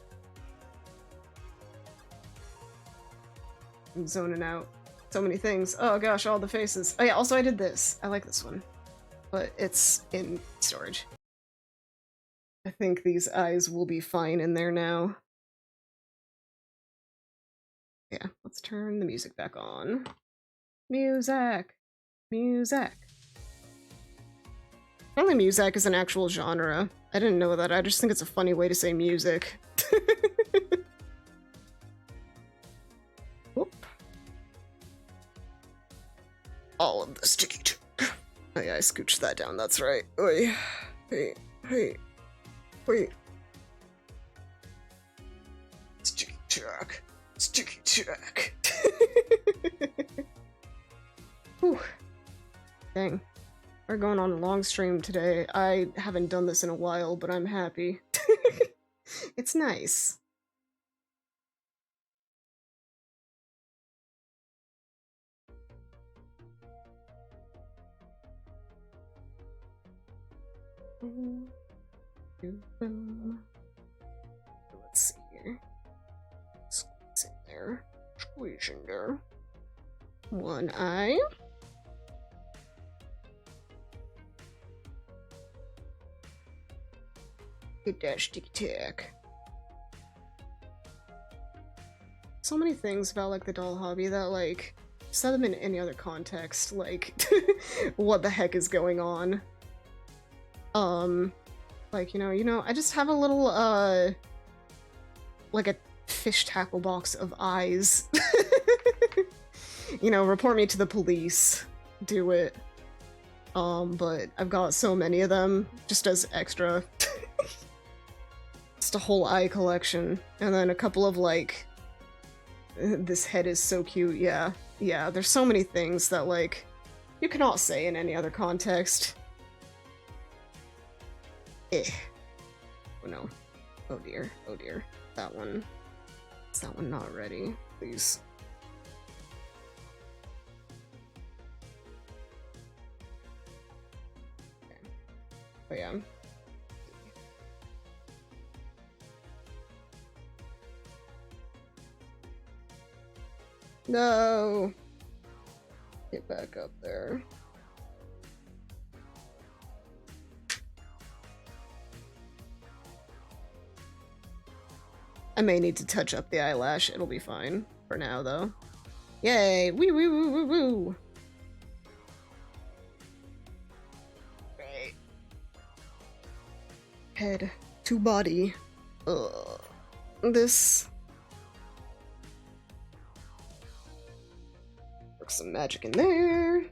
zoning out. So many things. Oh gosh, all the faces. Oh yeah, also I did this. I like this one. But it's in storage. I think these eyes will be fine in there now. Yeah, let's turn the music back on. Music! Music! Apparently Muzak is an actual genre. I didn't know that. I just think it's a funny way to say music. Whoop. All of the sticky talk. Oh yeah, I scooched that down, that's right. Oi. Hey. Hey. Wait. Sticky talk. Sticky talk. Whew. Dang. We're going on a long stream today. I haven't done this in a while, but I'm happy. It's nice. Let's see here. Squeeze in there. Squeeze in there. One eye. Get that sticky tack. So many things about like the doll hobby that like said them in any other context, like what the heck is going on? Like, you know, I just have a little like a fish tackle box of eyes. You know, report me to the police. Do it. But I've got so many of them just as extra. Just a whole eye collection. And then a couple of, like, this head is so cute, yeah. Yeah, there's so many things that, like, you cannot say in any other context. Eh. Oh no. Oh dear, oh dear. That one. Is that one not ready? Please. But yeah. No! Get back up there. I may need to touch up the eyelash. It'll be fine for now, though. Yay! Woo woo woo woo woo! Right. Head to body. This... Work some magic in there.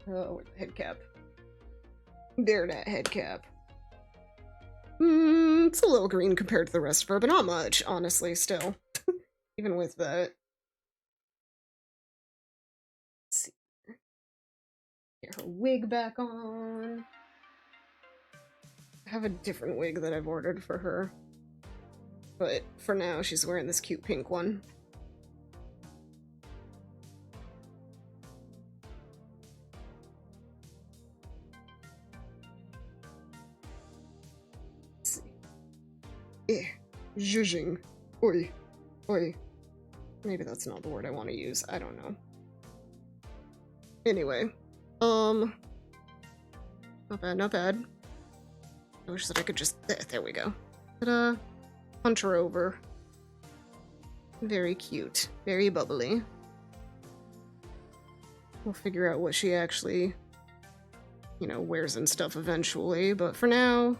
Oh, where's the head cap? There, that head cap. It's a little green compared to the rest of her, but not much, honestly, still. Even with that. Let's see. Get her wig back on. I have a different wig that I've ordered for her. But for now, she's wearing this cute pink one. Zhuzhing. Oi. Oi. Maybe that's not the word I want to use. I don't know. Anyway. Not bad, not bad. I wish that I could just... There we go. Ta-da. Punch her over. Very cute. Very bubbly. We'll figure out what she actually, you know, wears and stuff eventually, but for now...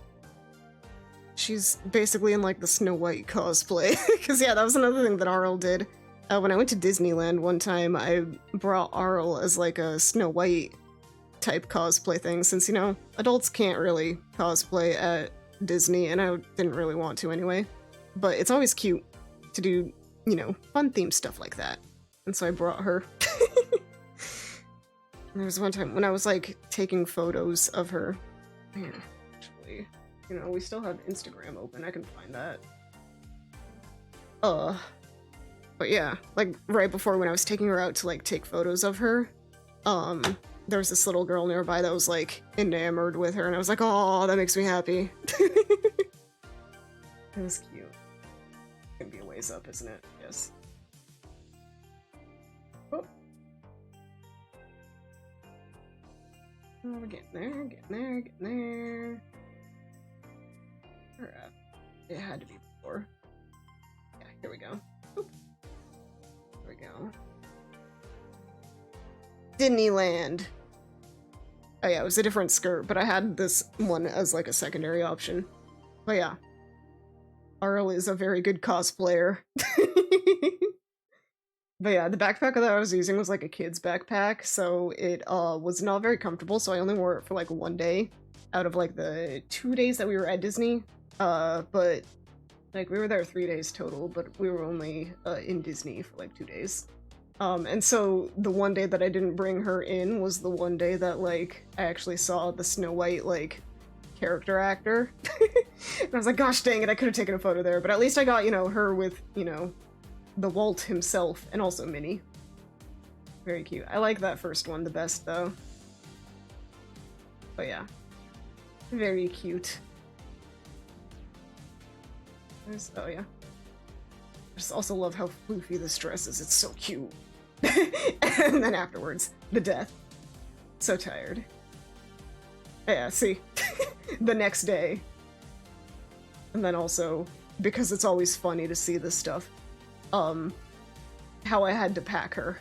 She's basically in, like, the Snow White cosplay. Because, yeah, that was another thing that Arl did. When I went to Disneyland one time, I brought Arl as, like, a Snow White type cosplay thing, since, you know, adults can't really cosplay at Disney, and I didn't really want to anyway. But it's always cute to do, you know, fun-themed stuff like that. And so I brought her. There was one time when I was, like, taking photos of her. Man, actually... You know, we still have Instagram open, I can find that. But yeah, like, right before when I was taking her out to, like, take photos of her, there was this little girl nearby that was, like, enamored with her, and I was like, oh, that makes me happy. It was cute. It's gonna be a ways up, isn't it? Yes. Oh. Oh, we're getting there, getting there, getting there. It had to be before. Yeah, here we go. Oop. Here we go. Disneyland. Oh yeah, it was a different skirt, but I had this one as like a secondary option. But yeah. Arl is a very good cosplayer. But yeah, the backpack that I was using was like a kid's backpack, so it was not very comfortable, so I only wore it for like one day out of like the 2 days that we were at Disney. But, like, we were there 3 days total, but we were only, in Disney for, like, 2 days. And so the one day that I didn't bring her in was the one day that, like, I actually saw the Snow White, like, character actor. And I was like, gosh dang it, I could have taken a photo there, but at least I got, you know, her with, you know, the Walt himself, and also Minnie. Very cute. I like that first one the best, though. But yeah. Very cute. Oh yeah. I just also love how floofy this dress is. It's so cute. And then afterwards, the death. So tired. Yeah, see? The next day. And then also, because it's always funny to see this stuff, how I had to pack her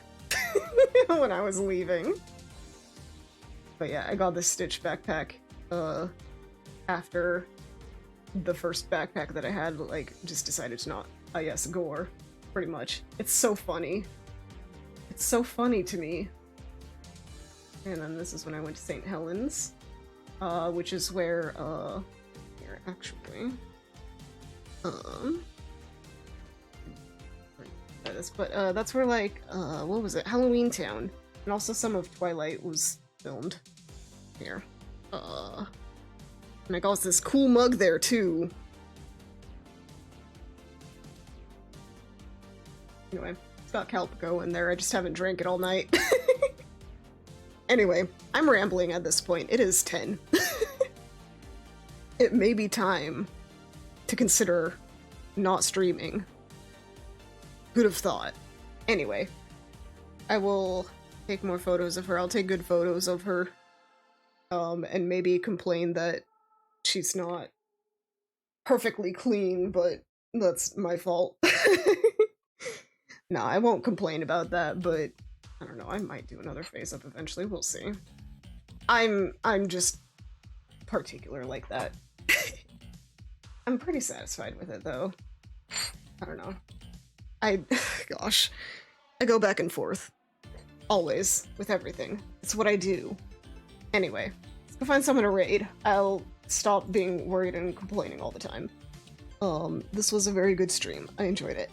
when I was leaving. But yeah, I got this Stitch backpack, after the first backpack that I had, like, just decided to not, yes, gore, pretty much. It's so funny. It's so funny to me. And then this is when I went to St. Helens, which is where, here, actually, but, that's where, like, what was it? Halloween Town. And also some of Twilight was filmed here. And I got this cool mug there, too. Anyway, it's got Calpico in there. I just haven't drank it all night. Anyway, I'm rambling at this point. It is 10. It may be time to consider not streaming. Who'd have thought? Anyway, I will take more photos of her. I'll take good photos of her. And maybe complain that she's not perfectly clean, but that's my fault. No, I won't complain about that, but I don't know, I might do another face up eventually, we'll see. I'm just particular like that. I'm pretty satisfied with it though. I don't know. Gosh. I go back and forth. Always. With everything. It's what I do. Anyway, let's go find someone to raid. I'll stop being worried and complaining all the time. This was a very good stream. I enjoyed it.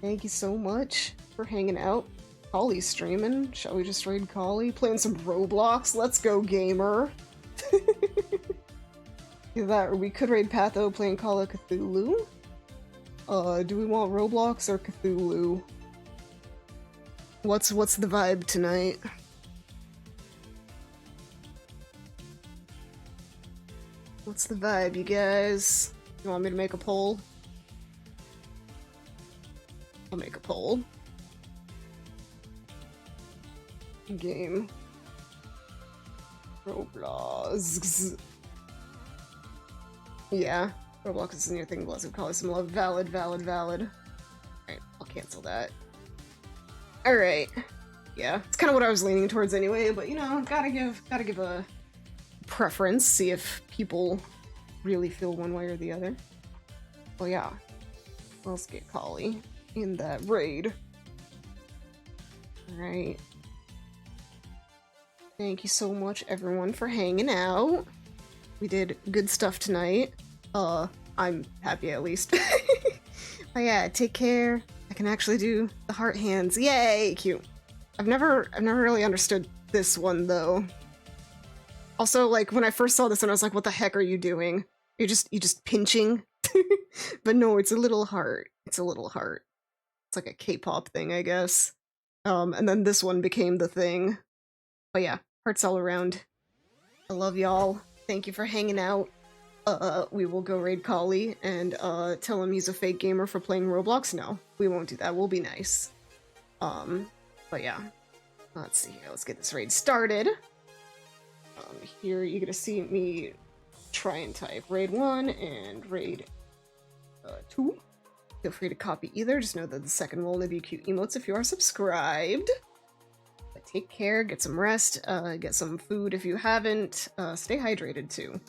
Thank you so much for hanging out. Collie's streaming. Shall we just raid Collie? Playing some Roblox? Let's go, gamer! Either that, or we could raid Patho playing Call of Cthulhu? Do we want Roblox or Cthulhu? What's the vibe tonight? What's the vibe, you guys? You want me to make a poll? I'll make a poll. Game. Roblox. Yeah, Roblox is a new thing. Blessed call some love. Valid. Alright, I'll cancel that. Alright. Yeah, it's kind of what I was leaning towards anyway, but you know, gotta give a preference, see if people really feel one way or the other. Well, yeah. Let's get Collie in that raid. Alright. Thank you so much, everyone, for hanging out. We did good stuff tonight. I'm happy at least. Oh yeah, take care. I can actually do the heart hands. Yay! Cute. I've never really understood this one though. Also, like when I first saw this one, I was like, "What the heck are you doing? You just pinching?" But no, it's a little heart. It's a little heart. It's like a K-pop thing, I guess. And then this one became the thing. But yeah, hearts all around. I love y'all. Thank you for hanging out. We will go raid Collie and tell him he's a fake gamer for playing Roblox. No, we won't do that. We'll be nice. But yeah. Let's see here. Let's get this raid started. Here you're gonna see me try and type raid 1 and raid 2. Feel free to copy either. Just know that the second will only be cute emotes if you are subscribed. But take care, get some rest, get some food if you haven't. Stay hydrated too.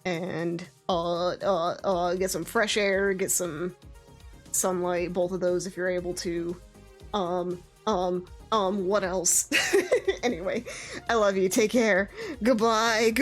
And get some fresh air, get some sunlight, both of those if you're able to. What else? Anyway, I love you. Take care. Goodbye.